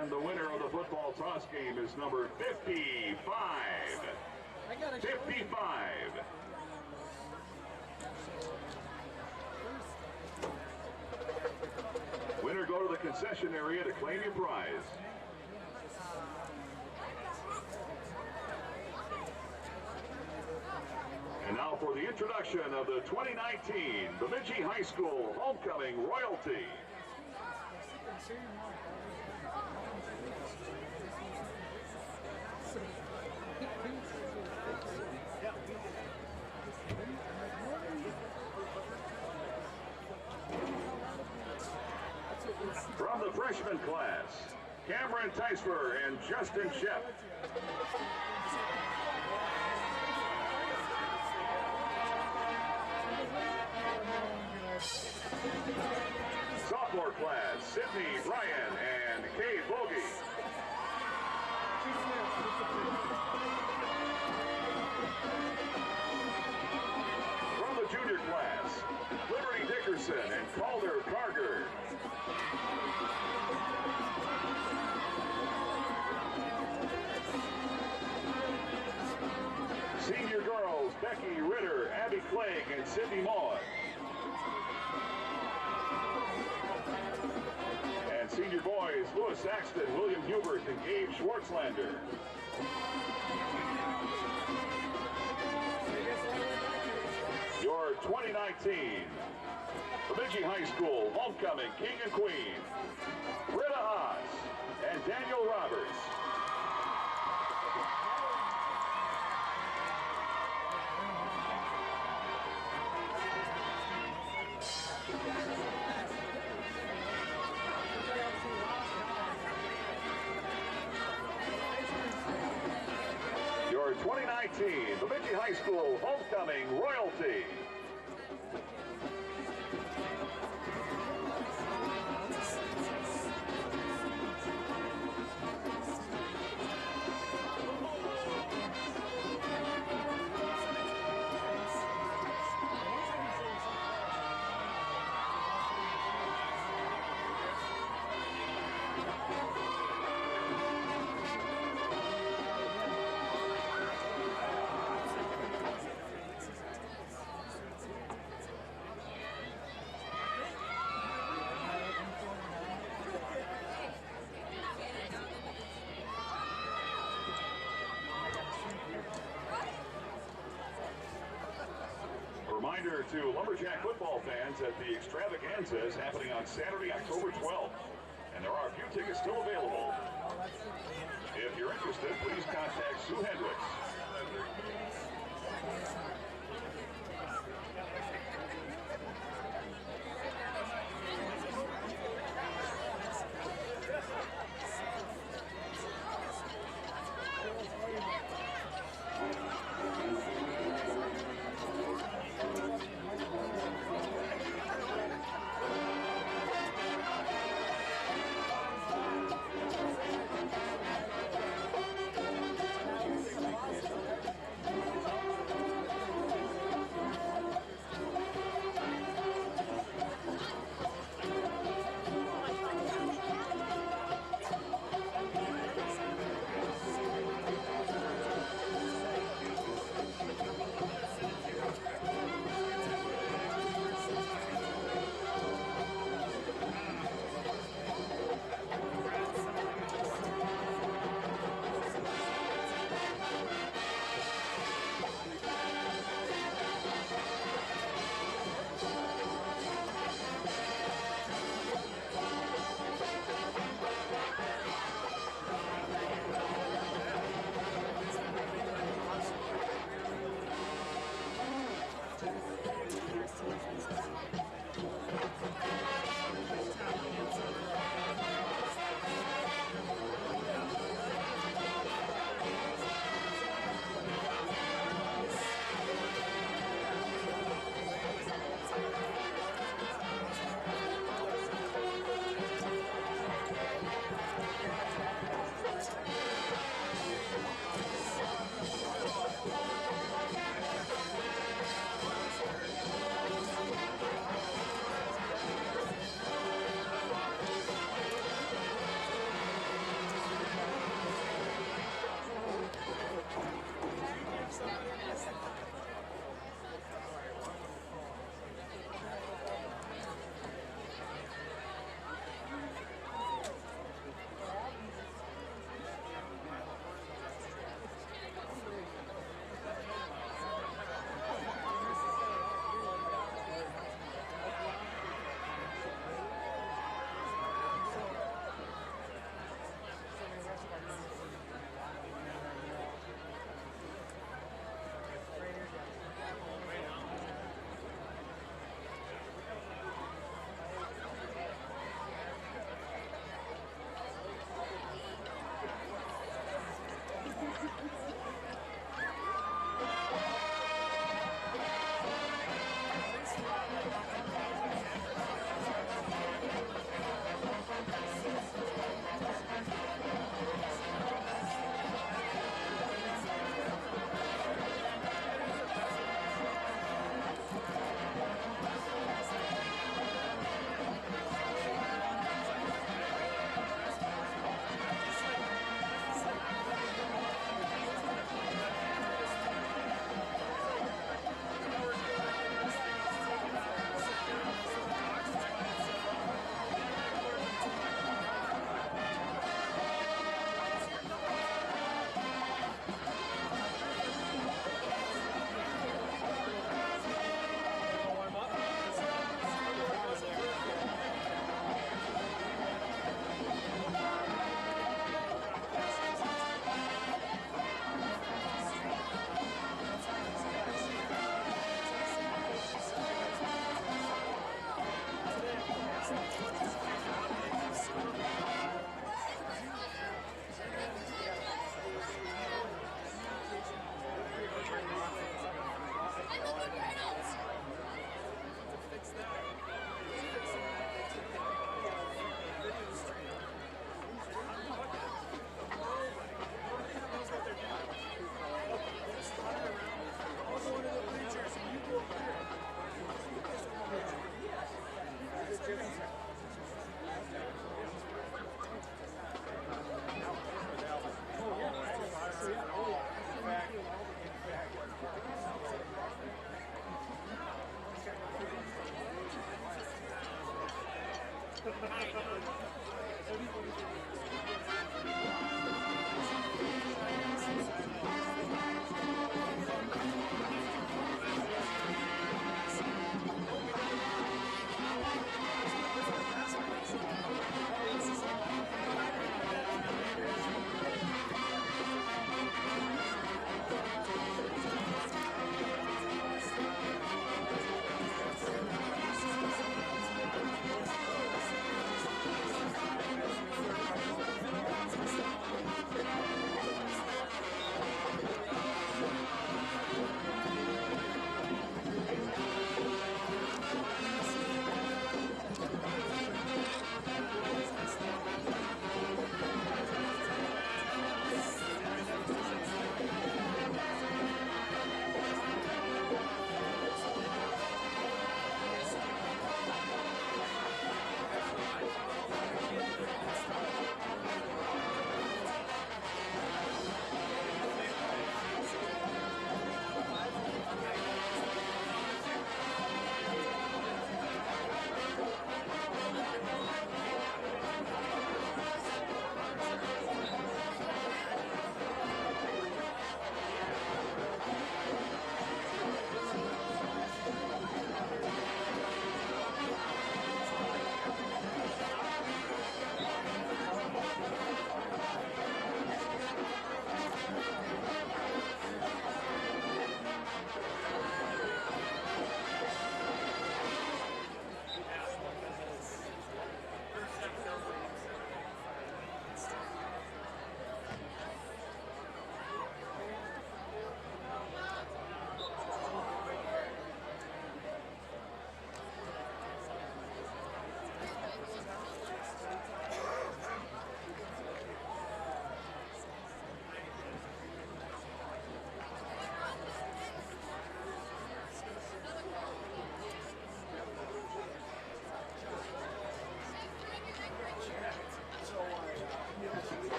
And the winner of the football toss game is number 55. 55. Winner, go to the concession area to claim your prize. And now for the introduction of the 2019 Bemidji High School Homecoming Royalty. From the freshman class, Cameron Teisfer and Justin Shep. Sophomore class, Sydney Bryan and Kay Bogie. From the junior class, Liberty Dickerson and Calder Carger. Senior girls, Becky Ritter, Abby Clegg, and Sydney Maud. And senior boys, Louis Saxton, William Hubert, and Gabe Schwartzlander. Your 2019 Bemidji High School Homecoming King and Queen, Britta Haas and Daniel Roberts. 2019 Bemidji High School Homecoming Royalty. Reminder to Lumberjack football fans that the extravaganza is happening on Saturday, October 12th, and there are a few tickets still available. If you're interested, please contact Sue Hendricks.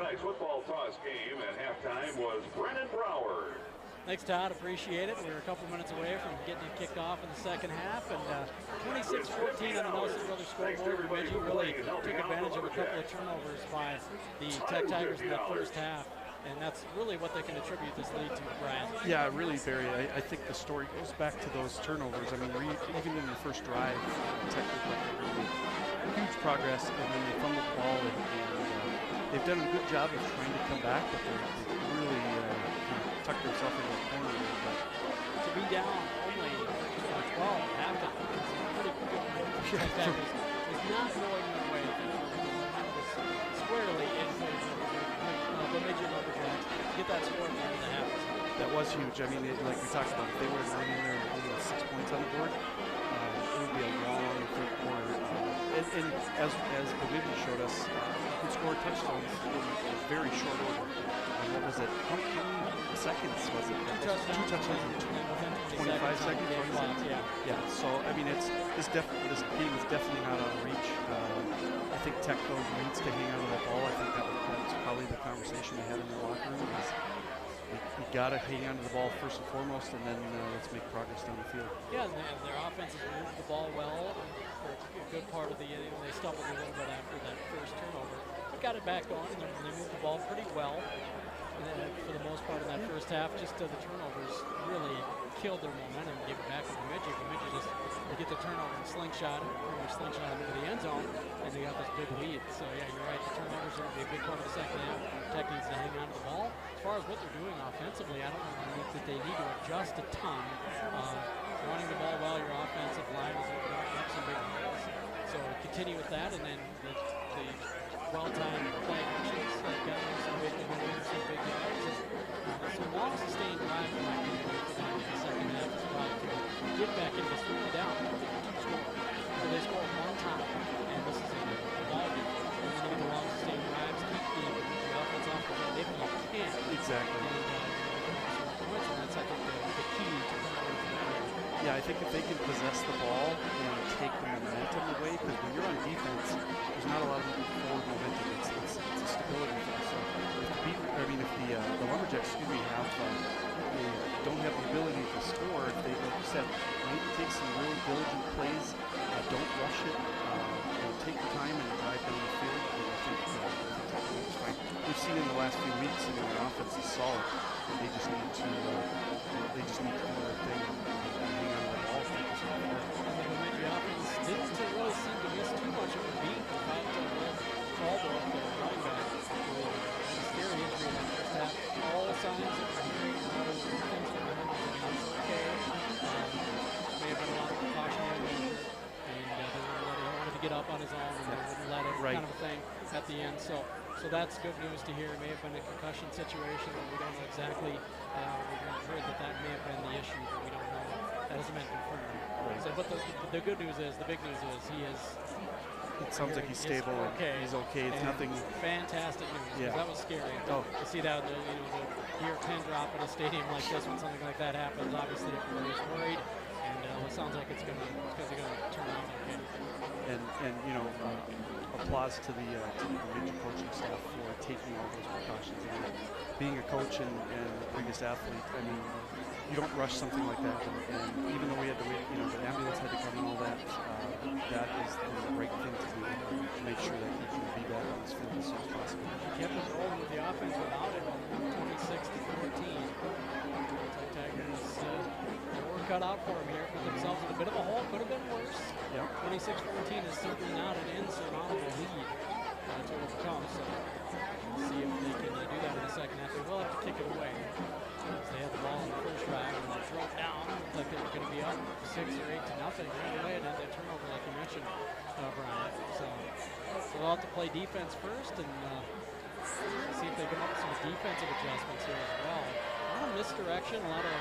tonight's football toss game at halftime was Brennan Broward. Thanks, Todd. Appreciate it. We were a couple minutes away from getting it kicked off in the second half, and 26-14 on the Nelson Brothers scoreboard. Bemidji really took advantage of a couple of turnovers by the Tech Tigers in that first half, and that's really what they can attribute this lead to, Brian. Yeah, really, Barry. I think the story goes back to those turnovers. I mean, even in the first drive, Tech looked like they made huge progress, and then they fumbled the ball, and they've done a good job of trying to come back, but they really tucked themselves into a corner. But to be down only 12 at halftime is pretty good. In fact, it's not going their way. This that score at the end of the half. That was huge. I mean, like we talked about, if they would have run in there only with 6 points on the board, it would be a long third quarter. And as Bemidji showed us, you could score touchdowns in very short order. What was it? How many seconds was it? Two touchdowns in 25 seconds. Yeah. So I mean, this game is definitely not out of reach. I think Tech though needs to hang on to that ball. I think that was probably the conversation we had in the locker room. You got to hang on to the ball first and foremost, and then let's make progress down the field. Yeah, and their offense has moved the ball well for a good part of the year. They stumbled a little bit after that first turnover, but got it back on, and they moved the ball pretty well. For the most part in that first half, just the turnovers really killed their momentum and gave it back to Bemidji. Bemidji just they get the turnover and slingshot them into the end zone, and they got this big lead. So yeah, you're right. The turnovers are going to be a big part of the second half. Tech needs to hang on to the ball. As far as what they're doing offensively, I don't think that they need to adjust a ton. Running the ball well, your offensive line is up some big holes. So continue with that, and then the well-timed play actions, getting some big yards, some long sustained drive for them in the second half is probably to get back into this 3 down, score. So they score one time, and this is a ball game. And then the long sustained drives keep the offense off the field if you can. Exactly. And that's, I think, the key to yeah, I think if they can possess the ball and take the momentum away, because when you're on defense, there's not a lot of forward momentum. It's a stability thing. So if the Lumberjacks, don't have the ability to score, if they, like you said, maybe take some really diligent plays, don't rush it, take your time and drive down the field. I think it's fine. We've seen in the last few weeks, their offense is solid. They just need to do their thing. The offense didn't really seem to miss too much of a beat without Caldwell, the running back, with a scary injury in that first half. All signs of things for him, he's okay. May have been a lot of precautionary measures, and he wanted to get up on his own, and they wouldn't let it, kind of a thing at the end. So that's good news to hear. It may have been a concussion situation, but we don't know exactly. We've heard that may have been the issue, but we don't know. That hasn't been confirmed. Right. So, but the good news is, the big news is he is. It sounds like he's stable. Okay. He's okay. It's nothing. Fantastic news. Yeah. That was scary. To see that, to hear a pin drop in a stadium like this when something like that happens, obviously everybody's worried, and it sounds like it's gonna turn out okay. And applause to the Bemidji coaching staff for taking all those precautions. Being a coach and a previous athlete, I mean, you don't rush something like that. And even though we had to wait, the ambulance had to come and all that, that is the right thing to do to make sure that he can be back on this field as soon as possible. He kept it rolling with the offense without it, 26-14. Tigers, they were cut out for him here, put themselves in a bit of a hole. Could have been worse. Yep. 26-14 is certainly not an insurmountable lead to overcome. So we'll see if they can do that in the second half. They will have to kick it away. They had the ball in the first drive and they drove down. Looked like they were going to be up 6 or 8-0 right away, and had that turnover like you mentioned, Brian. So they'll have to play defense first and see if they come up with some defensive adjustments here as well. A lot of misdirection, a lot of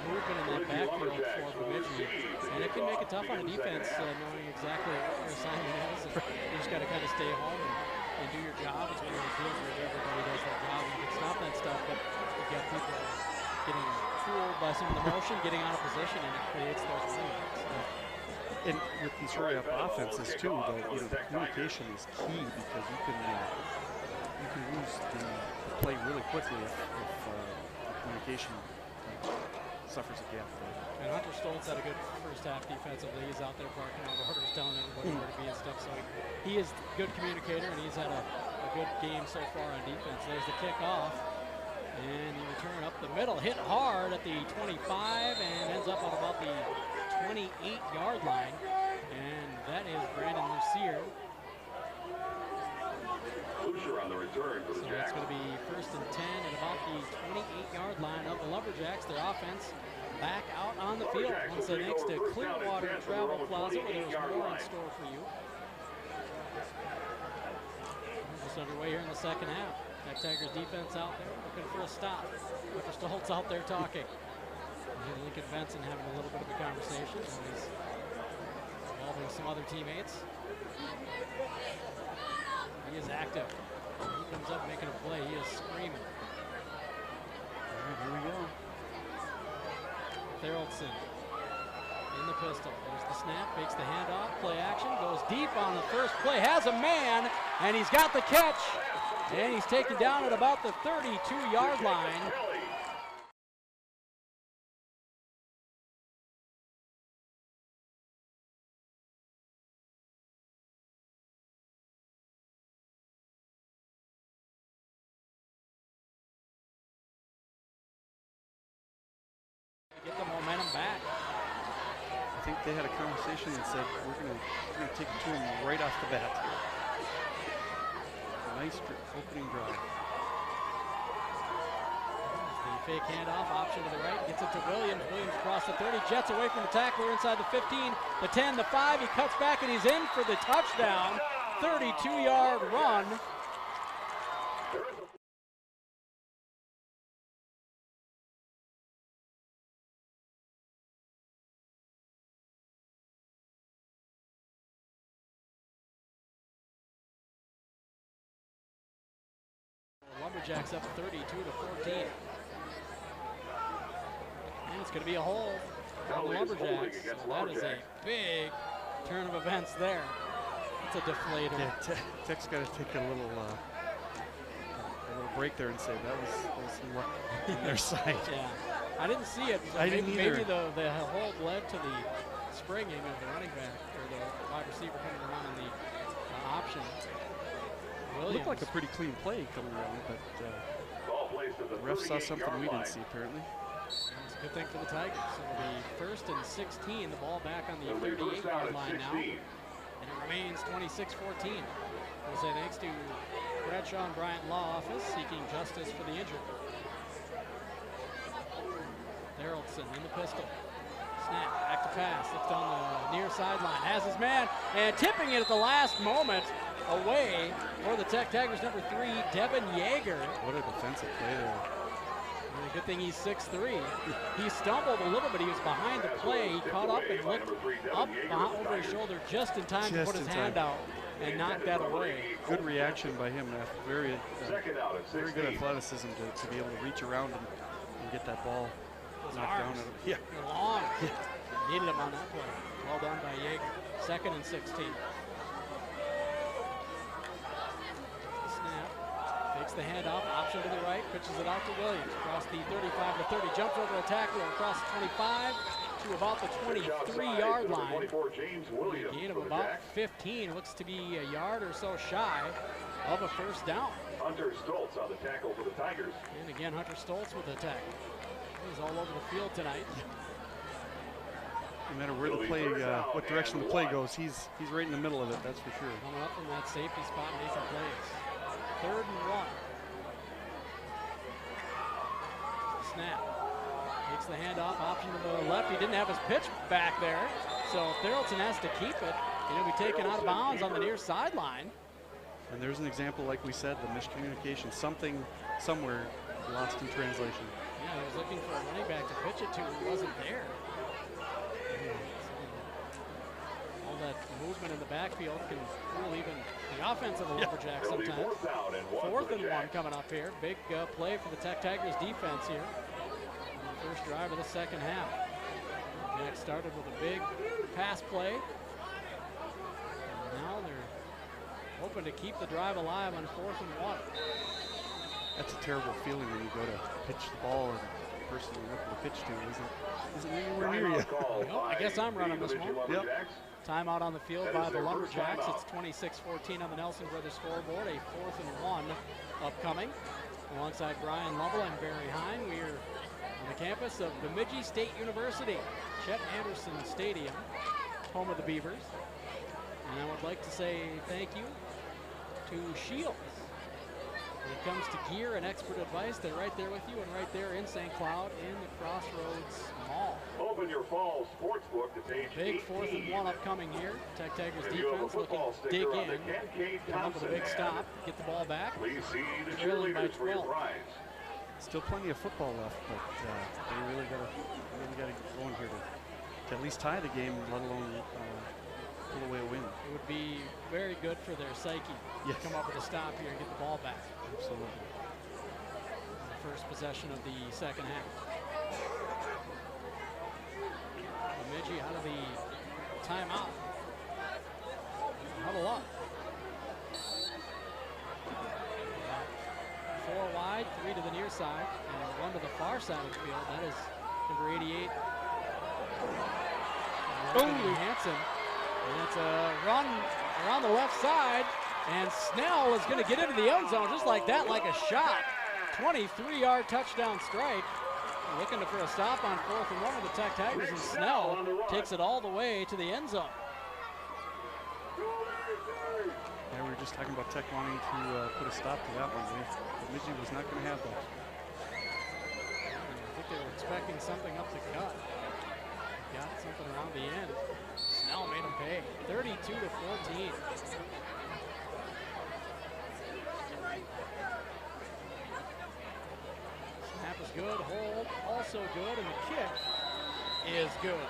movement in that backfield for Bemidji, and it can make it tough on a defense knowing exactly what your assignment is. You just got to kind of stay home and do your job. It's one of those deals where everybody does their job and you can stop that stuff, but you got people getting fooled by some of the motion, getting out of position, and it creates those mistakes. And with these hurry-up offenses too, the communication is key because you can lose the play really quickly if the communication suffers a gap. And Hunter Stoltz had a good first half defensively. He's out there barking out orders, telling everybody where to be and stuff. So he is a good communicator, and he's had a good game so far on defense. There's the kickoff. And he returned up the middle, hit hard at the 25 and ends up on about the 28-yard line. And that is Brandon Lucier. On the return for the so it's going to be 1st and 10 at about the 28-yard line of the Lumberjacks. Their offense back out on the field once the next to Clearwater Travel Plaza, where there's more in store for you. Just underway here in the second half. That Tigers defense out there looking for a stop. Hunter Stoltz out there talking. And Lincoln Benson having a little bit of a conversation. He's involving some other teammates. He is active. He comes up making a play. He is screaming. Here we go. Theraldson in the pistol. There's the snap, makes the handoff, play action, goes deep on the first play, has a man, and he's got the catch. And he's taken down at about the 32-yard line. Get the momentum back. I think they had a conversation and said, we're gonna take it to him right off the bat here. Nice opening drive. The fake handoff, option to the right, gets it to Williams. Williams across the 30, jets away from the tackler inside the 15, the 10, the 5. He cuts back and he's in for the touchdown. 32-yard run. Lumberjacks up 32 to 14. And it's going to be a hold on the Lumberjacks. So that is a big turn of events there. It's a deflator. Yeah, Tech's got to take a little break there and say that was some luck on their side. Yeah, I didn't see it. I didn't either. Maybe the hold led to the springing of the running back or the wide receiver coming around on the option. Williams. Looked like a pretty clean play coming around, but the ref saw something we didn't see apparently. It's a good thing for the Tigers. So it'll be 1st and 16. The ball back on the 38-yard line now. And it remains 26-14. We'll say thanks to Bradshaw and Bryant Law Office seeking justice for the injured. Theraldson in the pistol. Snap, back to pass. Looks down the near sideline. Has his man and tipping it at the last moment away for the Tech Tigers, number 3, Devin Yeager. What a defensive play there. And good thing he's 6'3". He stumbled a little bit. He was behind the play. He caught up and looked up over his shoulder just in time to put his hand out and knock that away. Good reaction by him. Very good athleticism to be able to reach around and get that ball knocked down. Yeah. Long. Needed him on that play. Well done by Yeager. 2nd and 16. Takes the handoff, option to the right, pitches it out to Williams. Across the 35 to 30, jumps over a tackler across the 25 to about the 23-yard line. A gain of about 15, looks to be a yard or so shy of a first down. Hunter Stoltz on the tackle for the Tigers. And again, Hunter Stoltz with the tackle. He's all over the field tonight. No matter where the play, what direction the play goes, he's right in the middle of it, that's for sure. Coming up from that safety spot, making plays. 3rd and 1. Snap. Takes the handoff, option to the left. He didn't have his pitch back there, so Theraldson has to keep it. He'll be taken out of bounds on the near sideline. And there's an example, like we said, the miscommunication. Something somewhere lost in translation. Yeah, he was looking for a running back to pitch it to, who wasn't there. All that movement in the backfield can fool even the offense of the Lumberjacks sometimes. 4th and 1 coming up here. Big play for the Tech Tigers defense here. On the first drive of the second half. Jack started with a big pass play. And now they're hoping to keep the drive alive on 4th and 1. That's a terrible feeling when you go to pitch the ball and the person you're looking to pitch to isn't anywhere near you. Well, I guess I'm running this one. Yep. Timeout on the field by the Lumberjacks. It's 26-14 on the Nelson Brothers scoreboard. A 4th and 1 upcoming. Alongside Brian Lovell and Barry Hine, we are on the campus of Bemidji State University, Chet Anderson Stadium, home of the Beavers. And I would like to say thank you to Shields. When it comes to gear and expert advice, they're right there with you and right there in St. Cloud in the Crossroads Mall. Open your fall sports book to page Big 18. 4th and 1 upcoming here. Tech Tigers defense looking to dig in. Come up with a big stop. Get the ball back. Please see the Trailing by cheerleaders for your 12. prize. Still plenty of football left, but they really got to get going here to at least tie the game, let alone pull away a win. It would be very good for their psyche to come up with a stop here and get the ball back. Absolutely. The first possession of the second half. Bemidji out of the timeout. Huddle up. 4 wide, 3 to the near side, and 1 to the far side of the field. That is number 88. Hansen. And it's a run around the left side, and Snell is going to get into the end zone just like that, like a shot. 23-yard touchdown strike. Looking for a stop on 4th and 1 with the Tech Tigers, and Snell takes it all the way to the end zone. Yeah, we were just talking about Tech wanting to put a stop to that one. Bemidji was not going to have that. I think they were expecting something up the gut. Got something around the end. Snell made them pay. 32-14. Snap is good. Hold also good, and the kick is good.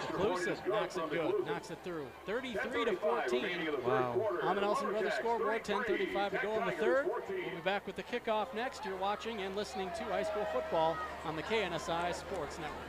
Inclusive knocks it good, knocks it through. 33-14. Wow. On the Nelson Brothers scoreboard, 10:35 to go in the third. We'll be back with the kickoff next. You're watching and listening to high school football on the KNSI Sports Network.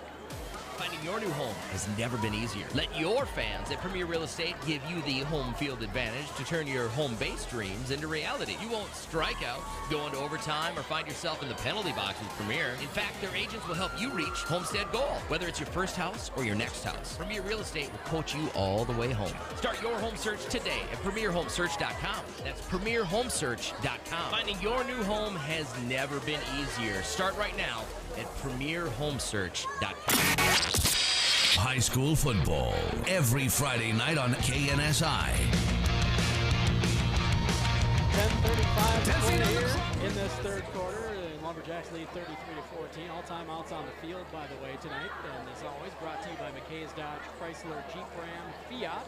Finding your new home has never been easier. Let your fans at Premier Real Estate give you the home field advantage to turn your home-based dreams into reality. You won't strike out, go into overtime, or find yourself in the penalty box with Premier. In fact, their agents will help you reach homestead goal, whether it's your first house or your next house. Premier Real Estate will coach you all the way home. Start your home search today at premierhomesearch.com. That's premierhomesearch.com. Finding your new home has never been easier. Start right now at premierhomesearch.com. High school football every Friday night on KNSI. 10:35 to go here in this third quarter. And Lumberjacks lead 33-14. All timeouts on the field, by the way, tonight. And as always, brought to you by McKay's Dodge, Chrysler, Jeep, Ram, Fiat.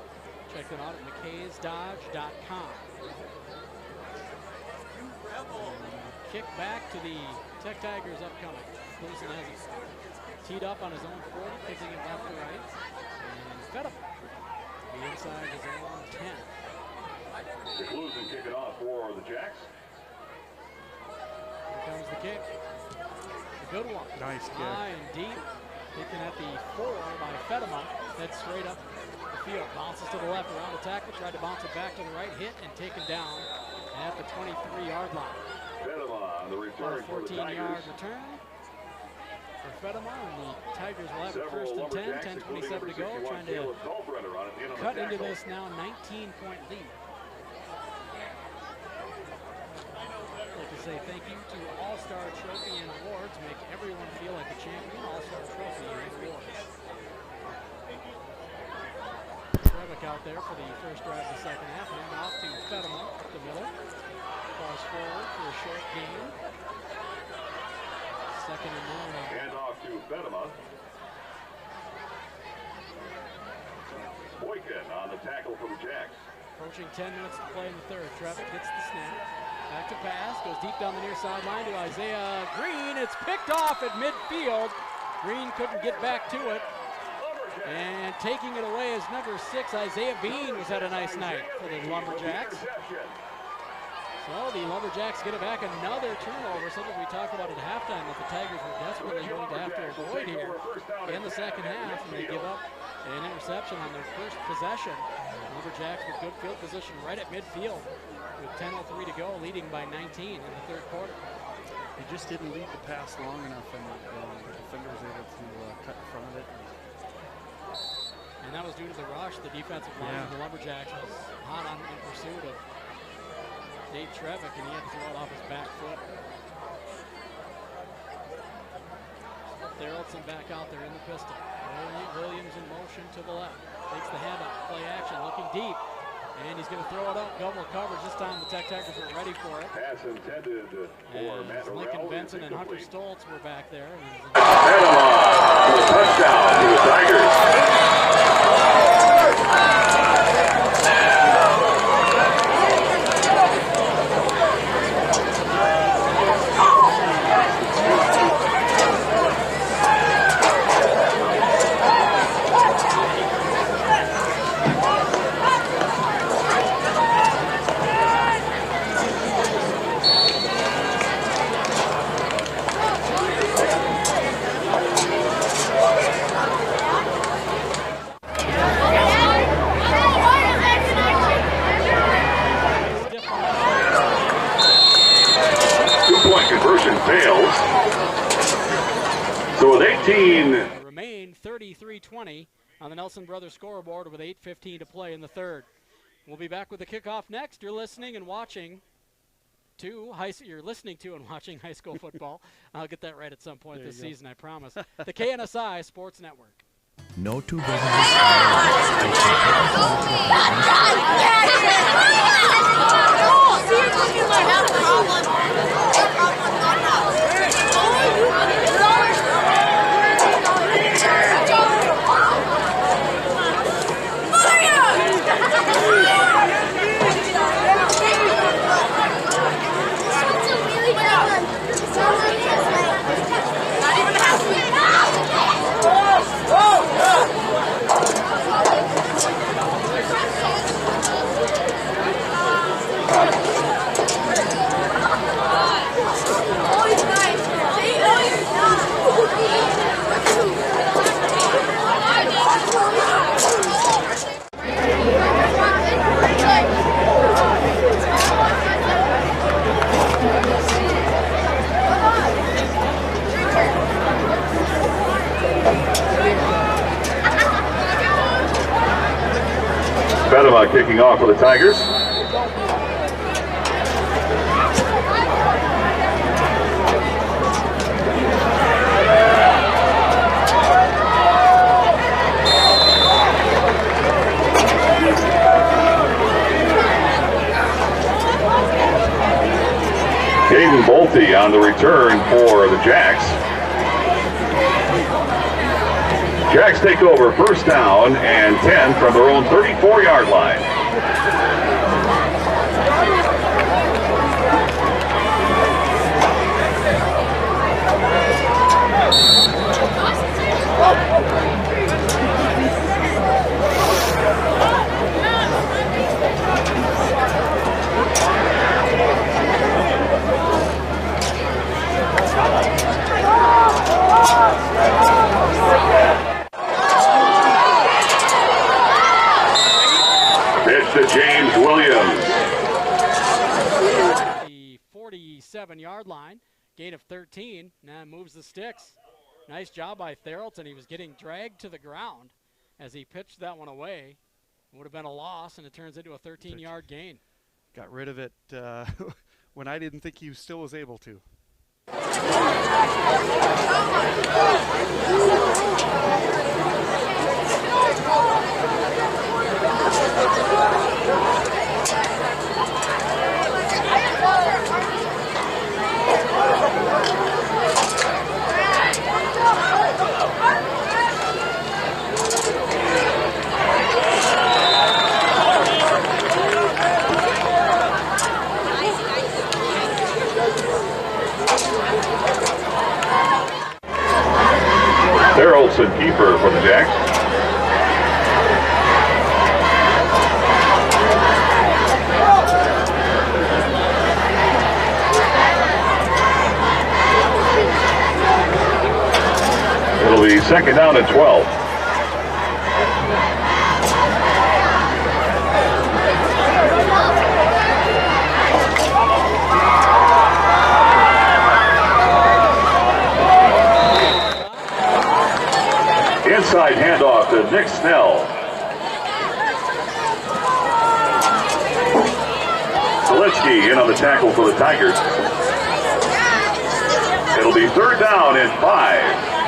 Check them out at mckaysdodge.com. Kick back to the Tech Tigers upcoming. Clemson has it teed up on his own 40, kicking it left to right. And fed up the inside his own 10. Clemson kick it off for the Jacks. Here comes the kick. A good one. Nice kick. High and deep. Kicking at the 4 by Fedema. Heads straight up the field. Bounces to the left around the tackle. Tried to bounce it back to the right. Hit and taken down at the 23-yard line. Fedema on the return for the Tigers. 14-yard return for Fedema, and the Tigers will have it first and 10, 10:27 to go, trying to cut into this now 19-point lead. I'd like to say thank you to All-Star Trophy and Awards, make everyone feel like a champion. All-Star Trophy and Awards. Trevick out there for the first drive of the second half, and off to Fedema up the middle. Falls forward for a short gain. Second and 9. Hand off to Fedema. Boykin on the tackle for the Jacks. Approaching 10 minutes to play in the third. Trevick gets the snap. Back to pass. Goes deep down the near sideline to Isaiah Green. It's picked off at midfield. Green couldn't get back to it. And taking it away is number 6, Isaiah Bean, was had a nice night for the Lumberjacks. So the Lumberjacks get it back, another turnover, something we talked about at halftime that the Tigers were desperately going to have to avoid here in the second half, and they give up an interception on their first possession. Lumberjacks with good field position right at midfield with 10:03 to go, leading by 19 in the third quarter. They just didn't lead the pass long enough, and the defender was able to cut in front of it. And that was due to the rush. The defensive line of the Lumberjacks was hot on in pursuit of Nate Trevick, and he had to throw it off his back foot. Theraldson back out there in the pistol. Williams in motion to the left. Takes the handoff, play action, looking deep. And he's going to throw it up, double coverage. This time the Tech Tigers were ready for it. Pass intended for Matt Lincoln Orrell. Benson and Hunter Stoltz were back there. Touchdown to the Tigers. Conversion fails. So with 18. Remain 33-20 on the Nelson Brothers scoreboard with 8:15 to play in the third. We'll be back with the kickoff next. You're listening and watching high school football. I'll get that right at some point this season, I promise. The KNSI Sports Network. No two businesses Fedema kicking off for the Tigers. Caden Bolte on the return for the Jacks. Jacks take over first down and 10 from their own 34-yard line. To James Williams. The 47-yard line, gain of 13, now moves the sticks. Nice job by Therelton. He was getting dragged to the ground as he pitched that one away. It would have been a loss, and it turns into a 13-yard gain. Got rid of it when I didn't think he still was able to. Olsen, keeper for the Jacks. It'll be second down and 12. Inside handoff to Nick Snell. Selitsky in on the tackle for the Tigers. It'll be third down and 5.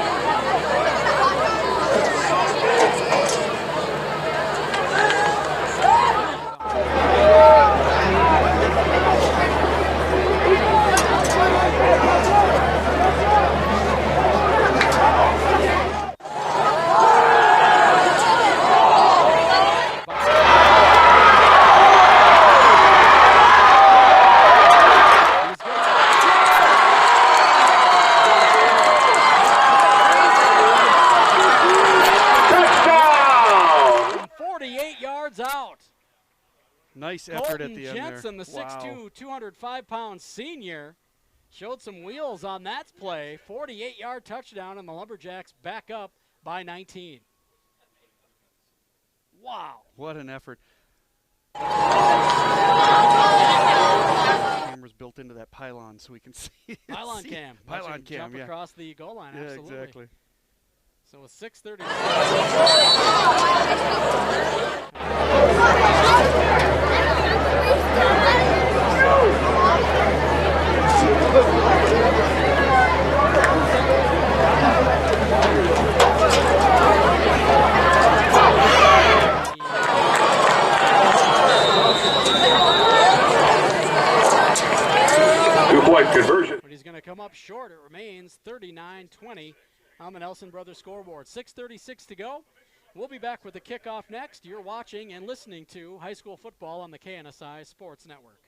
Nice effort at the end Jensen, there. the 6'2", 205-pound senior, showed some wheels on that play. 48-yard touchdown, and the Lumberjacks back up by 19. Wow. What an effort. Camera's built into that pylon so we can see it. Pylon cam. Pylon cam, jump across the goal line, yeah, absolutely. Exactly. So with 6:30. Two-point conversion. But he's going to come up short. It remains 39-20 on the Nelson Brothers scoreboard. 6:36 to go. We'll be back with the kickoff next. You're watching and listening to high school football on the KNSI Sports Network.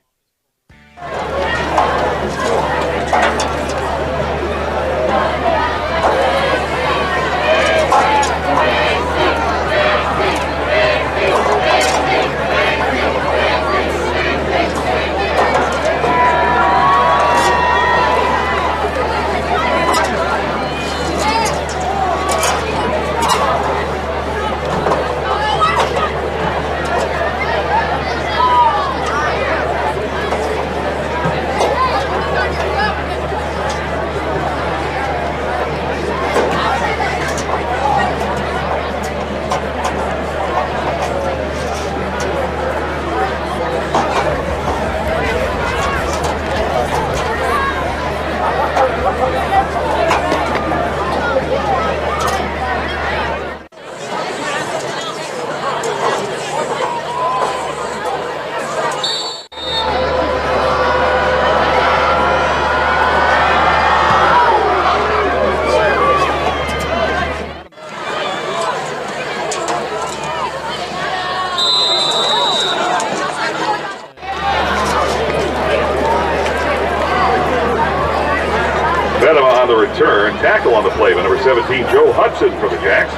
Return tackle on the play by number 17, Joe Hudson for the Jacks.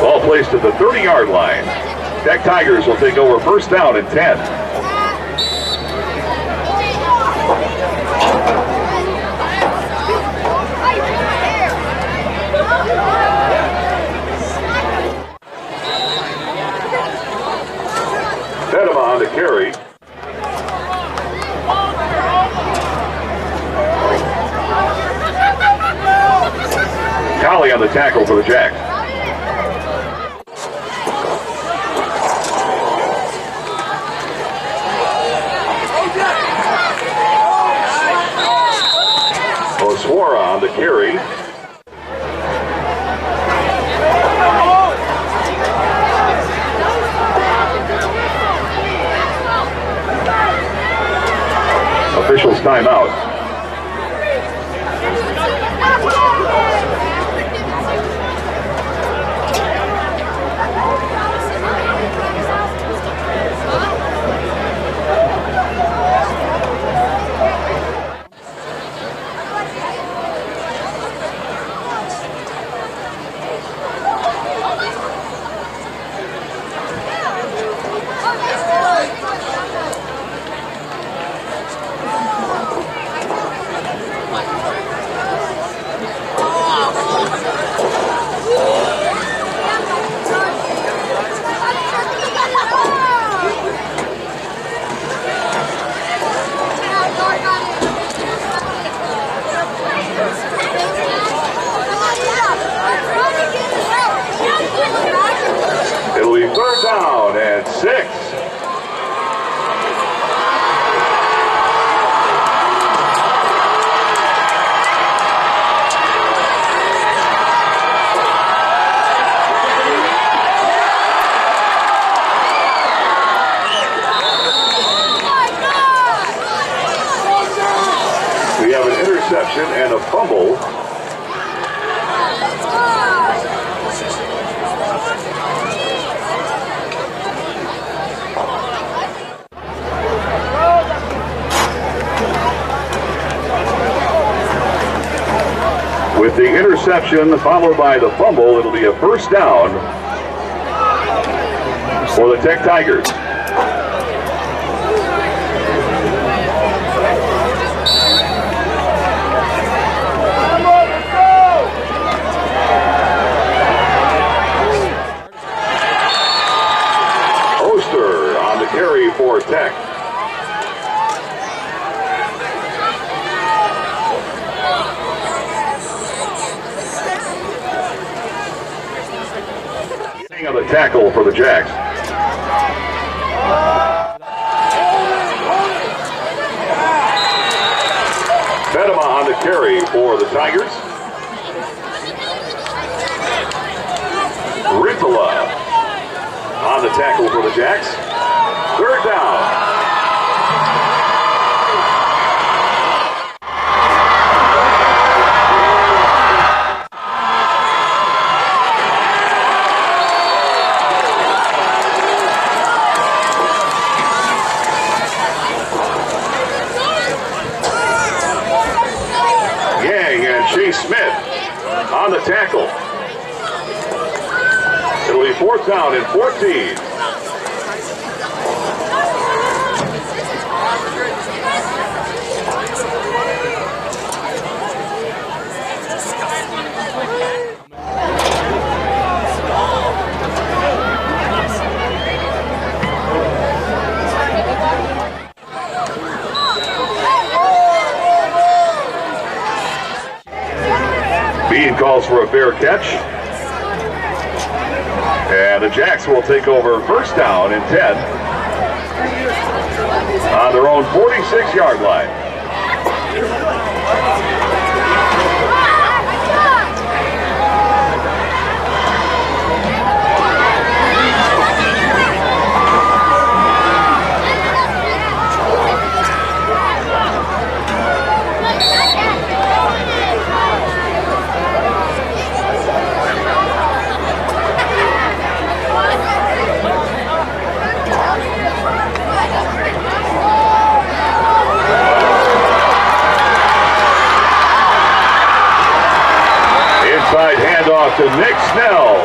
Ball placed at the 30-yard line. Jack Tigers will take over first down and 10. Fedema on the carry. Colley on the tackle for the Jacks. Oswara on the carry. Officials timeout. It'll be third down and 6. We have an interception and a fumble. With the interception followed by the fumble, it'll be a first down for the Tech Tigers. Oster on the carry for Tech. On the tackle for the Jacks. Fedema on the carry for the Tigers. Rintola on the tackle for the Jacks. Third down. Smith on the tackle. It'll be 4th down and 14. Bean calls for a fair catch. And the Jacks will take over 1st down and 10 on their own 46-yard line. Inside handoff to Nick Snell.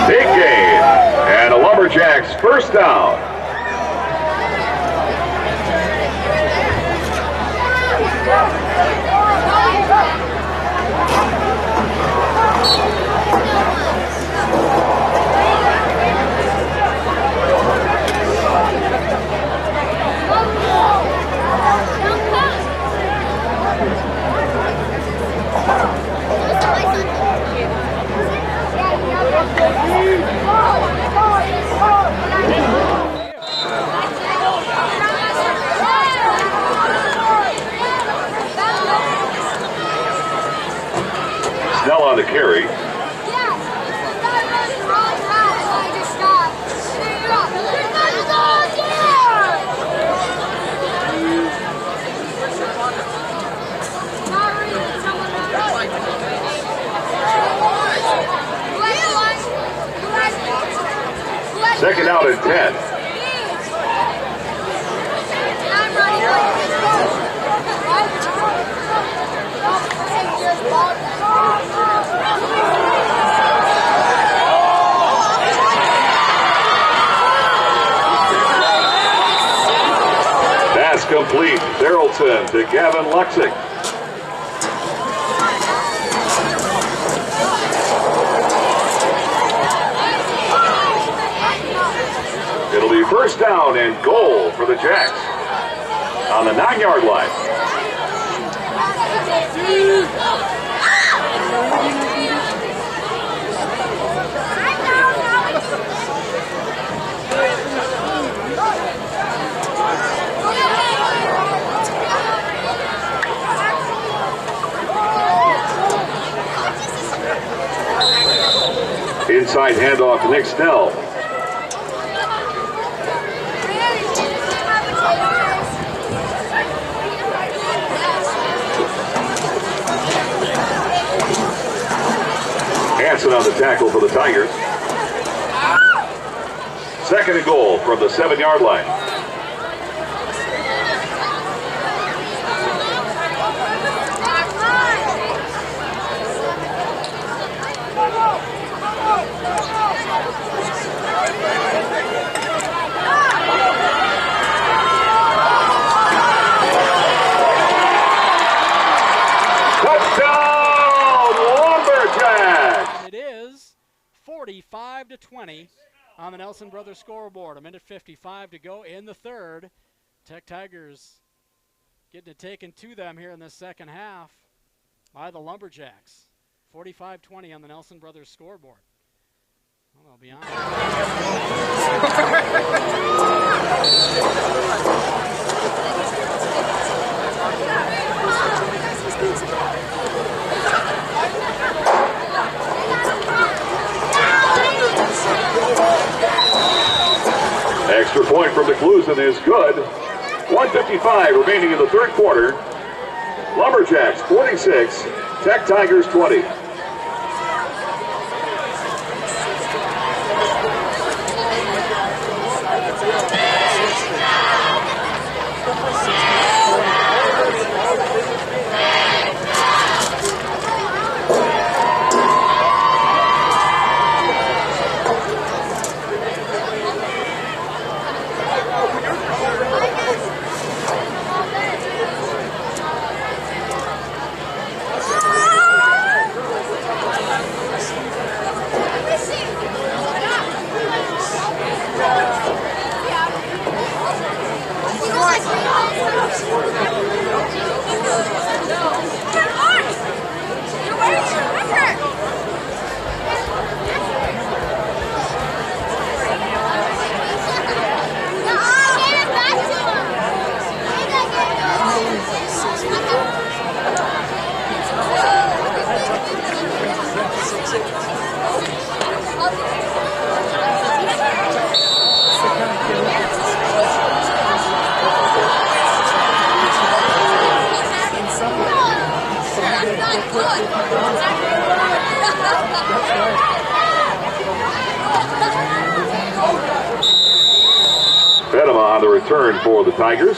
Big gain. And a Lumberjacks 1st down. Snell on the carry. Second out and 10. That's complete. Darrellton to Gavin Luxick. It'll be 1st down and goal for the Jacks on the 9-yard line. Inside handoff to Nick Snell. Hanson on the tackle for the Tigers. 2nd and goal from the 7-yard line. It is 45-20 on the Nelson Brothers scoreboard. 1:55 to go in the third. Tech Tigers getting it taken to them here in the second half by the Lumberjacks. 45-20 on the Nelson Brothers scoreboard. Well, I'll be honest. Extra point from McLuhan is good. 1:55 remaining in the third quarter. Lumberjacks 46, Tech Tigers 20. Fedema on the return for the Tigers.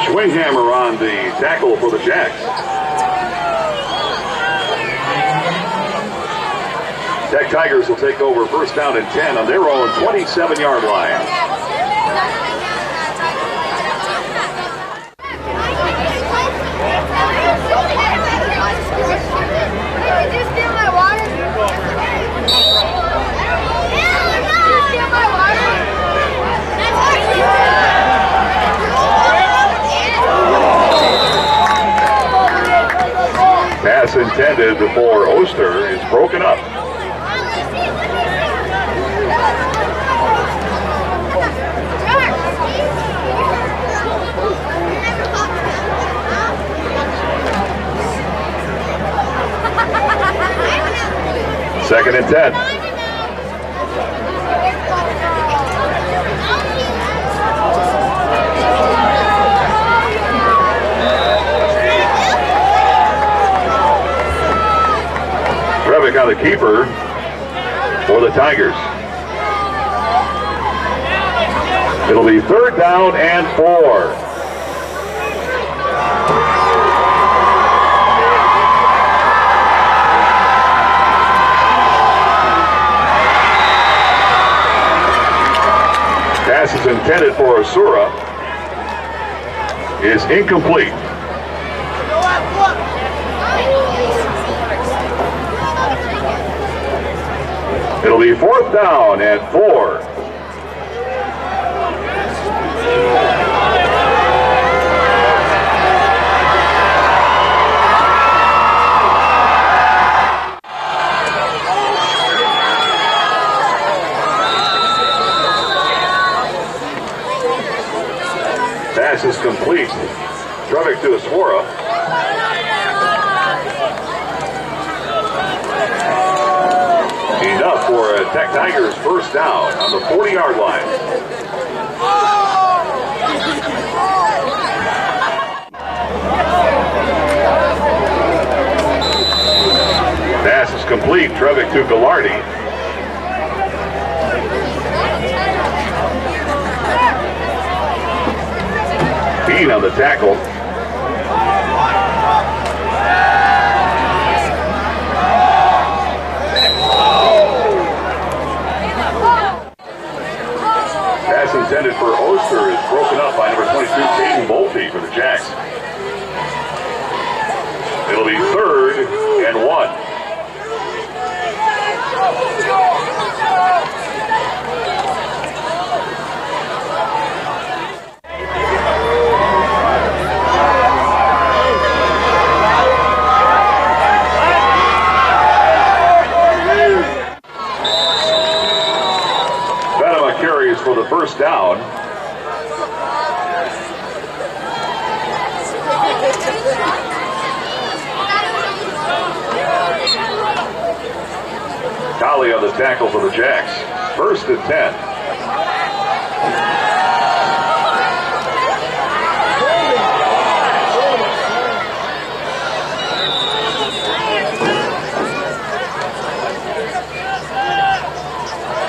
Schwinghammer on the tackle for the Jacks. Tech Tigers will take over first down and 10 on their own 27-yard line. Pass intended for Oster is broken up. Second and 10. Trevick on the keeper for the Tigers. It'll be third down and 4. Pass is intended for Asura. Is incomplete. It'll be fourth down and 4. Pass is complete. Trevick to Aswara. Enough for a Tech Tigers first down on the 40-yard line. Pass is complete. Trevick to Gallardi. Bean on the tackle. for Oster is broken up by number 22, Caden Bolte for the Jacks. It'll be 3rd and 1. For the first down. Collie on the tackle for the Jacks. 1st and 10.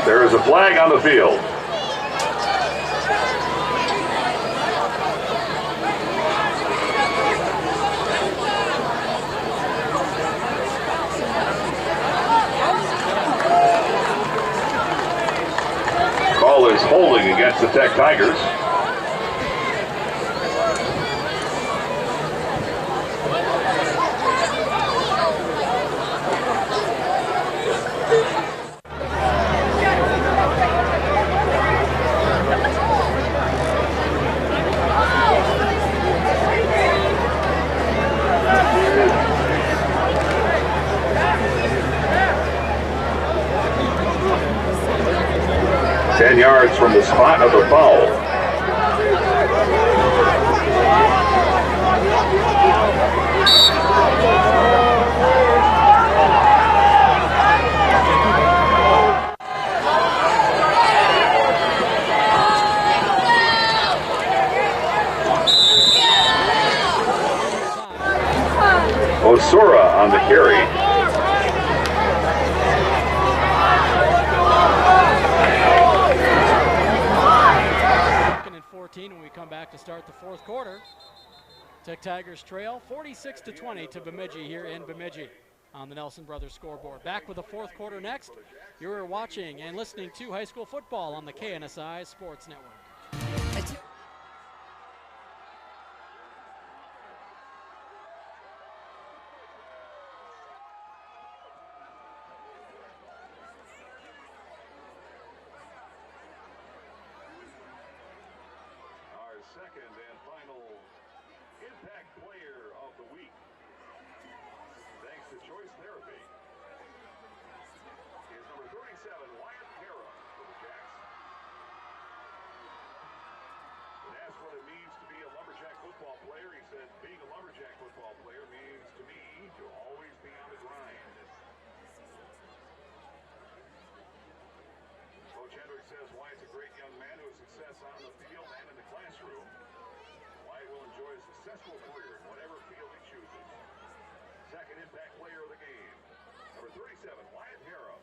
There is a flag on the field. Is holding against the Tech Tigers. Yards from the spot of the foul. Osura on the carry. 14 when we come back to start the 4th quarter. Tech Tigers trail 46-20 to Bemidji here in Bemidji on the Nelson Brothers scoreboard. Back with the 4th quarter next. You're watching and listening to high school football on the KNSI Sports Network. Second and final impact player of the week, thanks to Choice Therapy, is number 37, Wyatt Hara for the Jacks. When asked what it means to be a Lumberjack football player, he said, being a Lumberjack football player means to me to always be on the grind. Coach Hendrick says Wyatt's a great young man who has success on the field and in the classroom. Wyatt will enjoy a successful career in whatever field he chooses. Second impact player of the game, number 37, Wyatt Hara.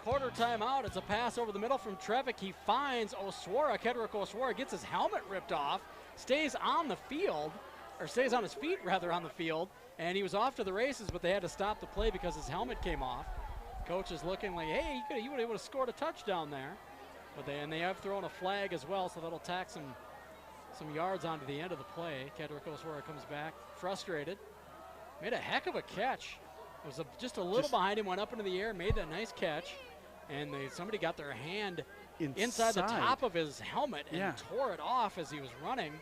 Quarter timeout. It's a pass over the middle from Trevick. He finds Oswara. Kedrick Oswara gets his helmet ripped off, stays on the field, or stays on his feet rather on the field, and he was off to the races, but they had to stop the play because his helmet came off. Coach is looking like, hey, he would have scored a touchdown there. But they have thrown a flag as well, so that'll tack some yards onto the end of the play. Kedrick Oswara comes back frustrated. Made a heck of a catch. It was just a little behind him, went up into the air, made that nice catch. And somebody got their hand inside the top of his helmet and tore it off as he was running.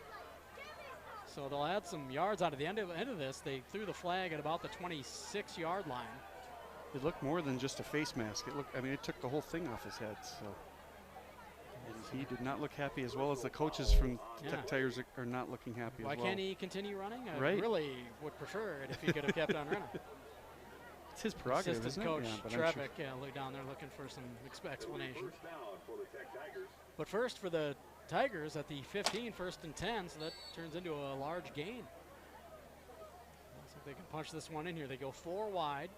So they'll add some yards onto the end of this. They threw the flag at about the 26-yard line. It looked more than just a face mask. It took the whole thing off his head. So he did not look happy, as well as the coaches from Tech Tigers are not looking happy as well. Why can't he continue running? I right. really would prefer it if he could have kept on running. It's his prerogative, Assistant isn't coach it? Trevick, look down there looking for some explanation. But first for the Tigers at the 15, 1st and 10, so that turns into a large gain. Looks like they can punch this one in here. They go 4 wide.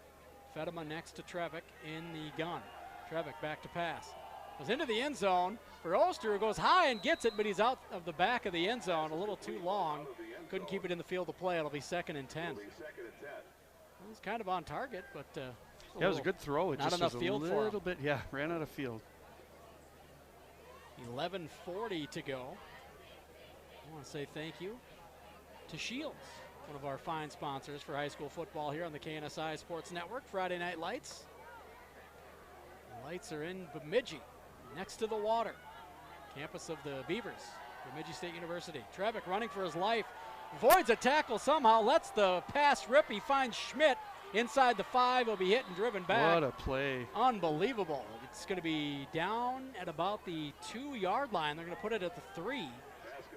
Fedema next to Trevick in the gun. Trevick back to pass. Goes into the end zone for Oster, who goes high and gets it, but he's out of the back of the end zone a little too long. Couldn't keep it in the field of play. It'll be 2nd and 10. It was kind of on target, but yeah, it was a good throw. It not just enough was field a for little him. bit, yeah, ran out of field. 11:40 to go. I want to say thank you to Shields, one of our fine sponsors for high school football here on the KNSI Sports Network. Friday Night Lights. The lights are in Bemidji, next to the water. Campus of the Beavers, Bemidji State University. Trevick running for his life. Avoids a tackle somehow, lets the pass rip. He finds Schmidt inside the 5. He'll be hit and driven back. What a play. Unbelievable. It's going to be down at about the 2-yard line. They're going to put it at the 3.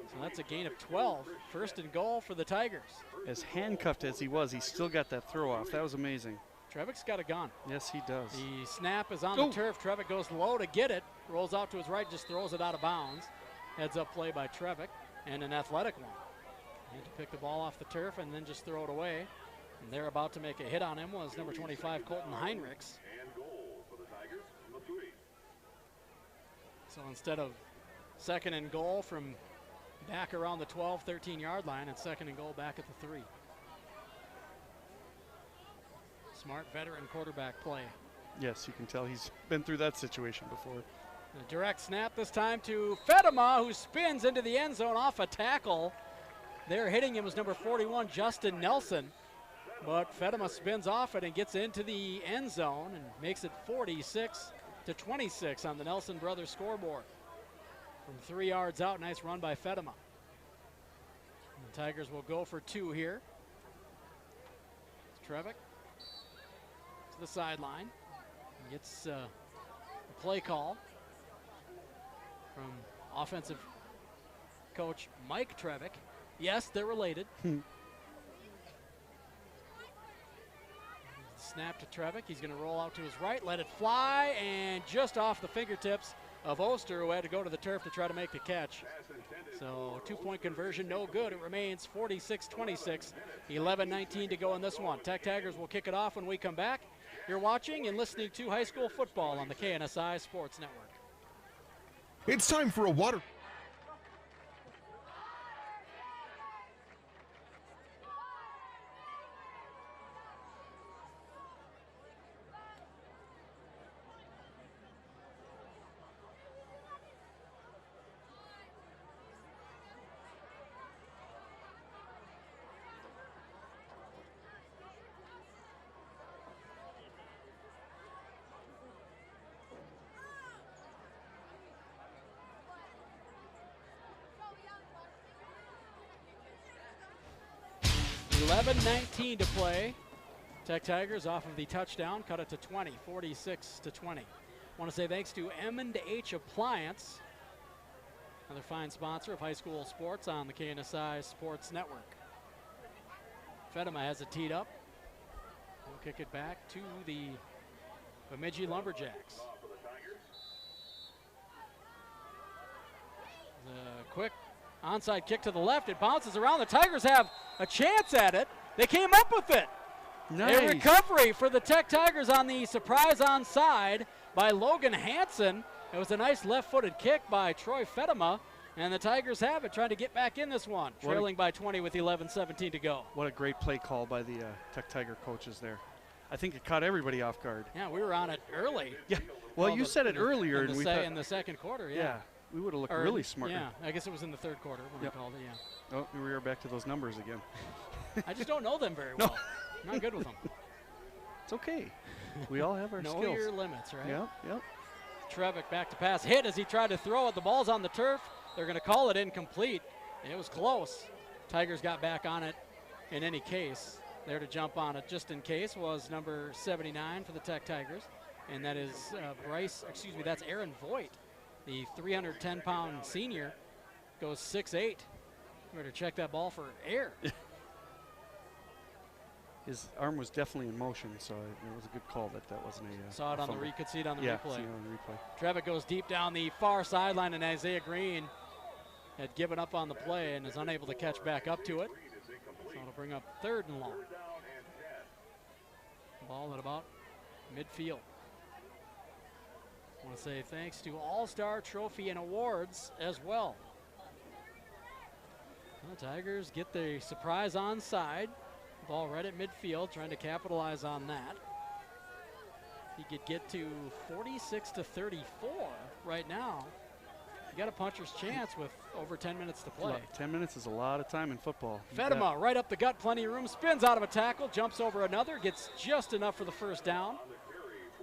So that's a gain of 12. 1st and goal for the Tigers. As handcuffed as he was, he still got that throw off. That was amazing. Trevick's got a gun. Yes, he does. The snap is on the turf. Trevick goes low to get it. Rolls out to his right, just throws it out of bounds. Heads up play by Trevick, and an athletic one. Need to pick the ball off the turf and then just throw it away. And they're about to make a hit on him was number 25, Colton Heinrichs. So instead of 2nd and goal from back around the 12, 13-yard line, and 2nd and goal back at the 3. Smart veteran quarterback play. Yes, you can tell he's been through that situation before. A direct snap this time to Fedema, who spins into the end zone off a tackle. There hitting him was number 41, Justin Nelson. But Fedema spins off it and gets into the end zone and makes it 46-26 on the Nelson brothers scoreboard. From 3 yards out, nice run by Fedema. The Tigers will go for 2 here. Trevick to the sideline. Gets a play call from offensive coach Mike Trevick. Yes, they're related. Snap to Trevick. He's going to roll out to his right, let it fly, and just off the fingertips of Oster, who had to go to the turf to try to make the catch. So 2-point conversion, no good. It remains 46-26, 11-19 to go in this one. Tech Tigers will kick it off when we come back. You're watching and listening to high school football on the KNSI Sports Network. It's time for a water. .19 to play. Tech Tigers off of the touchdown, cut it to 20, 46-20. Want to say thanks to M&H Appliance, another fine sponsor of high school sports on the KNSI Sports Network. Fedema has it teed up. We'll kick it back to the Bemidji Lumberjacks. The quick onside kick to the left. It bounces around. The Tigers have a chance at it. They came up with it. Nice. A recovery for the Tech Tigers on the surprise onside by Logan Hansen. It was a nice left-footed kick by Troy Fedema, and the Tigers have it, trying to get back in this one, trailing by 20 with 11:17 to go. What a great play call by the Tech Tiger coaches there. I think it caught everybody off guard. Yeah, we were on it early. Yeah, well, you said it earlier. In the second quarter, yeah. We would have looked really smart. Yeah, I guess it was in the third quarter when we called it, yeah. Oh, we are back to those numbers again. I just don't know them very well. I'm not good with them. It's okay. We all have our skills. Know your limits, right? Yep. Trevick back to pass. Hit as he tried to throw it. The ball's on the turf. They're going to call it incomplete. It was close. Tigers got back on it in any case. There to jump on it just in case was number 79 for the Tech Tigers. And that is that's Aaron Voigt. The 310-pound senior goes 6'8". Better check that ball for air. His arm was definitely in motion, so it was a good call that wasn't a Saw it on fumble. could see it on the replay. replay. See it on the replay. Trevick goes deep down the far sideline, and Isaiah Green had given up on the play and is unable to catch back up to it. So it'll bring up 3rd and long. Ball at about midfield. I want to say thanks to All-Star Trophy and Awards as well. The Tigers get the surprise onside. Ball right at midfield, trying to capitalize on that. He could get to 46-34 right now. You got a puncher's chance with over 10 minutes to play. 10 minutes is a lot of time in football. Fedema right up the gut, plenty of room, spins out of a tackle, jumps over another, gets just enough for the first down,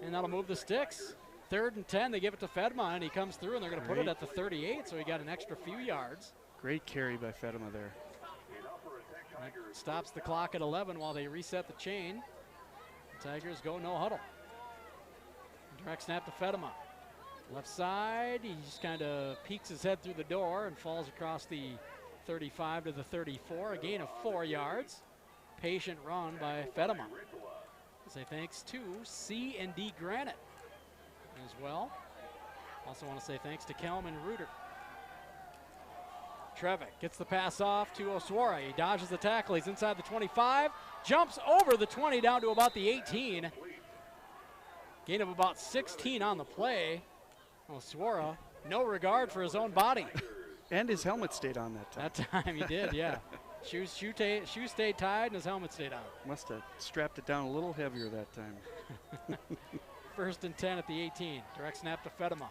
and that'll move the sticks. 3rd and 10, they give it to Fedema, and he comes through, and they're going to put it at the 38, so he got an extra few yards. Great carry by Fedema there. That stops the clock at 11 while they reset the chain. The Tigers go no huddle. Direct snap to Fedema. Left side, he just kind of peeks his head through the door and falls across the 35 to the 34, a gain of 4 yards. Patient run by Fedema. Say thanks to C&D Granite as well. Also want to say thanks to Kelman Reuter. Trevick gets the pass off to Oswara. He dodges the tackle. He's inside the 25, jumps over the 20 down to about the 18. Gain of about 16 on the play. Oswara, no regard for his own body. And his helmet stayed on that time. That time he did, yeah. Shoes stayed tied and his helmet stayed on. Must have strapped it down a little heavier that time. 1st and 10 at the 18. Direct snap to Fedema.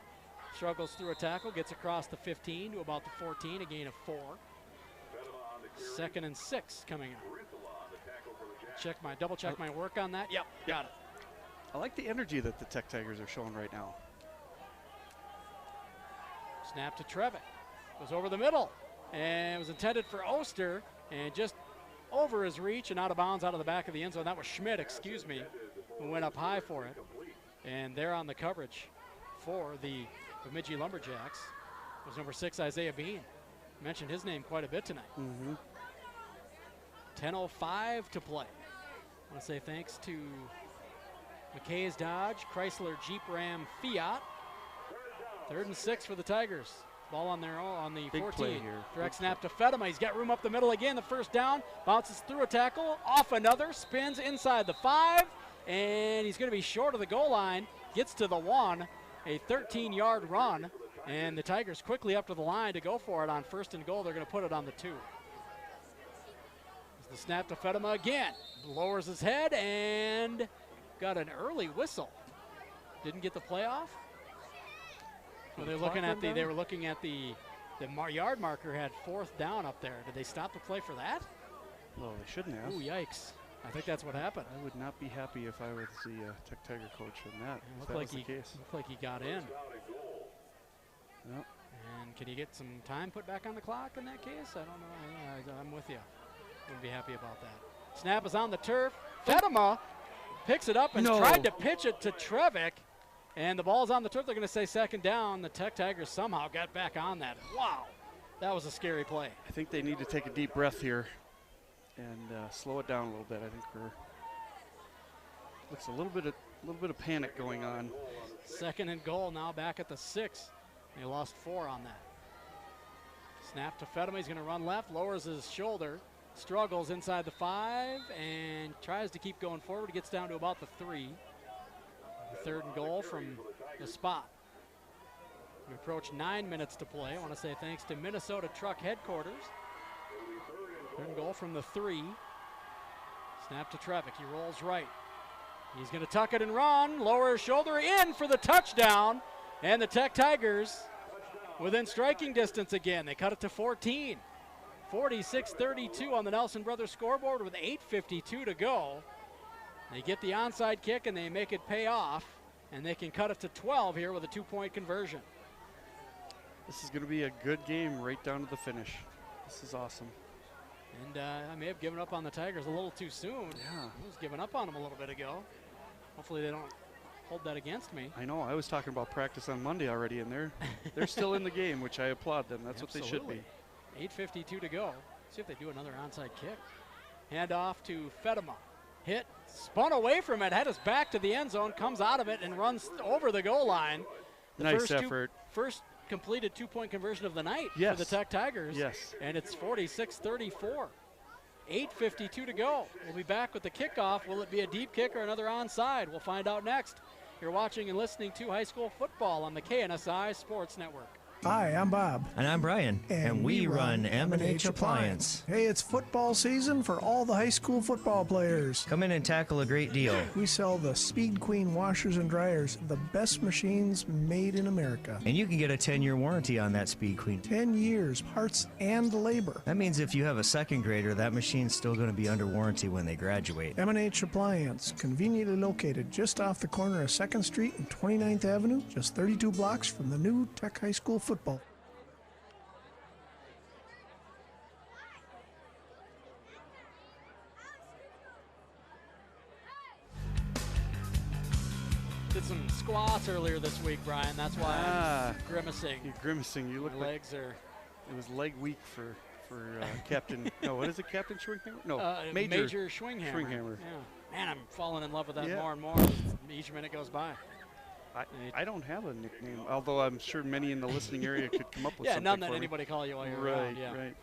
Struggles through a tackle, gets across the 15 to about the 14, a gain of 4. 2nd and 6 coming up. Double check my work on that. Yep, got it. I like the energy that the Tech Tigers are showing right now. Snap to Trevick. Goes over the middle. And it was intended for Oster. And just over his reach and out of bounds out of the back of the end zone. That was Schmidt, who went up high for it. And there on the coverage for the Bemidji Lumberjacks was number 6, Isaiah Bean. Mentioned his name quite a bit tonight. 10:05 to play. I want to say thanks to McKay's Dodge, Chrysler, Jeep, Ram, Fiat. 3rd and 6 for the Tigers. Ball on their own on the Big 14. Direct snap to Fedema. He's got room up the middle again. The first down, bounces through a tackle, off another, spins inside the 5, and he's going to be short of the goal line. Gets to the 1, a 13-yard run, and the Tigers quickly up to the line to go for it on 1st and goal. They're going to put it on the 2. The snap to Fedema again. Lowers his head and got an early whistle. Didn't get the play off. Well, they were looking at the yard marker had 4th down up there. Did they stop the play for that? No, they shouldn't have. Ooh, yikes. I think that's what happened. I would not be happy if I was the Tech Tiger coach in that. Looked like he got in. Yep. And can you get some time put back on the clock in that case? I don't know. I'm with you. Wouldn't be happy about that. Snap is on the turf. Fedema picks it up and tried to pitch it to Trevick. And the ball's on the turf. They're going to say 2nd down. The Tech Tigers somehow got back on that. Wow. That was a scary play. I think they need to take a deep breath here and slow it down a little bit. I think looks a little bit of panic going on. 2nd and goal now back at the 6. They lost 4 on that. Snap to Fedema. He's going to run left, lowers his shoulder, struggles inside the 5, and tries to keep going forward. Gets down to about the 3. 3rd and goal from the spot. We approach 9 minutes to play. I want to say thanks to Minnesota Truck Headquarters. 3rd and goal from the 3. Snap to Trevick. He rolls right. He's going to tuck it and run. Lower his shoulder in for the touchdown. And the Tech Tigers within striking distance again. They cut it to 14. 46-32 on the Nelson Brothers scoreboard with 8:52 to go. They get the onside kick and they make it pay off, and they can cut it to 12 here with a 2-point conversion. This is going to be a good game right down to the finish. This is awesome. And I may have given up on the Tigers a little too soon. Yeah. I was giving up on them a little bit ago. Hopefully they don't hold that against me. I know. I was talking about practice on Monday already, and they're still in the game, which I applaud them. That's Absolutely. What they should be. 8:52 to go. See if they do another onside kick. Hand off to Fedema. Hit, spun away from it, had his back to the end zone, comes out of it and runs over the goal line. Nice effort. First completed 2-point conversion of the night for the Tech Tigers. Yes. And it's 46-34. 8:52 to go. We'll be back with the kickoff. Will it be a deep kick or another onside? We'll find out next You're watching and listening to high school football on the KNSI Sports Network. Hi, I'm Bob. And I'm Brian. And we run M&H Appliance. Hey, it's football season for all the high school football players. Come in and tackle a great deal. We sell the Speed Queen washers and dryers, the best machines made in America. And you can get a 10-year warranty on that Speed Queen. 10 years, parts and labor. That means if you have a second grader, that machine's still going to be under warranty when they graduate. M&H Appliance, conveniently located just off the corner of 2nd Street and 29th Avenue, just 32 blocks from the new Tech High School football. Did some squats earlier this week, Brian. That's why I'm grimacing. You're grimacing. You look My like legs are. It was leg week for Captain. No, what is it, Captain Schwinghammer? No, Major Schwinghammer. Schwinghammer. Yeah. Man, I'm falling in love with that more and more each minute goes by. I don't have a nickname, although I'm sure many in the listening area could come up with something. None that anybody call you while you're around. Yeah. Right.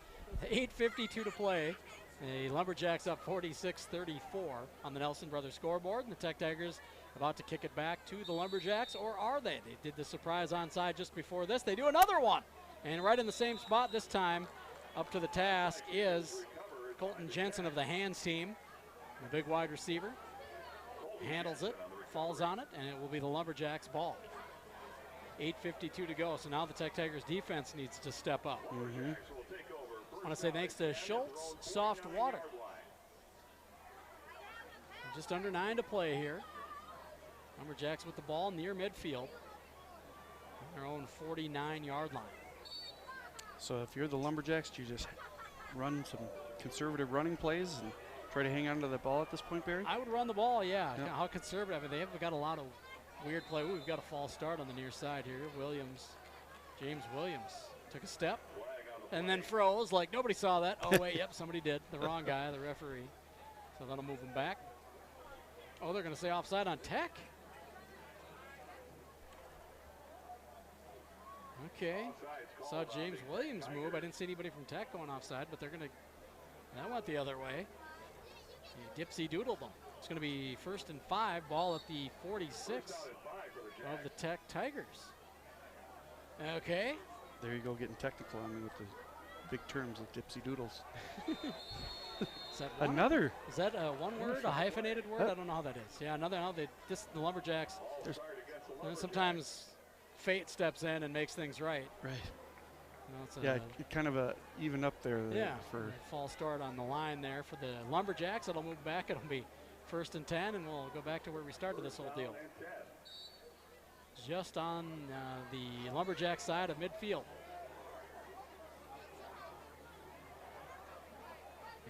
8:52 to play. The Lumberjacks up 46-34 on the Nelson Brothers scoreboard, and the Tech Tigers about to kick it back to the Lumberjacks, or are they? They did the surprise onside just before this. They do another one, and right in the same spot this time. Up to the task is Colton Jensen of the Hands team, the big wide receiver. Handles it, falls on it, and it will be the Lumberjacks' ball. 8:52 to go, so now the Tech Tigers defense needs to step up. I want to say thanks to Schultz Soft Water. Just under 9 to play here. Lumberjacks with the ball near midfield. On their own 49-yard line. So if you're the Lumberjacks, do you just run some conservative running plays and try to hang on to the ball at this point, Barry? I would run the ball, yeah. How conservative? I mean, they've got a lot of weird play. Ooh, we've got a false start on the near side here. James Williams took a step and then froze like nobody saw that. Oh, wait, yep, somebody did. The wrong guy, the referee. So that'll move him back. Oh, they're going to say offside on Tech. Okay. Saw James Williams move. I didn't see anybody from Tech going offside, but they're going to. That went the other way. He dipsy doodled them. It's going to be 1st and 5. Ball at the 46 of the Tech Tigers. Okay. There you go, getting technical on me with the big terms of dipsy doodles. Is that another? Is that one word, a hyphenated word? I don't know how that is. Yeah, another. The Lumberjacks. Sometimes fate steps in and makes things right. Right. Yeah, kind of a even up there. For false start on the line there for the Lumberjacks. It'll move back. It'll be 1st and 10, and we'll go back to where we started this whole deal. Just on the Lumberjack side of midfield.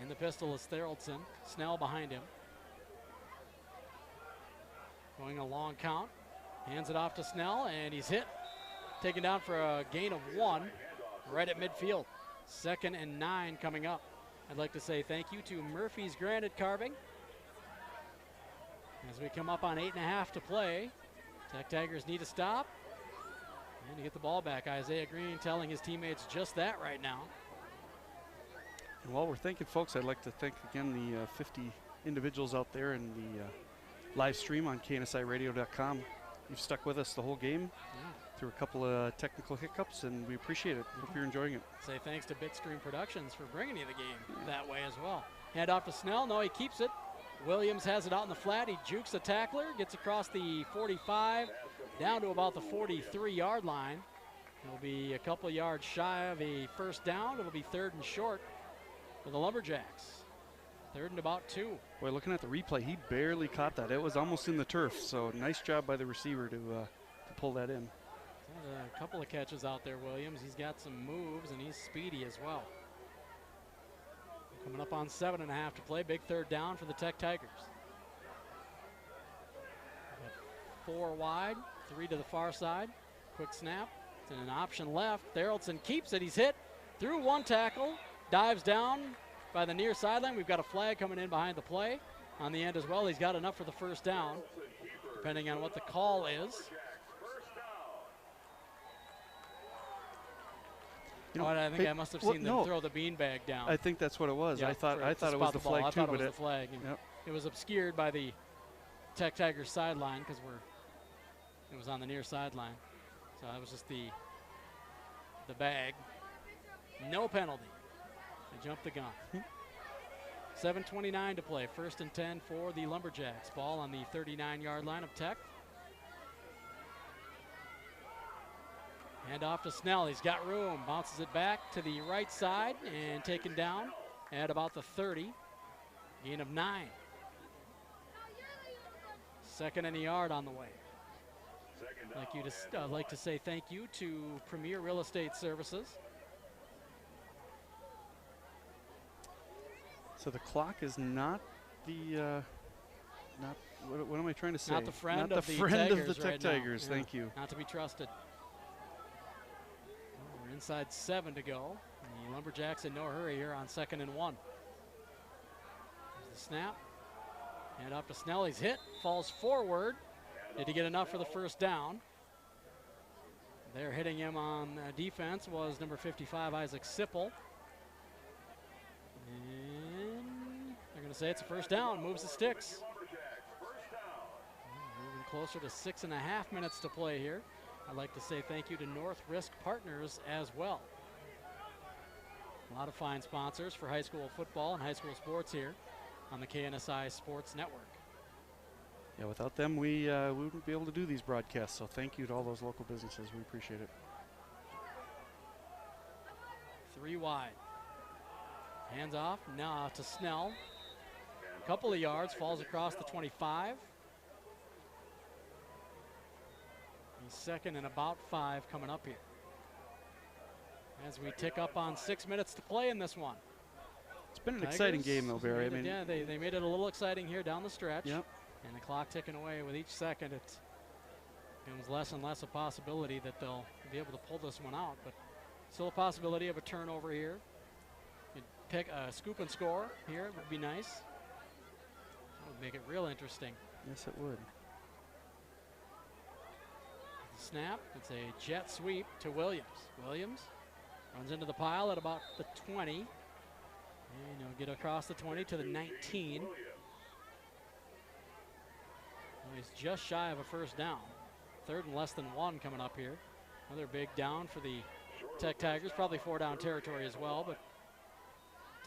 In the pistol is Theraldson. Snell behind him. Going a long count. Hands it off to Snell, and he's hit. Taken down for a gain of 1 right at midfield. 2nd and 9 coming up. I'd like to say thank you to Murphy's Granite Carving. As we come up on 8.5 to play, Tech Tigers need to stop and to get the ball back. Isaiah Green telling his teammates just that right now. And while we're thanking folks, I'd like to thank again the 50 individuals out there in the live stream on KNSIRadio.com. You've stuck with us the whole game through a couple of technical hiccups, and we appreciate it. Hope you're enjoying it. Say thanks to Bitstream Productions for bringing you the game that way as well. Hand off to Snell. No, he keeps it. Williams has it out in the flat. He jukes the tackler, gets across the 45, down to about the 43-yard line. It'll be a couple yards shy of a 1st down. It'll be 3rd and short for the Lumberjacks. 3rd and about 2. Boy, looking at the replay, he barely caught that. It was almost in the turf, so nice job by the receiver to pull that in. A couple of catches out there, Williams. He's got some moves, and he's speedy as well. Coming up on 7.5 to play. Big 3rd down for the Tech Tigers. 4 wide, 3 to the far side. Quick snap. It's in an option left. Theraldson keeps it. He's hit through 1 tackle. Dives down by the near sideline. We've got a flag coming in behind the play on the end as well. He's got enough for the 1st down, depending on what the call is. I think I must have seen them throw the beanbag down. I think that's what it was. Yeah, I thought it was the flag too. I thought it was the flag. It was obscured by the Tech Tigers sideline because we're It was on the near sideline. So that was just the bag. No penalty. They jumped the gun. 7:29 to play. 1st and 10 for the Lumberjacks. Ball on the 39-yard line of Tech. Hand off to Snell. He's got room. Bounces it back to the right side and taken down at about the 30. Gain of 9. 2nd and a yard on the way. I'd like to say thank you to Premier Real Estate Services. So the clock is not the what am I trying to say? Not the friend, not of, the the friend Tigers of the Tech right Tigers. Now. Thank you. Not to be trusted. We're inside 7 to go. The Lumberjacks in no hurry here on 2nd and 1. There's the snap. And up to Snell. He's hit. Falls forward. Did he get enough for the first down? They're hitting him on defense was number 55, Isaac Sipple. And they're going to say it's a first down. Moves the sticks. Moving closer to 6.5 minutes to play here. I'd like to say thank you to North Risk Partners as well. A lot of fine sponsors for high school football and high school sports here on the KNSI Sports Network. Yeah, without them, we wouldn't be able to do these broadcasts. So thank you to all those local businesses. We appreciate it. 3 wide. Hands off. Now to Snell. A couple of yards. Falls across the 25. He's 2nd and about 5 coming up here. As we tick up on 6 minutes to play in this one. It's been an exciting game, though, Barry. Yeah, they made it a little exciting here down the stretch. Yep. And the clock ticking away with each second. It becomes less and less a possibility that they'll be able to pull this one out. But still a possibility of a turnover here. You'd pick a scoop and score here. It would be nice. That would make it real interesting. Yes, it would. The snap. It's a jet sweep to Williams. Williams runs into the pile at about the 20. And he'll get across the 20 to the 19. Well, he's just shy of a first down. 3rd and less than 1 coming up here. Another big down for the Tech Tigers. Probably 4 down territory as well, but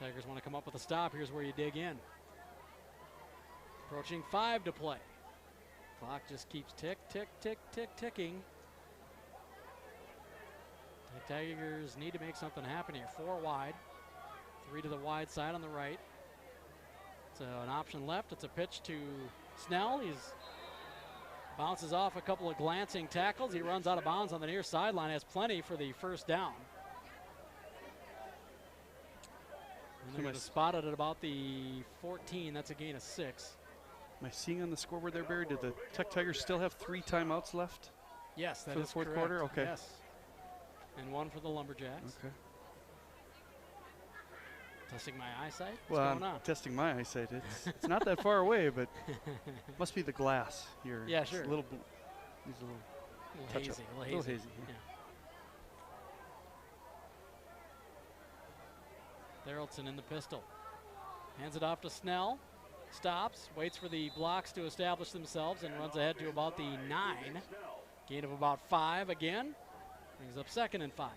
Tigers want to come up with a stop. Here's where you dig in. Approaching 5 to play. Clock just keeps tick, tick, tick, tick, ticking. The Tigers need to make something happen here. 4 wide. 3 to the wide side on the right. It's an option left. It's a pitch to Snell. He's bounces off a couple of glancing tackles. He runs out of bounds on the near sideline. Has plenty for the first down. And they're going to spot it at about the 14. That's a gain of 6. Am I seeing on the scoreboard there, Barry? Did the Tech Tigers still have 3 timeouts left? Yes, that for is the fourth correct. quarter. Okay. Yes, and 1 for the Lumberjacks. Okay. Testing my eyesight? Well, What's going I'm on? testing my eyesight. It's not that far away, but must be the glass here. Yeah, it's sure. A little, needs a little touch hazy. up. A little hazy. Yeah. Theraldson in the pistol. Hands it off to Snell. Stops, waits for the blocks to establish themselves, and runs ahead to about the 9. Gain of about 5 again. Brings up 2nd and 5.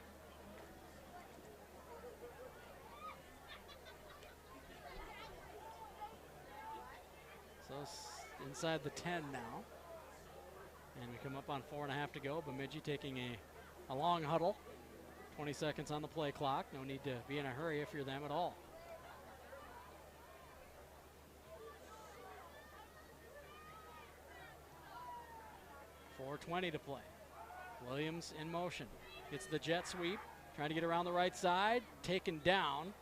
So inside the 10 now. And we come up on 4.5 to go. Bemidji taking a long huddle. 20 seconds on the play clock. No need to be in a hurry if you're them at all. .420 to play. Williams in motion. Gets the jet sweep. Trying to get around the right side. Taken down.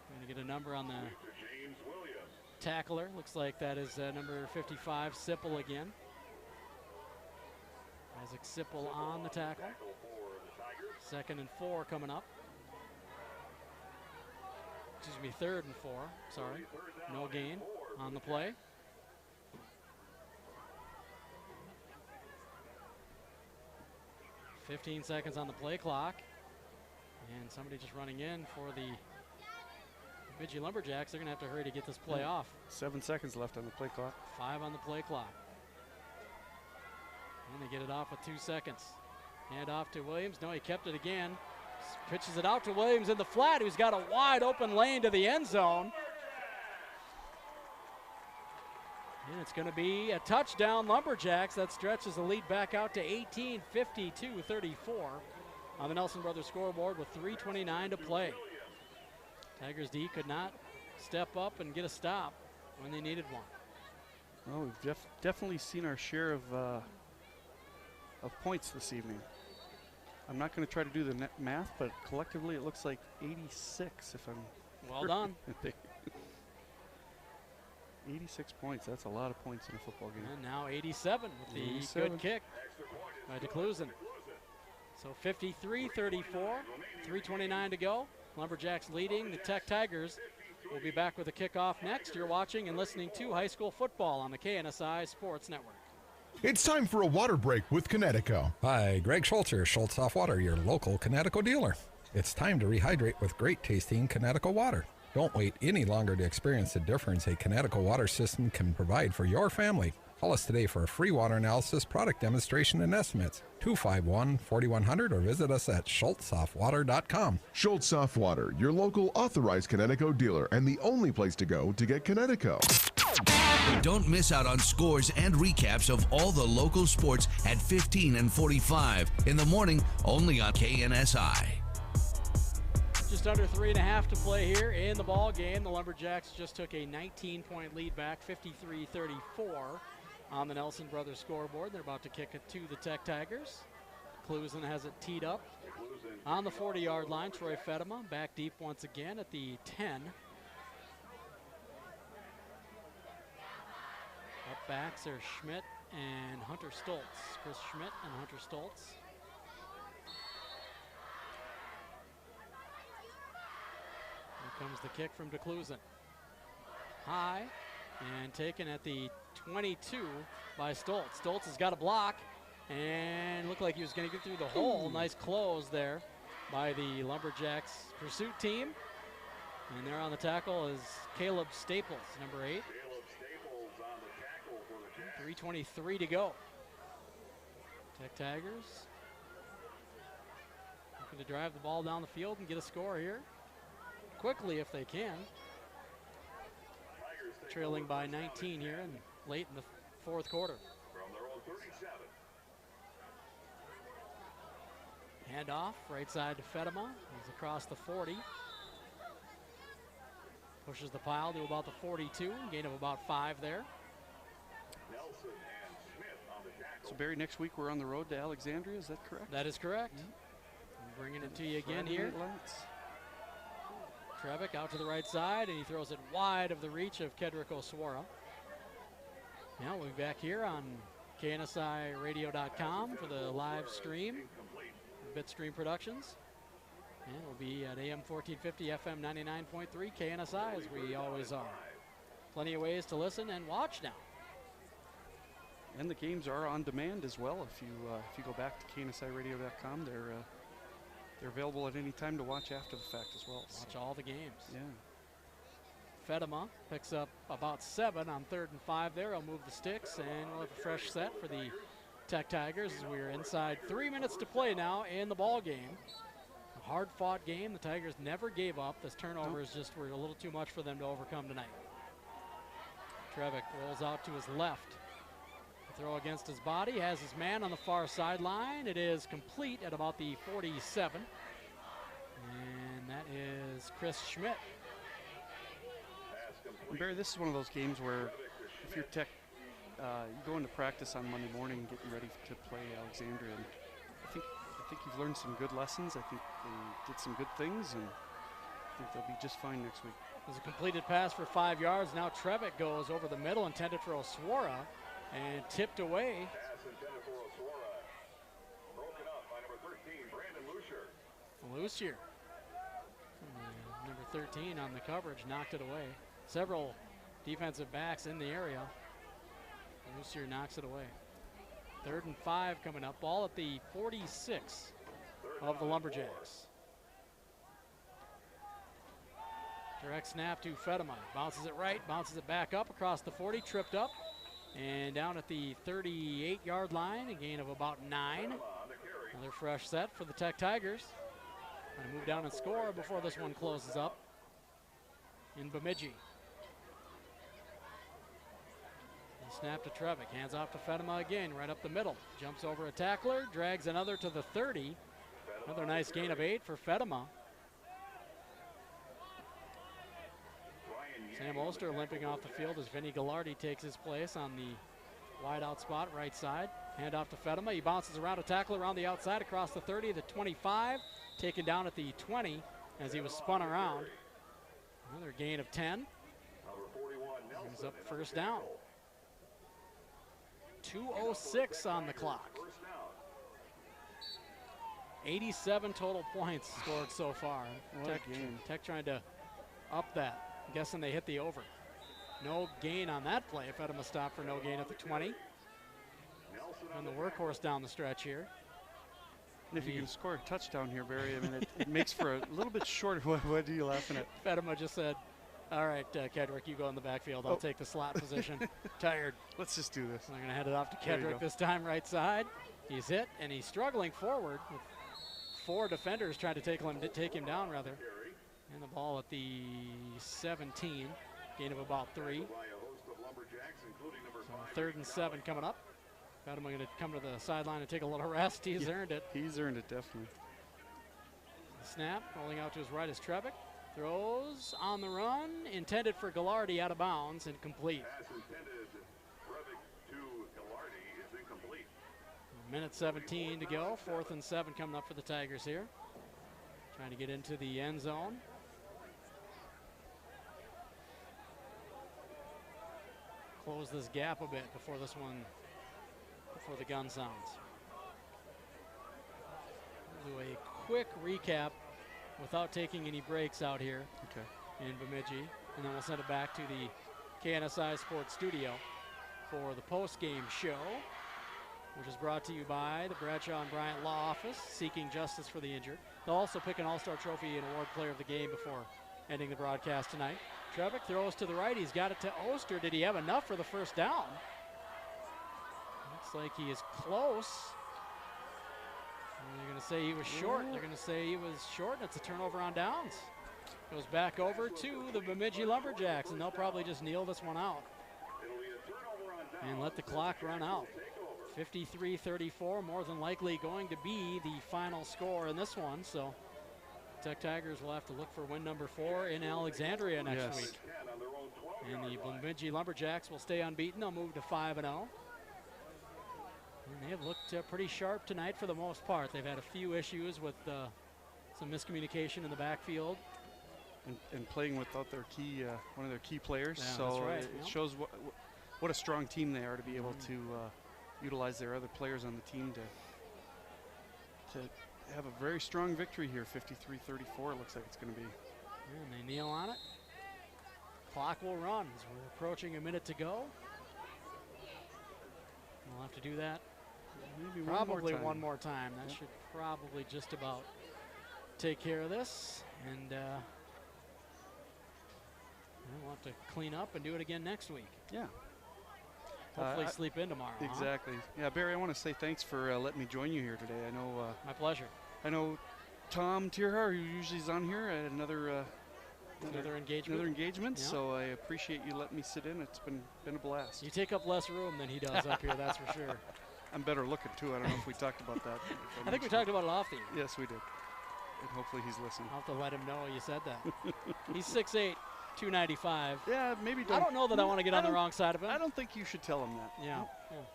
Going to get a number on the tackler. Looks like that is number 55, Sipple again. Isaac Sipple on the tackle. 2nd and 4 coming up. Excuse me, 3rd and 4. Sorry. No gain on the play. .15 seconds on the play clock. And somebody just running in for the Bemidji Lumberjacks. They're going to have to hurry to get this play off. 7 seconds left on the play clock. 5 on the play clock. And they get it off with 2 seconds. Hand off to Williams. No, he kept it again. Pitches it out to Williams in the flat, who's got a wide open lane to the end zone. And it's going to be a touchdown, Lumberjacks. That stretches the lead back out to 18, 52-34 on the Nelson Brothers scoreboard with 3:29 to play. Tigers D could not step up and get a stop when they needed one. Well, we've definitely seen our share of points this evening. I'm not going to try to do the math, but collectively it looks like 86 if I'm well done. 86 points, that's a lot of points in a football game. And now 87 with the good kick by DeClusen. So 53-34, 3:29 to go. Lumberjacks leading the Tech Tigers. We'll be back with a kickoff next. You're watching and listening to high school football on the KNSI Sports Network. It's time for a water break with Connecticut. Hi, Greg Schultzer, Schultz Soft Water, your local Connecticut dealer. It's time to rehydrate with great tasting Connecticut water. Don't wait any longer to experience the difference a Connecticut water system can provide for your family. Call us today for a free water analysis, product demonstration, and estimates. 251-4100 or visit us at schultzsoftwater.com. Schultz Soft Water, your local authorized Connecticut dealer and the only place to go to get Connecticut. Don't miss out on scores and recaps of all the local sports at 15 and 45 in the morning, only on KNSI. Just under 3.5 to play here in the ball game. The Lumberjacks just took a 19-point lead back, 53-34 on the Nelson Brothers scoreboard. They're about to kick it to the Tech Tigers. Clusen has it teed up on the 40-yard line. Troy Fedema back deep once again at the 10. Up backs are Schmidt and Hunter Stoltz. Chris Schmidt and Hunter Stoltz. Here comes the kick from DeClusen. High and taken at the 22 by Stoltz. Stoltz has got a block and looked like he was going to get through the hole. Nice close there by the Lumberjacks pursuit team. And there on the tackle is Caleb Staples, number 8. 3:23 to go. Tech Tigers looking to drive the ball down the field and get a score here quickly if they can. Trailing by 19 here and late in the fourth quarter. Hand off, right side to Fedema. He's across the 40. Pushes the pile to about the 42, gain of about 5 there. So Barry, next week we're on the road to Alexandria, is that correct? That is correct. I'm bringing it to you again here. Trevick out to the right side, and he throws it wide of the reach of Kedrick Oswara. Now we'll be back here on KNSIRadio.com for the live stream, Bitstream Productions. And we'll be at AM 1450, FM 99.3, KNSI, as we always are. Plenty of ways to listen and watch now. And the games are on demand as well. If you go back to KNSIRadio.com, they're available at any time to watch after the fact as well. Watch all the games. Yeah. Fedema picks up about 7 on 3rd and 5 there. He'll move the sticks, and we'll have a fresh set for the Tech Tigers as we're inside 3 minutes to play now in the ball game. A hard-fought game. The Tigers never gave up. This turnovers just were a little too much for them to overcome tonight. Trevick rolls out to his left. Throw against his body, has his man on the far sideline. It is complete at about the 47. And that is Chris Schmidt. And Barry, this is one of those games where if you're Tech, you go into practice on Monday morning getting ready to play Alexandria. And I think you've learned some good lessons. I think they did some good things, and I think they'll be just fine next week. There's a completed pass for 5 yards. Now Trevick goes over the middle, intended for Oswara. And tipped away. Lucier. Number 13 on the coverage, knocked it away. Several defensive backs in the area. Lucier knocks it away. 3rd and 5 coming up. Ball at the 46 of the Lumberjacks. Direct snap to Fedema. Bounces it right, bounces it back up across the 40, tripped up. And down at the 38-yard line, a gain of about 9. Another fresh set for the Tech Tigers. Going to move down and score before this one closes up in Bemidji. Snap to Trevick, hands off to Fedema again, right up the middle. Jumps over a tackler, drags another to the 30. Another nice gain of 8 for Fedema. Sam Oster limping off the field as Vinny Gallardi takes his place on the wide out spot, right side. Hand off to Fedema. He bounces around a tackler around the outside across the 30, the 25. Taken down at the 20 as he was spun around. Another gain of 10. Brings up first down. 2:06 on the clock. 87 total points scored so far. Tech trying to up that. I'm guessing they hit the over. No gain on that play. Fedema stopped for no gain at the 20. And the workhorse down the stretch here. And if you can score a touchdown here, Barry, I mean, it makes for a little bit shorter. What are you laughing at? Fedema just said, all right, Kedrick, you go in the backfield. I'll take the slot position. Tired. Let's just do this. I'm going to hand it off to Kedrick this time, right side. He's hit, and he's struggling forward with 4 defenders trying to take him down, rather. And the ball at the 17, gain of about 3. So 3rd and 7 coming up. Fedema going to come to the sideline and take a little rest. He's earned it. He's earned it, definitely. Snap, rolling out to his right is Trevick. Throws on the run, intended for Gallardi, out of bounds and complete. Pass intended Trevick to Gallardi is incomplete. Minute 17 to go. 4th and 7 coming up for the Tigers here. Trying to get into the end zone. Close this gap a bit before the gun sounds. We'll do a quick recap without taking any breaks out here in Bemidji, and then we'll send it back to the KNSI Sports Studio for the post-game show, which is brought to you by the Bradshaw and Bryant Law Office, seeking justice for the injured. They'll also pick an All-Star Trophy and award player of the game before ending the broadcast tonight. Trevick throws to the right. He's got it to Oster. Did he have enough for the first down? Looks like he is close. They're going to say he was short. They're going to say he was short, and it's a turnover on downs. Goes back over to the Bemidji Lumberjacks, and they'll probably just kneel this one out and let the clock run out. 53-34, more than likely going to be the final score in this one. So Tech Tigers will have to look for win number 4 in Alexandria next week. And the Bemidji Lumberjacks will stay unbeaten. They'll move to 5-0. And they have looked pretty sharp tonight for the most part. They've had a few issues with some miscommunication in the backfield. And playing without their key, one of their key players. Yeah, so that's right. It shows what a strong team they are to be able to utilize their other players on the team to have a very strong victory here. 53-34 it looks like it's going to be. And they kneel on it. Clock will run as we're approaching a minute to go. We'll have to do that maybe probably one more time. That should probably just about take care of this. And we'll have to clean up and do it again next week. Yeah. Hopefully sleep in tomorrow. Exactly. Yeah, Barry, I want to say thanks for letting me join you here today. I know. My pleasure. I know Tom Tierhar, who usually is on here, at another engagement. Yeah. So I appreciate you letting me sit in. It's been a blast. You take up less room than he does up here, that's for sure. I'm better looking too. I don't know if we talked about that. I think we talked about it off the air. Yes, we did. And hopefully he's listening. I'll have to let him know you said that. He's 6'8", 295. Yeah, maybe. I don't know that I want to get on the wrong side of him. I don't think you should tell him that. Yeah.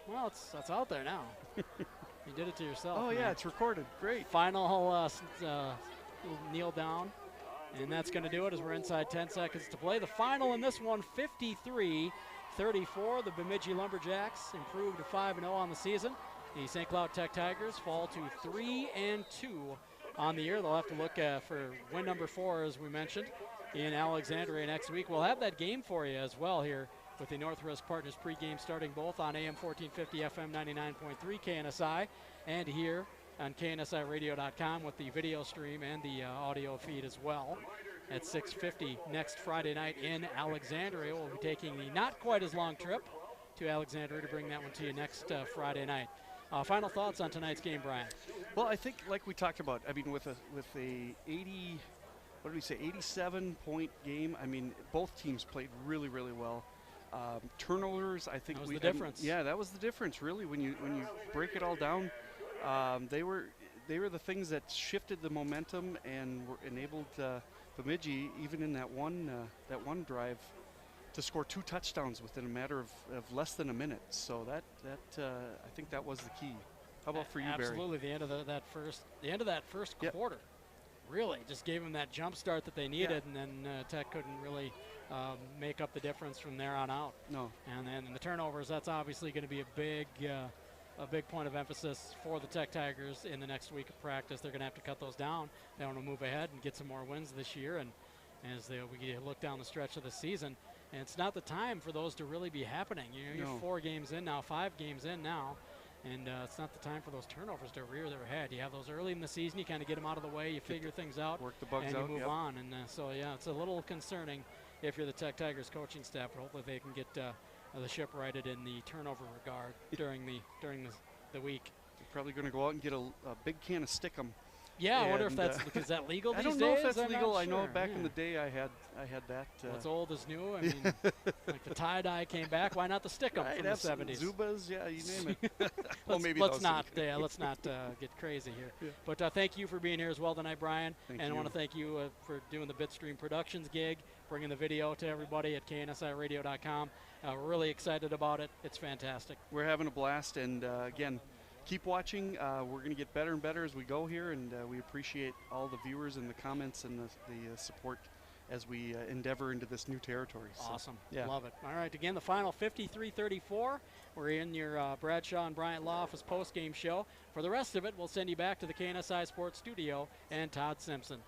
Well, that's out there now. You did it to yourself. Oh, man. yeah, it's recorded. Great. Final kneel down. And that's going to do it as we're inside 10 seconds to play. The final in this one, 53-34. The Bemidji Lumberjacks improved to 5-0 on the season. The St. Cloud Tech Tigers fall to 3-2 on the year. They'll have to look for win number 4, as we mentioned, in Alexandria next week. We'll have that game for you as well here with the Northwest Partners pregame starting both on AM 1450, FM 99.3 KNSI, and here on KNSIRadio.com with the video stream and the audio feed as well at 6:50 next Friday night in Alexandria. We'll be taking the not quite as long trip to Alexandria to bring that one to you next Friday night. Final thoughts on tonight's game, Brian? Well, I think like we talked about, I mean, with a 87-point game, I mean, both teams played really, really well. Turnovers, I think that was the difference. Yeah, that was the difference, really. When you break it all down, they were the things that shifted the momentum and were enabled Bemidji, even in that one drive, to score 2 touchdowns within a matter of less than a minute. So that I think that was the key. How about for you, Barry? Absolutely, the end of that first quarter really just gave them that jump start that they needed, and then Tech couldn't really make up the difference from there on out. No. And then the turnovers, that's obviously going to be a big point of emphasis for the Tech Tigers in the next week of practice. They're going to have to cut those down. They want to move ahead and get some more wins this year. And as we look down the stretch of the season, and it's not the time for those to really be happening. You're 4 games in now, 5 games in now, and it's not the time for those turnovers to rear their head. You have those early in the season, you kind of get them out of the way, you figure things out, work the bugs and out, you move on. And so, yeah, it's a little concerning if you're the Tech Tigers coaching staff, but hopefully they can get the ship righted in the turnover regard during the week. They're probably going to go out and get a big can of Stickum. Yeah, I wonder if that's is that legal these days? I don't know if that's legal. I know sure. back in the day I had that. What's old is new. I mean, like the tie-dye came back. Why not the Stickum from the 70s? Zubas, yeah, you name it. Well, let's not get crazy here. Yeah. But thank you for being here as well tonight, Brian. And I want to thank you for doing the Bitstream Productions gig, bringing the video to everybody at KNSIRadio.com. We're really excited about it. It's fantastic. We're having a blast, and again, keep watching. We're going to get better and better as we go here, and we appreciate all the viewers and the comments and the support as we endeavor into this new territory. Awesome. So, yeah. Love it. All right, again, the final 53-34. We're in your Bradshaw and Bryant Law Office post-game show. For the rest of it, we'll send you back to the KNSI Sports Studio and Todd Simpson.